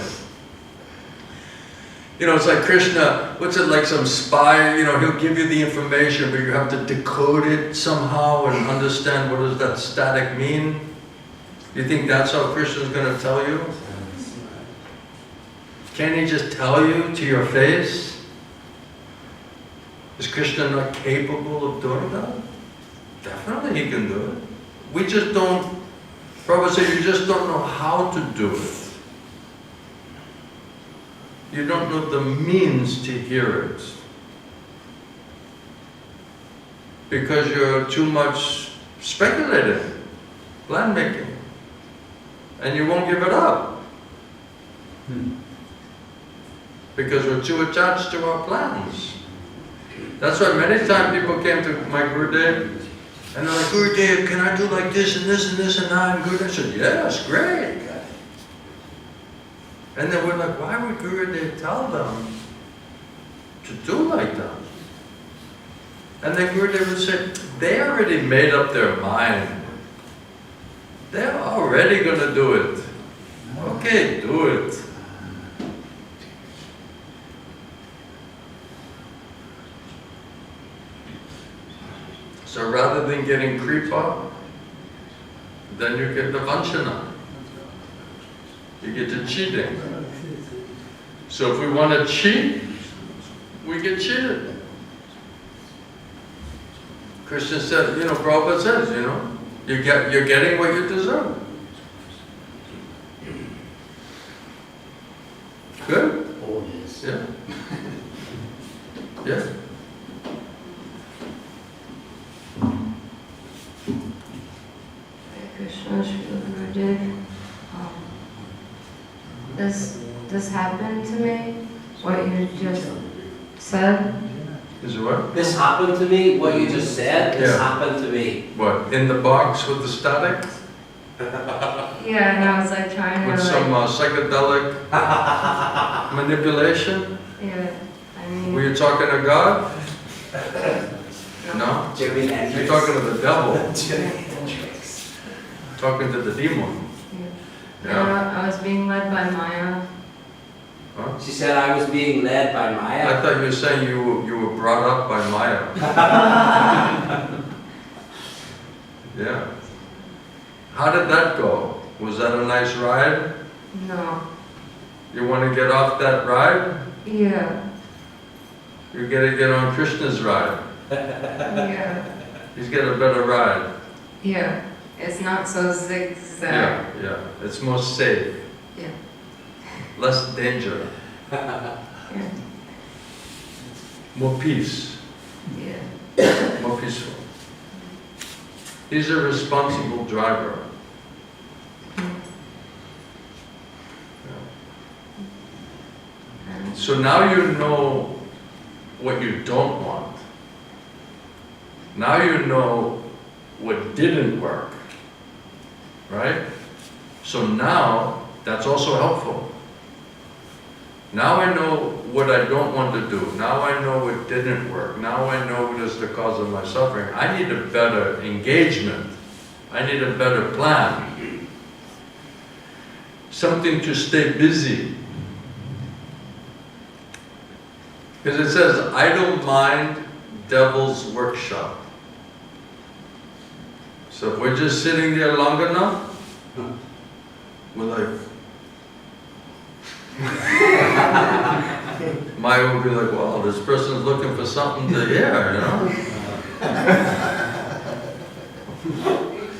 Speaker 1: You know, it's like Krishna, what's it like some spy, you know, he'll give you the information, but you have to decode it somehow and understand what does that static mean. You think that's how Krishna's going to tell you? Can't he just tell you to your face? Is Krishna not capable of doing that? Definitely he can do it. We just don't, Prabhupada said, you just don't know how to do it. You don't know the means to hear it. Because you're too much speculating, plan making. And you won't give it up. Because we're too attached to our plans. That's why many times people came to my Gurudev and they're like, Gurudev, can I do like this and this and this and that? And Gurudev said, yes, great. And then we're like, why would Gurudev tell them to do like that? And then Gurudev would say, they already made up their mind. They're already going to do it. Okay, do it. So rather than getting kripa, then you get the vanchana. You get to cheating. So if we want to cheat, we get cheated. Krishna said, you know, Prabhupada says, you know, you're getting what you deserve. Good?
Speaker 2: Oh, yes.
Speaker 1: Yeah. Yeah.
Speaker 7: Hare Krishna, Srila Gurudev. This happened to me, what you just said.
Speaker 1: Is it what?
Speaker 6: This happened to me, what you just said, this
Speaker 1: Yeah.
Speaker 6: happened to me.
Speaker 1: What, in the box with the static?
Speaker 7: Yeah, and I was like trying
Speaker 1: With
Speaker 7: to
Speaker 1: some
Speaker 7: like,
Speaker 1: psychedelic manipulation?
Speaker 7: yeah, I mean,
Speaker 1: Were you talking to God? No?
Speaker 6: Jimmy
Speaker 1: You're
Speaker 6: Hendrix.
Speaker 1: talking to the devil,
Speaker 6: Jimmy Hendrix.
Speaker 1: talking to the demon.
Speaker 7: yeah. I was being led by Maya.
Speaker 1: Huh?
Speaker 6: She said I was being led by
Speaker 1: I
Speaker 6: Maya.
Speaker 1: thought you were saying you were brought up by Maya. Yeah. How did that go? Was that a nice ride?
Speaker 7: No.
Speaker 1: You want to get off that ride?
Speaker 7: Yeah.
Speaker 1: You gotta get on Krishna's ride.
Speaker 7: Yeah.
Speaker 1: He's got a better ride.
Speaker 7: Yeah. It's not so zigzag.
Speaker 1: Yeah. It's more safe.
Speaker 7: Yeah.
Speaker 1: Less danger.
Speaker 7: Yeah.
Speaker 1: More peace.
Speaker 7: Yeah.
Speaker 1: More peaceful. He's a responsible driver. So now you know what you don't want. Now you know what didn't work. Right? So now, that's also helpful. Now I know what I don't want to do. Now I know what didn't work. Now I know what is the cause of my suffering. I need a better engagement. I need a better plan. Something to stay busy. Because it says, I don't mind devil's workshop. So if we're just sitting there long enough, we're like, Maya will be like, well, this person's looking for something to hear, you know?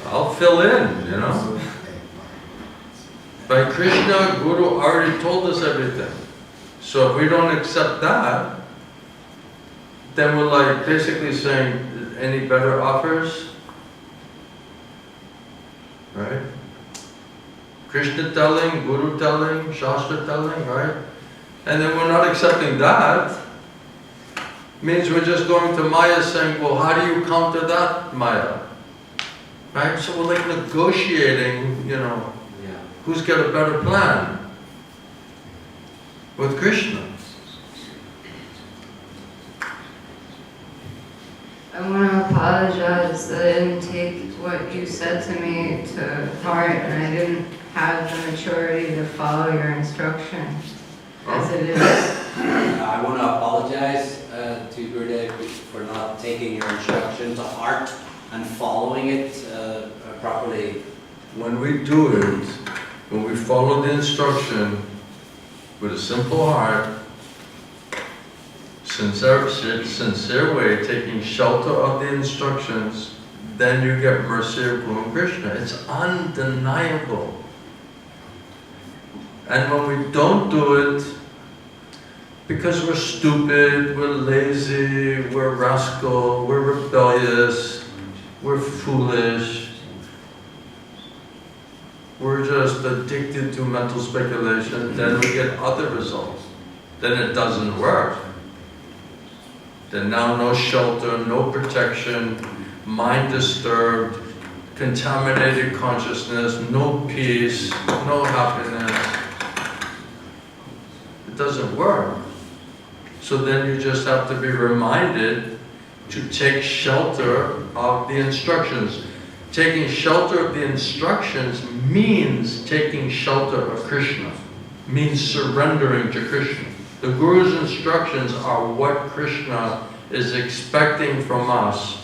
Speaker 1: I'll fill in, you know? By Krishna, Guru already told us everything. So if we don't accept that, then we're like basically saying, any better offers? Right? Krishna telling, Guru telling, Shastra telling, right? And then we're not accepting that. Means we're just going to Maya saying, well, how do you counter that, Maya? Right? So we're like negotiating, you know,
Speaker 6: Yeah.
Speaker 1: who's got a better plan with Krishna.
Speaker 7: I want to apologize that I didn't take what you said to me to heart and I didn't have the maturity to follow your instruction as it is.
Speaker 6: I want to apologize to Gurudev for not taking your instruction to heart and following it properly.
Speaker 1: When we do it, when we follow the instruction with a simple heart, sincere way, taking shelter of the instructions, then you get mercy of Guru Krishna. It's undeniable. And when we don't do it, because we're stupid, we're lazy, we're rascal, we're rebellious, we're foolish, we're just addicted to mental speculation, then we get other results. Then it doesn't work. Then now no shelter, no protection, mind disturbed, contaminated consciousness, no peace, no happiness. It doesn't work. So then you just have to be reminded to take shelter of the instructions. Taking shelter of the instructions means taking shelter of Krishna, means surrendering to Krishna. The Guru's instructions are what Krishna is expecting from us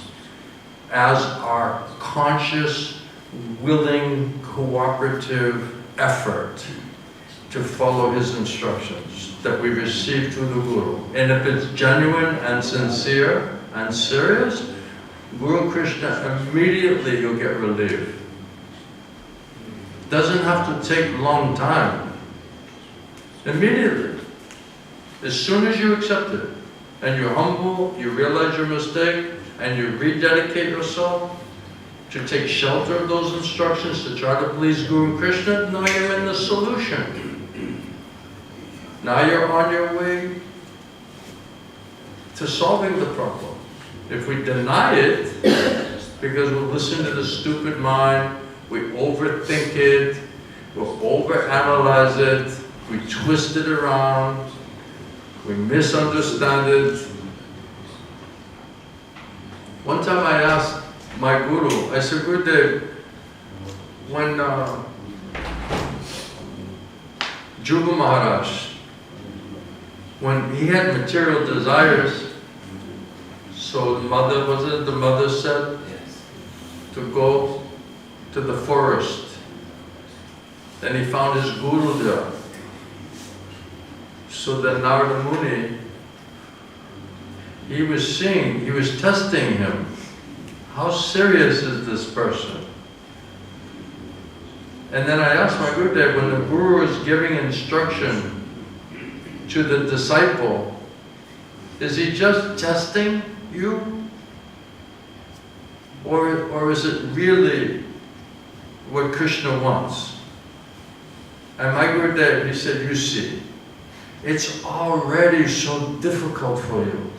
Speaker 1: as our conscious, willing, cooperative effort to follow his instructions that we receive through the Guru. And if it's genuine and sincere and serious, Guru Krishna, immediately you'll get relief. Doesn't have to take a long time. Immediately. As soon as you accept it, and you're humble, you realize your mistake, and you rededicate yourself to take shelter of those instructions to try to please Guru Krishna, now you're in the solution. Now you're on your way to solving the problem. If we deny it, because we listen to the stupid mind, we overthink it, we overanalyze it, we twist it around, we misunderstand it. One time I asked my guru, I said, Gurudev, when Juba Maharaj, when he had material desires, so the mother said
Speaker 6: Yes.
Speaker 1: to go to the forest. Then he found his guru there. So then Narada Muni, he was testing him. How serious is this person? And then I asked my Gurudev, when the guru is giving instruction to the disciple, is he just testing you? Or is it really what Krishna wants? And my Gurudev, he said, you see, it's already so difficult for you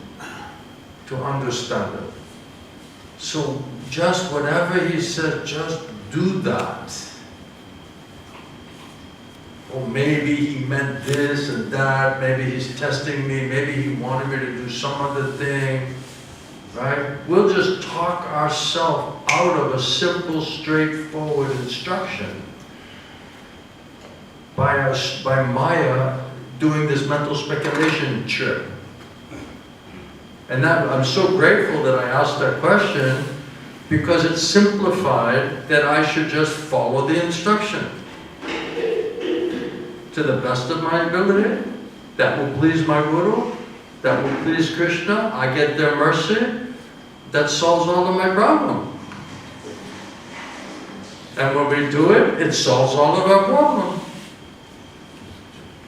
Speaker 1: to understand it. So just whatever he said, just do that. Or maybe he meant this and that, maybe he's testing me, maybe he wanted me to do some other thing, right? We'll just talk ourselves out of a simple, straightforward instruction by Maya doing this mental speculation trick. And that, I'm so grateful that I asked that question, because it simplified that I should just follow the instruction to the best of my ability. That will please my Guru, that will please Krishna, I get their mercy, that solves all of my problem. And when we do it, it solves all of our problem.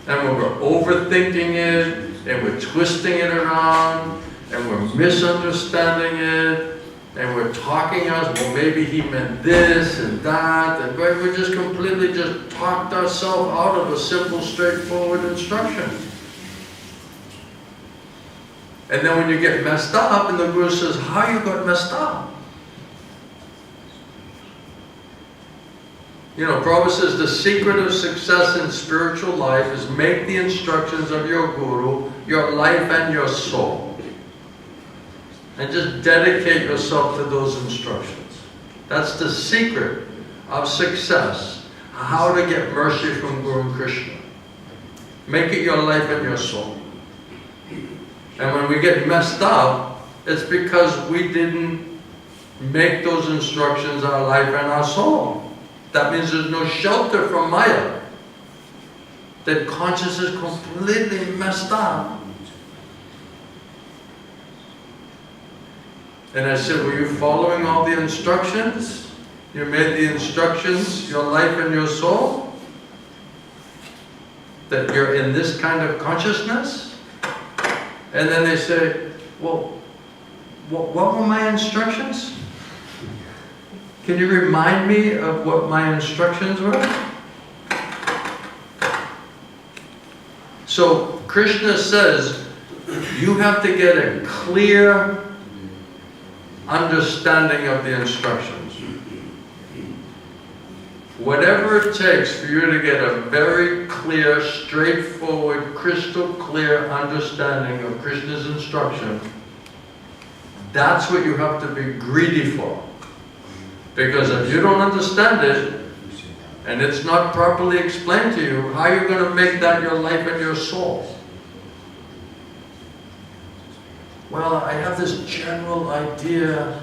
Speaker 1: And when we're overthinking it, and we're twisting it around, and we're misunderstanding it, and we're talking us, well, maybe he meant this and that, and we just completely just talked ourselves out of a simple, straightforward instruction. And then when you get messed up, and the Guru says, how you got messed up? You know, Prabhupada says the secret of success in spiritual life is make the instructions of your Guru your life and your soul. And just dedicate yourself to those instructions. That's the secret of success. How to get mercy from Guru Krishna. Make it your life and your soul. And when we get messed up, it's because we didn't make those instructions our life and our soul. That means there's no shelter from Maya. That consciousness is completely messed up. And I said, were you following all the instructions? You made the instructions your life and your soul? That you're in this kind of consciousness? And then they say, well, what were my instructions? Can you remind me of what my instructions were? So Krishna says, you have to get a clear understanding of the instructions. Whatever it takes for you to get a very clear, straightforward, crystal clear understanding of Krishna's instruction, that's what you have to be greedy for. Because if you don't understand it, and it's not properly explained to you, how are you going to make that your life and your soul? Well, I have this general idea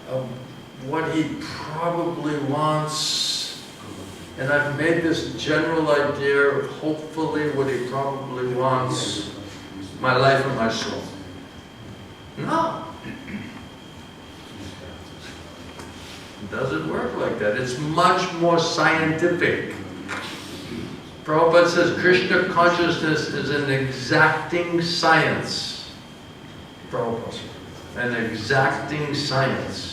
Speaker 1: of what he probably wants, and I've made this general idea of hopefully what he probably wants, my life and my soul. No. It doesn't work like that. It's much more scientific. Prabhupada says Krishna consciousness is an exacting science. Prabhupada. An exacting science.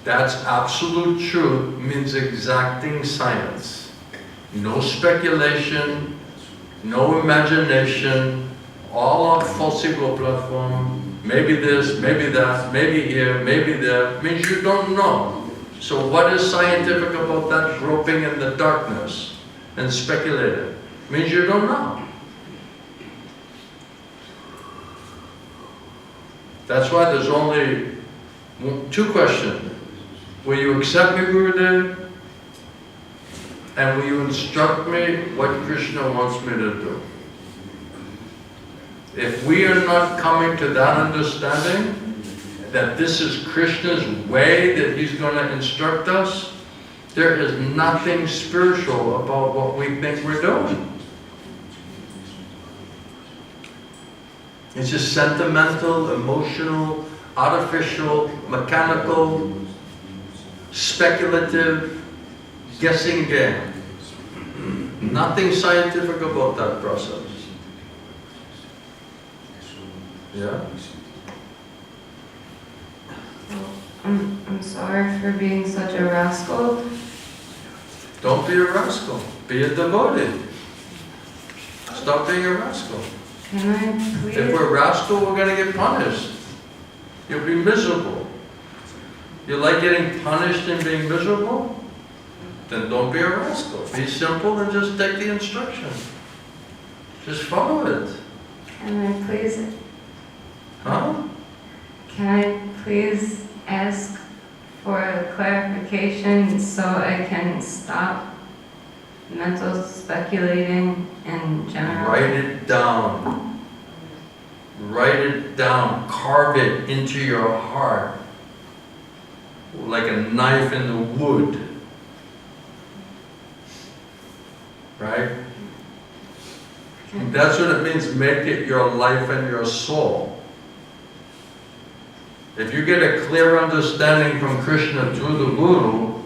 Speaker 1: That's absolute truth, means exacting science. No speculation, no imagination, all on falsifiable platform. Maybe this, maybe that, maybe here, maybe there. Means you don't know. So what is scientific about that groping in the darkness and speculative? Means you don't know. That's why there's only two questions. Will you accept me, Gurudev? And will you instruct me what Krishna wants me to do? If we are not coming to that understanding, that this is Krishna's way that He's going to instruct us, there is nothing spiritual about what we think we're doing. It's just sentimental, emotional, artificial, mechanical, speculative, guessing game. Nothing scientific about that process. Yeah?
Speaker 7: I'm sorry for being such a rascal.
Speaker 1: Don't be a rascal. Be a devotee. Stop being a rascal.
Speaker 7: Can I please?
Speaker 1: If we're a rascal, we're going to get punished. You'll be miserable. You like getting punished and being miserable? Then don't be a rascal. Be simple and just take the instruction. Just follow it.
Speaker 7: Can I please?
Speaker 1: Huh?
Speaker 7: Can I please ask for a clarification so I can stop mental speculating in general?
Speaker 1: Write it down. Write it down. Carve it into your heart like a knife in the wood. Right? And that's what it means, make it your life and your soul. If you get a clear understanding from Krishna through the Guru,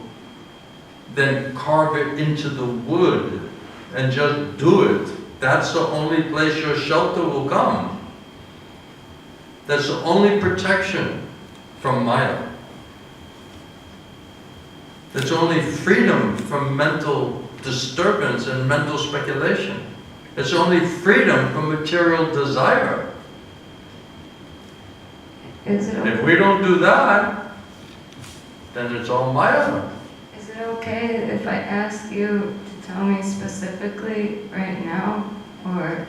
Speaker 1: then carve it into the wood and just do it. That's the only place your shelter will come. That's the only protection from Maya. That's only freedom from mental disturbance and mental speculation. It's only freedom from material desire.
Speaker 7: Is it
Speaker 1: If we don't do that, then it's all Maya.
Speaker 7: Is it okay if I ask you to tell me specifically right now, or?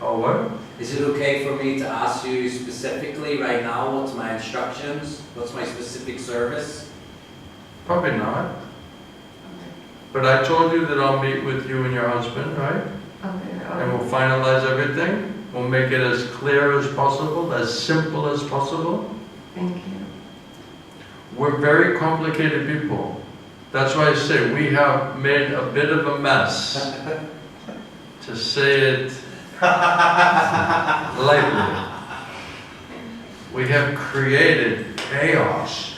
Speaker 1: Oh, what?
Speaker 6: Is it okay for me to ask you specifically right now, what's my instructions? What's my specific service?
Speaker 1: Probably not. But I told you that I'll meet with you and your husband, right?
Speaker 7: Okay.
Speaker 1: And we'll finalize everything. We'll make it as clear as possible, as simple as possible.
Speaker 7: Thank you.
Speaker 1: We're very complicated people. That's why I say we have made a bit of a mess. To say it lightly. We have created chaos.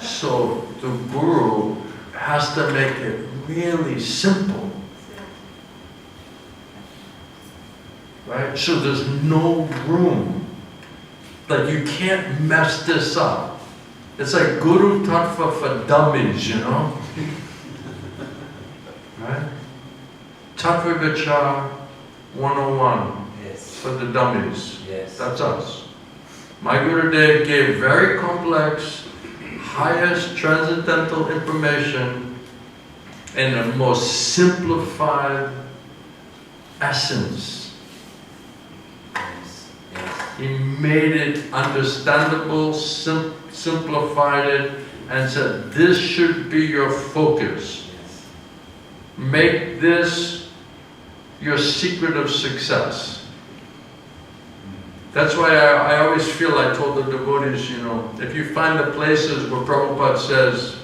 Speaker 1: So the Guru has to make it really simple. Right? So there's no room. Like you can't mess this up. It's like Guru Tattva for dummies, you know? Right? Tattva Vichar 101
Speaker 6: Yes.
Speaker 1: for the dummies.
Speaker 6: Yes.
Speaker 1: That's us. My Gurudev gave very complex, highest transcendental information in the most simplified essence.
Speaker 6: Yes. Yes.
Speaker 1: He made it understandable, simplified it, and said, this should be your focus.
Speaker 6: Yes.
Speaker 1: Make this your secret of success. That's why I always feel, I told the devotees, you know, if you find the places where Prabhupada says,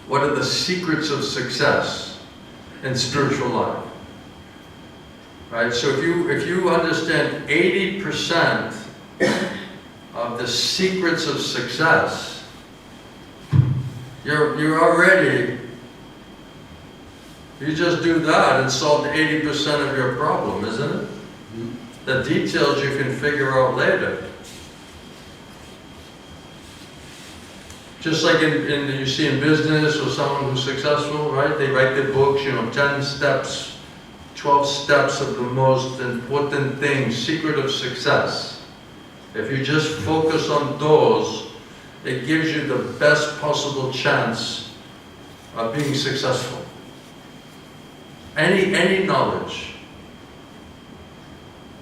Speaker 1: what are the secrets of success in spiritual life? right? So if you understand 80% of the secrets of success, you're already, you just do that and solved 80% of your problem, isn't it? The details you can figure out later. Just like you see in business or someone who's successful, right? They write their books, 10 steps, 12 steps of the most important things, secret of success. If you just focus on those, it gives you the best possible chance of being successful. Any knowledge.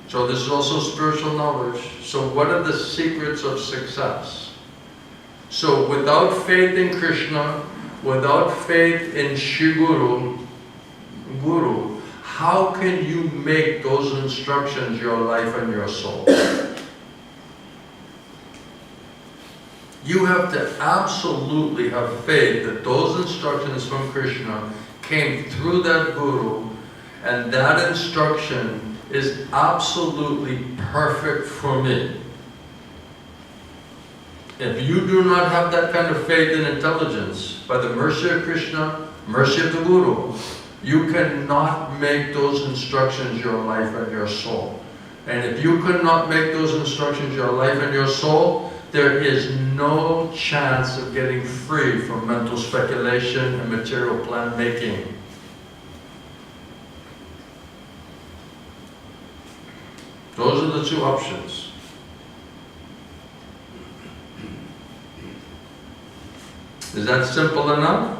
Speaker 1: So this is also spiritual knowledge. So what are the secrets of success? So without faith in Krishna, without faith in Guru, how can you make those instructions your life and your soul? You have to absolutely have faith that those instructions from Krishna came through that Guru, and that instruction is absolutely perfect for me. If you do not have that kind of faith and intelligence, by the mercy of Krishna, mercy of the Guru, you cannot make those instructions your life and your soul. And if you cannot make those instructions your life and your soul, there is no chance of getting free from mental speculation and material plan making. Those are the two options. Is that simple enough?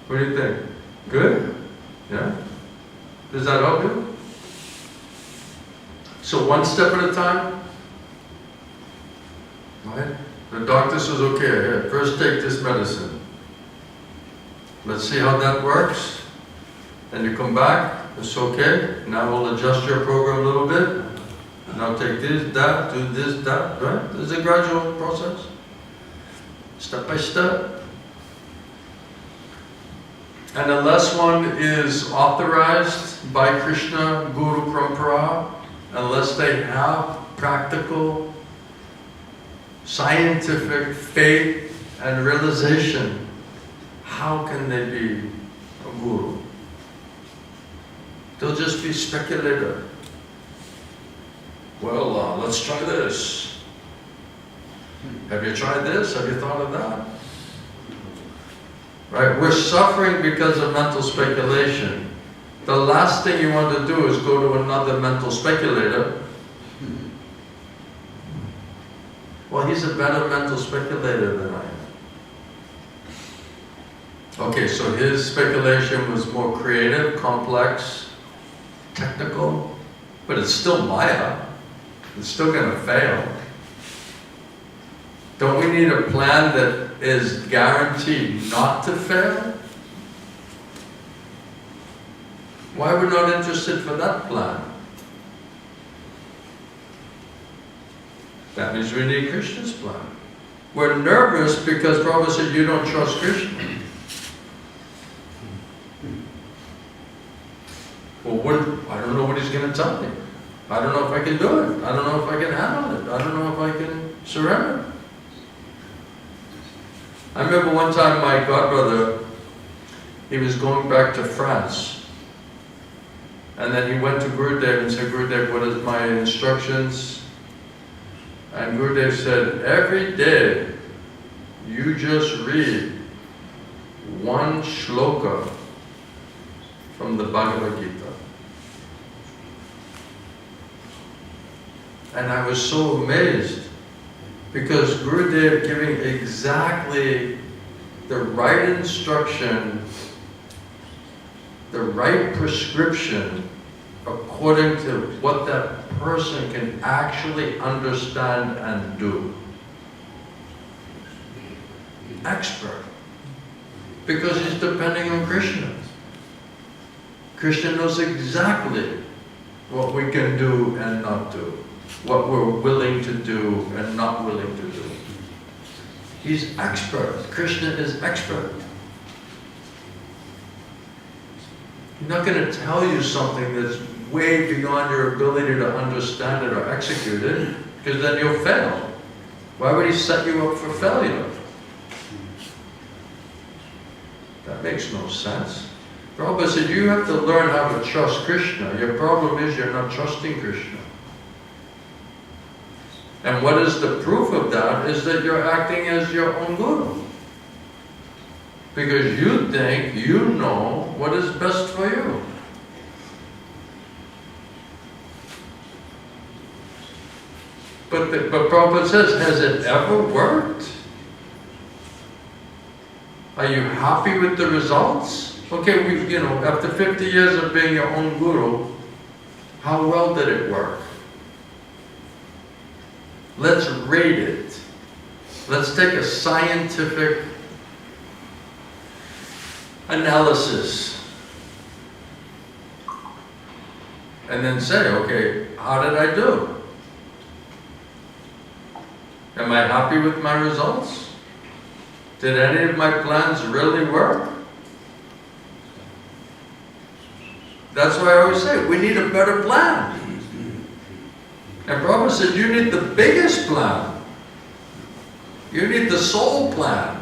Speaker 1: What do you think? Good? Yeah? Does that help you? So one step at a time? Right? The doctor says, okay, here, first take this medicine. Let's see how that works. Then you come back, it's okay. Now we'll adjust your program a little bit. Now take this, that, do this, that, right? This is a gradual process. Step by step. And unless one is authorized by Krishna, Guru Parampara, unless they have practical, scientific faith and realization, how can they be a guru? They'll just be speculator. Well, let's try this. Have you tried this? Have you thought of that? Right? We're suffering because of mental speculation. The last thing you want to do is go to another mental speculator. Well, he's a better mental speculator than I am. Okay, so his speculation was more creative, complex, technical, but it's still Maya. It's still going to fail. Don't we need a plan that is guaranteed not to fail? Why are we not interested for that plan? That means we need Krishna's plan. We're nervous because Prabhupada said you don't trust Krishna. Well, I don't know what he's going to tell me. I don't know if I can do it. I don't know if I can handle it. I don't know if I can surrender. I remember one time my godbrother, he was going back to France. And then he went to Gurudev and said, Gurudev, what is my instructions? And Gurudev said, every day you just read one shloka from the Bhagavad Gita. And I was so amazed because Gurudev giving exactly the right instruction, the right prescription according to what that person can actually understand and do. Expert. Because he's depending on Krishna. Krishna knows exactly what we can do and not do. What we're willing to do and not willing to do. He's expert. Krishna is expert. He's not going to tell you something that's way beyond your ability to understand it or execute it, because then you'll fail. Why would he set you up for failure? That makes no sense. Prabhupada said, you have to learn how to trust Krishna. Your problem is you're not trusting Krishna. And what is the proof of that is that you're acting as your own guru. Because you think you know what is best for you. But Prabhupada says, has it ever worked? Are you happy with the results? Okay, after 50 years of being your own guru, how well did it work? Let's rate it. Let's take a scientific analysis. And then say, okay, how did I do? Am I happy with my results? Did any of my plans really work? That's why I always say, we need a better plan. And Prabhupada said, you need the biggest plan. You need the soul plan.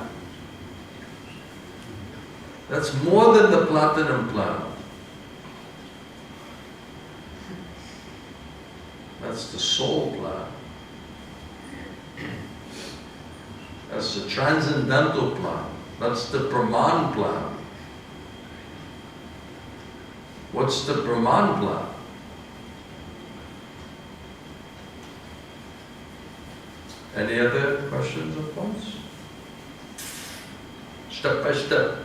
Speaker 1: That's more than the platinum plan. That's the soul plan. That's the transcendental plan. That's the Brahman plan. What's the Brahman plan? Any other questions or points? Step by step.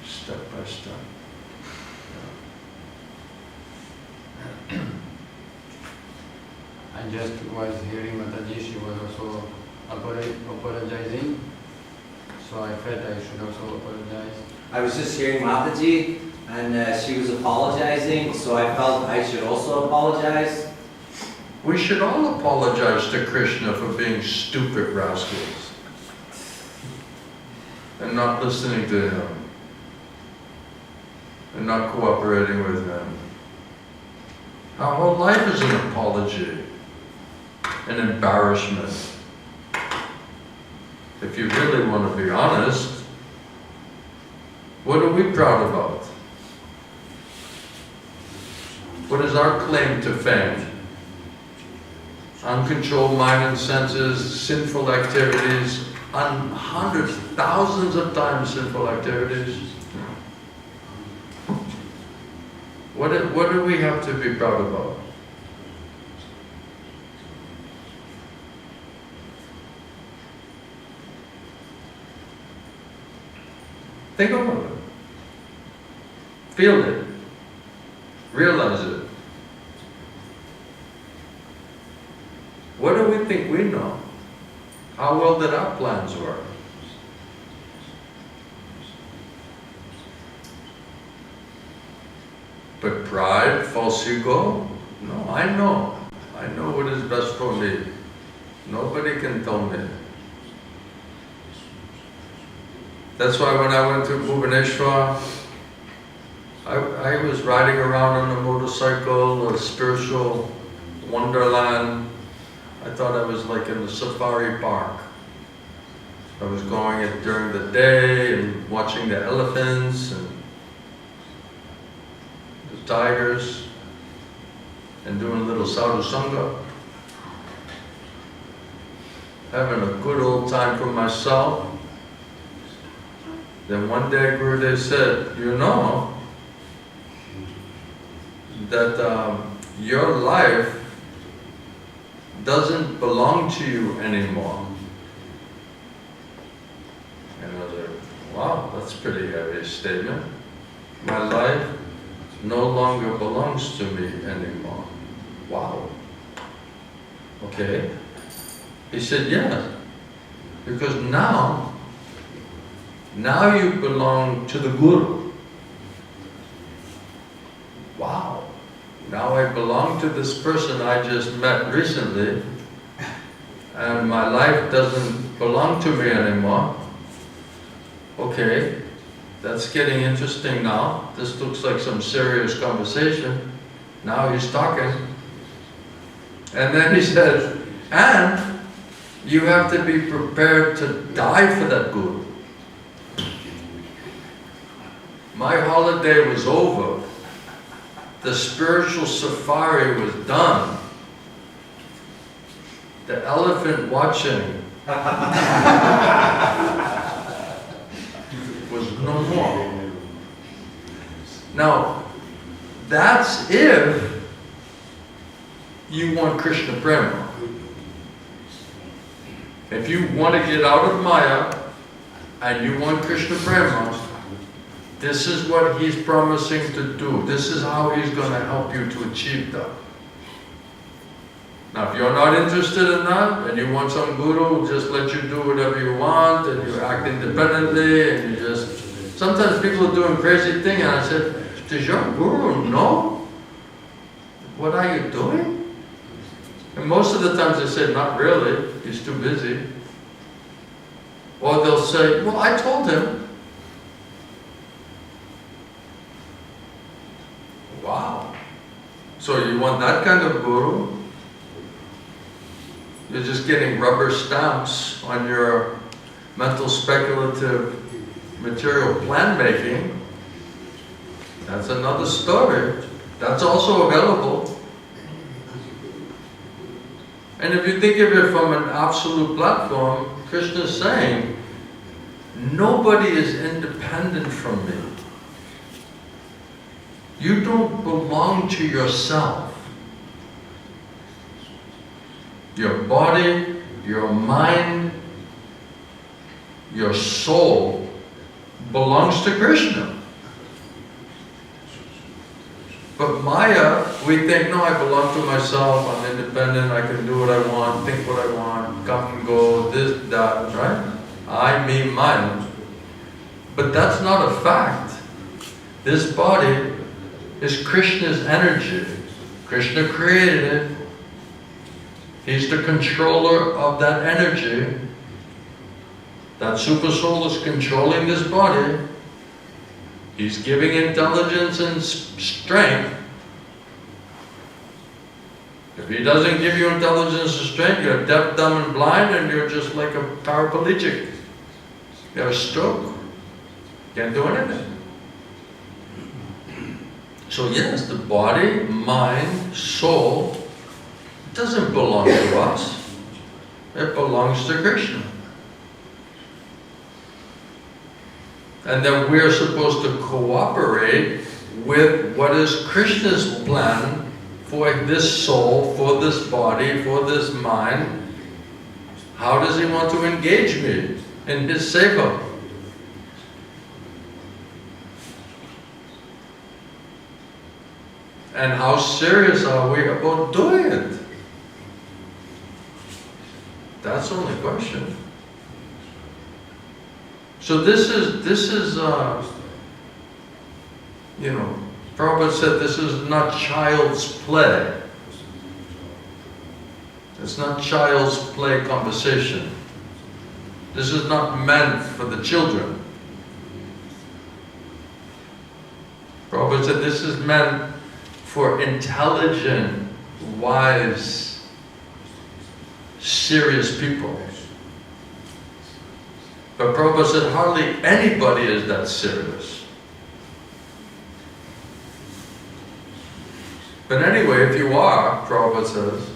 Speaker 1: Step by step.
Speaker 2: I just was hearing Mataji, she was also apologizing. So I felt I should also apologize.
Speaker 6: I was just hearing Mataji, and she was apologizing, so I felt I should also apologize.
Speaker 1: We should all apologize to Krishna for being stupid rascals and not listening to him and not cooperating with him. Our whole life is an apology, an embarrassment. If you really want to be honest, what are we proud about? What is our claim to fame? Uncontrolled mind and senses, sinful activities, hundreds, thousands of times sinful activities. What do we have to be proud about? Think about it. Feel it. Realize it. What do we think we know? How well did our plans work? But pride, false ego? No, I know. I know what is best for me. Nobody can tell me. That's why when I went to Bhubaneswar, I was riding around on a motorcycle, a spiritual wonderland. I thought I was like in a safari park. I was going it during the day and watching the elephants and the tigers and doing a little sadhu sangha. Having a good old time for myself. Then one day Gurudev said, you know that your life doesn't belong to you anymore. And I was like, wow, that's a pretty heavy statement. My life no longer belongs to me anymore. Wow. Okay. He said, yes. Because now you belong to the Guru. Wow. Now I belong to this person I just met recently, and my life doesn't belong to me anymore. Okay. that's getting interesting now. This looks like some serious conversation. Now he's talking. And then he said, and you have to be prepared to die for that guru. My holiday was over. The spiritual safari was done. The elephant watching was no more. Now, that's if you want Krishna Prema. If you want to get out of Maya and you want Krishna Prema, this is what he's promising to do. This is how he's going to help you to achieve that. Now, if you're not interested in that, and you want some guru who just let you do whatever you want, and you act independently, and you just... Sometimes people are doing crazy things, and I said, does your guru know? What are you doing? And most of the times they say, not really, he's too busy. Or they'll say, well, I told him. Wow. So you want that kind of guru? You're just getting rubber stamps on your mental speculative material plan making. That's another story. That's also available. And if you think of it from an absolute platform, Krishna is saying, nobody is independent from me. You don't belong to yourself. Your body, your mind, your soul belongs to Krishna. But Maya, we think, no, I belong to myself, I'm independent, I can do what I want, think what I want, come and go, this, that, right? I, me, mine. But that's not a fact. This body is Krishna's energy. Krishna created it. He's the controller of that energy. That super soul is controlling this body. He's giving intelligence and strength. If he doesn't give you intelligence and strength, you're deaf, dumb, and blind, and you're just like a paraplegic. You have a stroke. Can't do anything. So yes, the body, mind, soul doesn't belong to us. It belongs to Krishna. And then we're supposed to cooperate with what is Krishna's plan for this soul, for this body, for this mind. How does he want to engage me in his seva? And how serious are we about doing it? That's the only question. So this is you know, Prabhupada said this is not child's play. It's not child's play conversation. This is not meant for the children. Prabhupada said this is meant for intelligent, wise, serious people. But Prabhupada said hardly anybody is that serious. But anyway, if you are, Prabhupada says,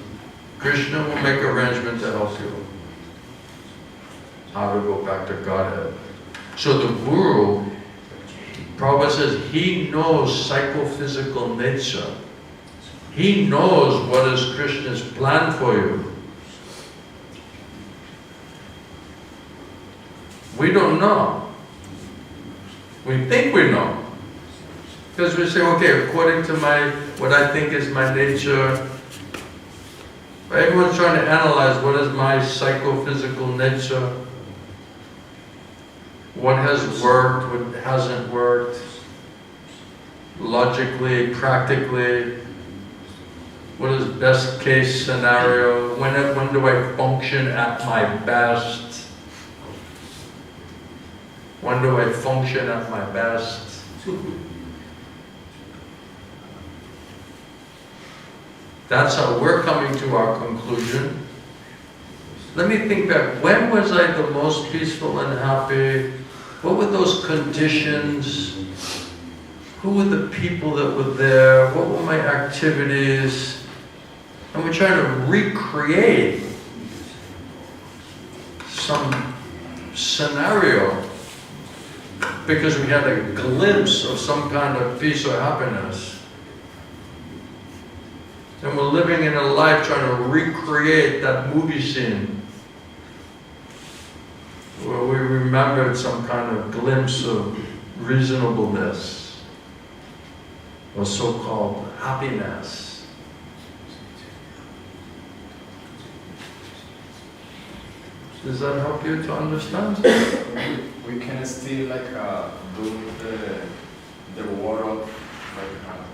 Speaker 1: Krishna will make arrangement to help you. How to go back to Godhead. So the Guru, Prabhupada says, he knows psychophysical nature. He knows what is Krishna's plan for you. We don't know. We think we know. Because we say, okay, according to what I think is my nature, everyone's trying to analyze what is my psychophysical nature, what has worked, what hasn't worked, logically, practically, what is best case scenario, when do I function at my best? When do I function at my best? That's how we're coming to our conclusion. Let me think back. When was I the most peaceful and happy? What were those conditions? Who were the people that were there? What were my activities? And we're trying to recreate some scenario because we had a glimpse of some kind of peace or happiness. And we're living in a life trying to recreate that movie scene where we remembered some kind of glimpse of reasonableness or so-called happiness. Does that help you to understand?
Speaker 4: We can still do the work of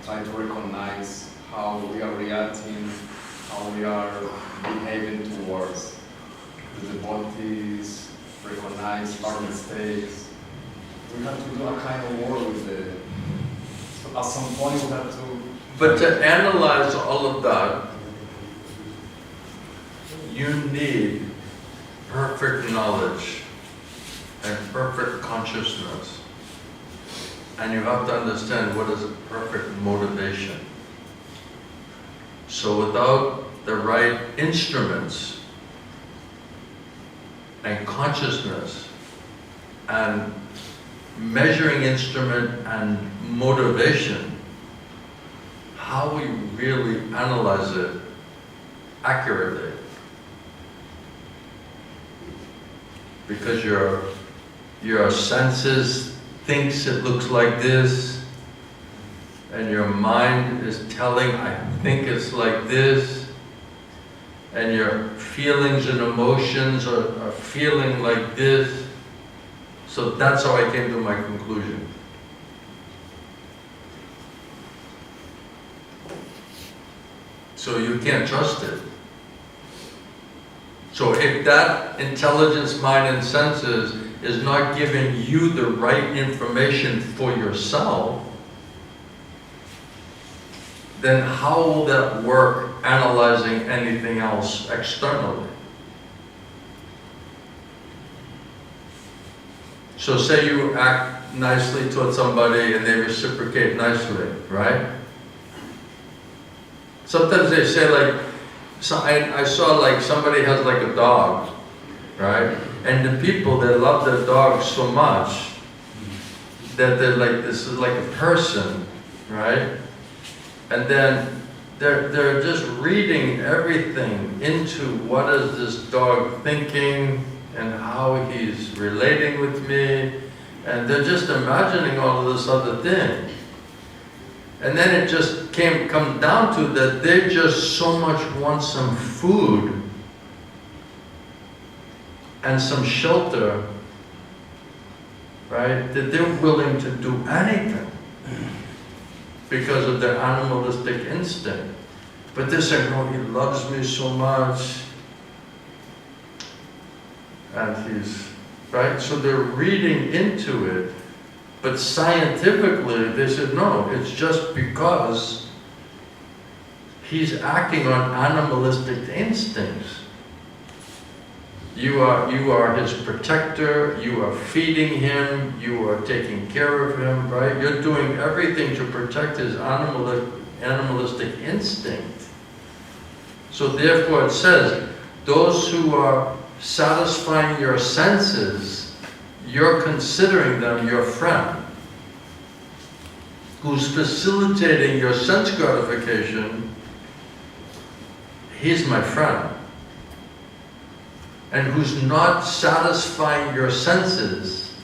Speaker 4: trying to recognize how we are reacting, how we are behaving towards the devotees, recognize our mistakes. We have to do a kind of work with so at some point we have to...
Speaker 1: But to analyze all of that, you need perfect knowledge and perfect consciousness. And you have to understand what is a perfect motivation. So without the right instruments and consciousness and measuring instrument and motivation, how we really analyze it accurately. Because your senses thinks it looks like this, and your mind is telling, I think it's like this, and your feelings and emotions are feeling like this. So that's how I came to my conclusion. So you can't trust it. So if that intelligence, mind, and senses is not giving you the right information for yourself, then how will that work analyzing anything else externally? So say you act nicely towards somebody and they reciprocate nicely, right? Sometimes they say like, so I saw like somebody has like a dog, right? And the people that love their dog so much that they're like, this is like a person, right? And then they're just reading everything into what is this dog thinking and how he's relating with me, and they're just imagining all of this other thing. And then it just comes down to that they just so much want some food and some shelter, right, that they're willing to do anything because of their animalistic instinct. But they're saying, oh, he loves me so much, and he's, right? So they're reading into it. But scientifically, they said, no, it's just because he's acting on animalistic instincts. You are his protector, you are feeding him, you are taking care of him, right? You're doing everything to protect his animalistic instinct. So therefore it says, those who are satisfying your senses, you're considering them your friend. Who's facilitating your sense gratification, he's my friend. And who's not satisfying your senses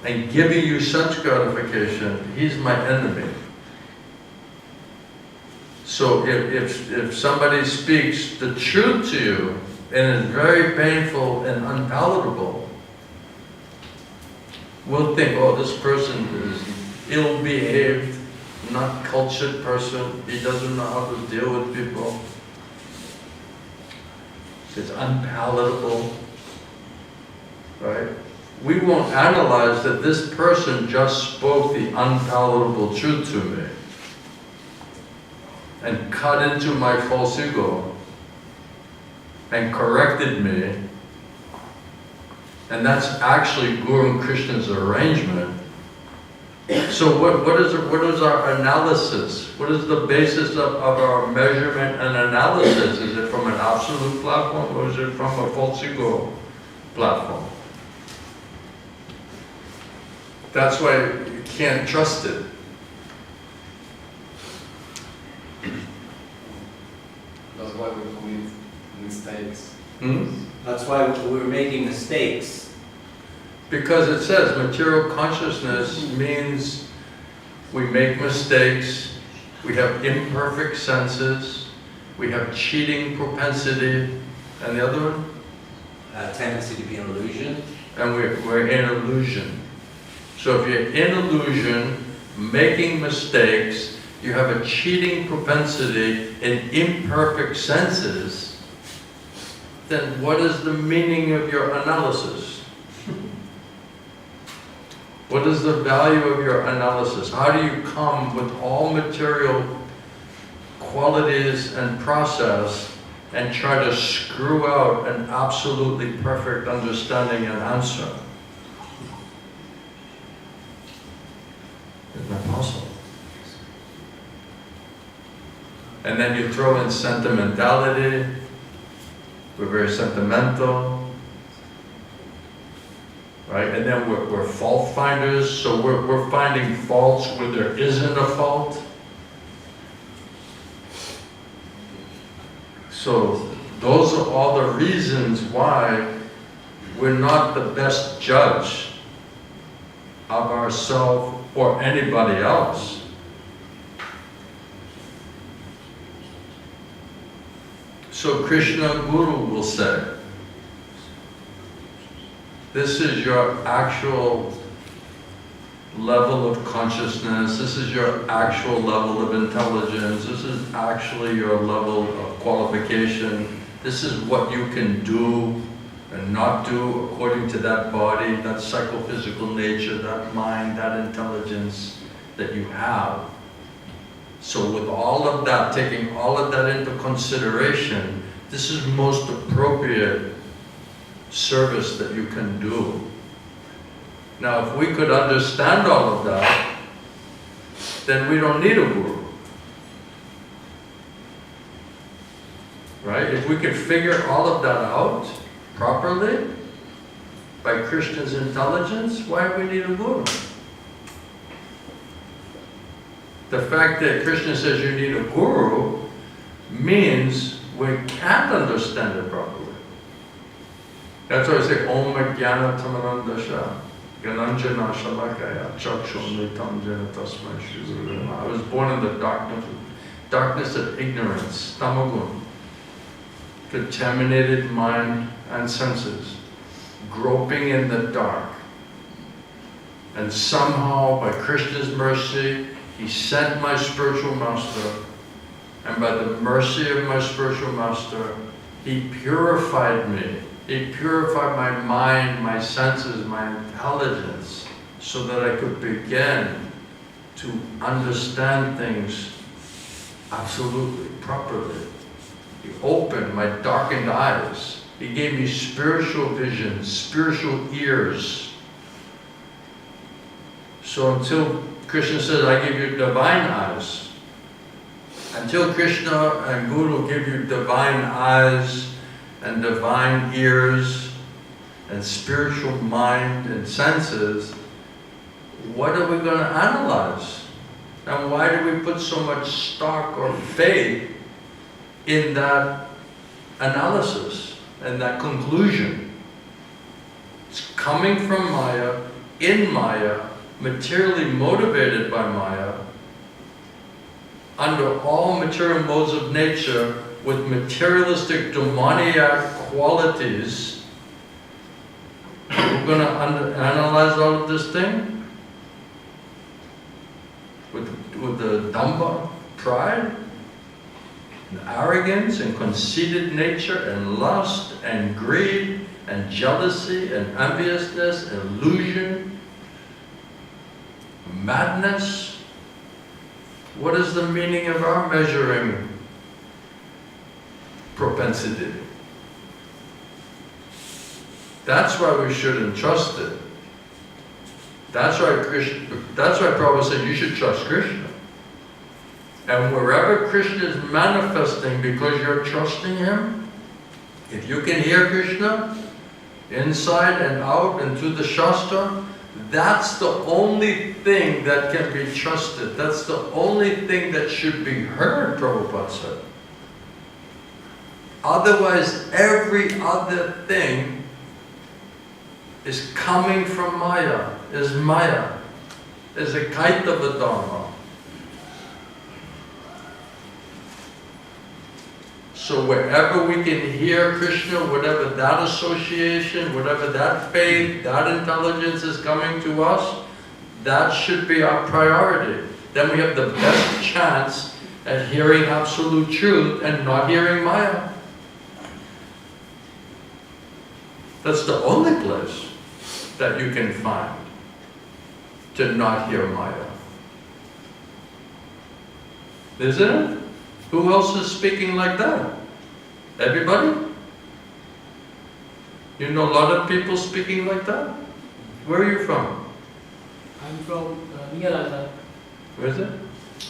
Speaker 1: and giving you sense gratification, he's my enemy. So if somebody speaks the truth to you and is very painful and unpalatable, we'll think, oh, this person is ill-behaved, not cultured person, he doesn't know how to deal with people. It's unpalatable, right? we won't analyze that this person just spoke the unpalatable truth to me and cut into my false ego and corrected me, and that's actually Guru and Krishna's arrangement. So what is our analysis? What is the basis of our measurement and analysis? Is it from an absolute platform, or is it from a false ego platform? That's why you can't trust it.
Speaker 4: That's why we commit mistakes.
Speaker 6: That's why we're making mistakes.
Speaker 1: Because it says material consciousness means we make mistakes, we have imperfect senses, we have cheating propensity, and the other one?
Speaker 6: Tendency to be an illusion.
Speaker 1: And we're in illusion. So if you're in illusion, making mistakes, you have a cheating propensity in imperfect senses, then what is the meaning of your analysis? What is the value of your analysis? How do you come with all material qualities and process and try to screw out an absolutely perfect understanding and answer? It's not possible. And then you throw in sentimentality. We're very sentimental. Right? And then we're fault finders, so we're finding faults where there isn't a fault. So those are all the reasons why we're not the best judge of ourselves or anybody else. So Krishna Guru will say, this is your actual level of consciousness, this is your actual level of intelligence, this is actually your level of qualification, this is what you can do and not do according to that body, that psychophysical nature, that mind, that intelligence that you have. So with all of that, taking all of that into consideration, this is most appropriate service that you can do. Now, if we could understand all of that, then we don't need a guru. Right? If we could figure all of that out properly, by Krishna's intelligence, why do we need a guru? The fact that Krishna says you need a guru means we can't understand it properly. That's why I say, Om Jnana Tamanandasha, Gananjana Shalakaya, Chakshomritam Jana Tasmai Shri Guru Namaha. I was born in the darkness of ignorance, tamagun, contaminated mind and senses, groping in the dark. And somehow, by Krishna's mercy, He sent my spiritual master, and by the mercy of my spiritual master, He purified me. He purified my mind, my senses, my intelligence, so that I could begin to understand things absolutely, properly. He opened my darkened eyes. He gave me spiritual vision, spiritual ears. So until Krishna says, I give you divine eyes, until Krishna and Guru give you divine eyes and divine ears and spiritual mind and senses, what are we going to analyze? And why do we put so much stock or faith in that analysis and that conclusion? It's coming from Maya, in Maya, materially motivated by Maya, under all material modes of nature, with materialistic demoniac qualities. We're going to analyze all of this thing with the damba, pride, and arrogance, and conceited nature, and lust, and greed, and jealousy and enviousness and illusion, madness. What is the meaning of our measuring propensity? That's why we shouldn't trust it. That's why Prabhupada said you should trust Krishna. And wherever Krishna is manifesting because you're trusting Him, if you can hear Krishna inside and out and through the Shastra, that's the only thing that can be trusted. That's the only thing that should be heard, Prabhupada said. Otherwise, every other thing is coming from Maya, is a kaitava dharma. So wherever we can hear Krishna, whatever that association, whatever that faith, that intelligence is coming to us, that should be our priority. Then we have the best chance at hearing absolute truth and not hearing Maya. That's the only place that you can find to not hear Maya. Isn't it? Who else is speaking like that? Everybody? You know a lot of people speaking like that? Where are you from?
Speaker 8: I'm from near Agra.
Speaker 1: Where is it?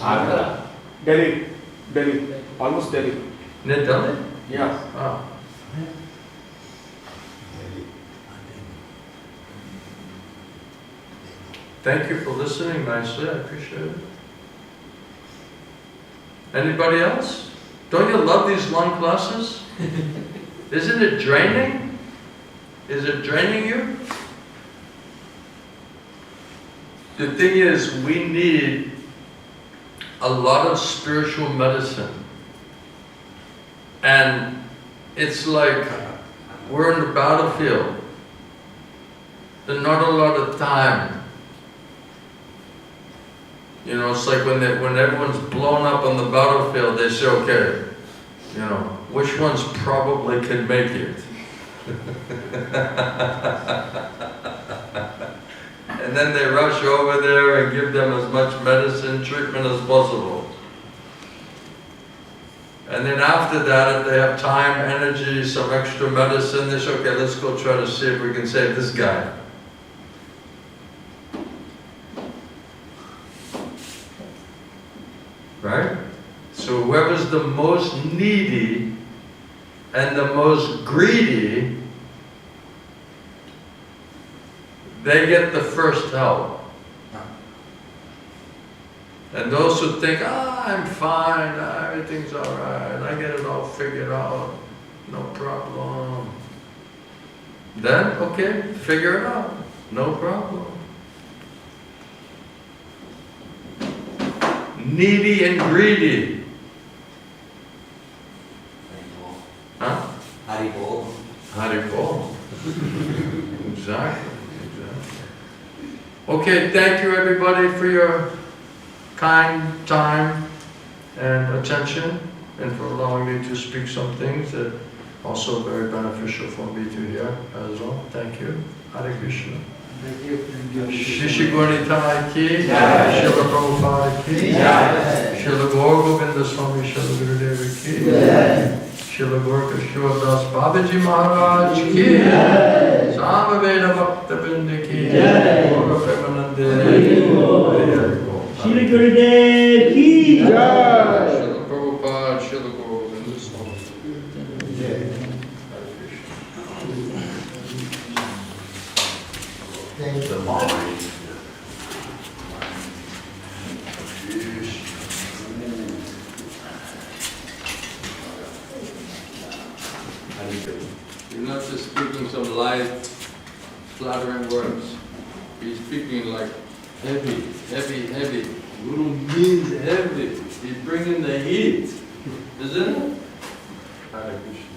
Speaker 8: Agra.
Speaker 3: Delhi, almost Delhi.
Speaker 1: Near Delhi?
Speaker 3: Yeah.
Speaker 1: Ah. Thank you for listening nicely, I appreciate it. Anybody else? Don't you love these long classes? Isn't it draining? Is it draining you? The thing is, we need a lot of spiritual medicine. And it's like we're in the battlefield. There's not a lot of time. You know, it's like when everyone's blown up on the battlefield, they say, okay, you know, which ones probably can make it? And then they rush over there and give them as much medicine, treatment as possible. And then after that, if they have time, energy, some extra medicine, they say, okay, let's go try to see if we can save this guy. Right? So whoever's the most needy and the most greedy, they get the first help. And those who think, I'm fine, everything's all right, I get it all figured out, no problem. Then, okay, figure it out, no problem. Needy and greedy. Huh?
Speaker 6: Haribol.
Speaker 1: Haribol. Exactly. Okay, thank you everybody for your kind time and attention and for allowing me to speak some things that are also very beneficial for me to hear as well. Thank you. Hare Krishna.
Speaker 2: Thank you.
Speaker 1: Shishi Gauritai ki, Srila Prabhupada ki, Srila Gaur Govinda Swami, Srila Gurudeva ki, Srila Gorka Shivadas Babaji Maharaj ki, Samaveda Bhakta Binda ki, Gaura Premanande,
Speaker 9: Srila Gurudev ki jai.
Speaker 1: Srila Prabhupada, Srila Gaur Govinda Swami.
Speaker 10: The mind.
Speaker 1: You're not just speaking some light, flattering words. He's speaking like heavy, heavy, heavy. Guru means heavy. He's bringing the heat, isn't it? Hare Krishna.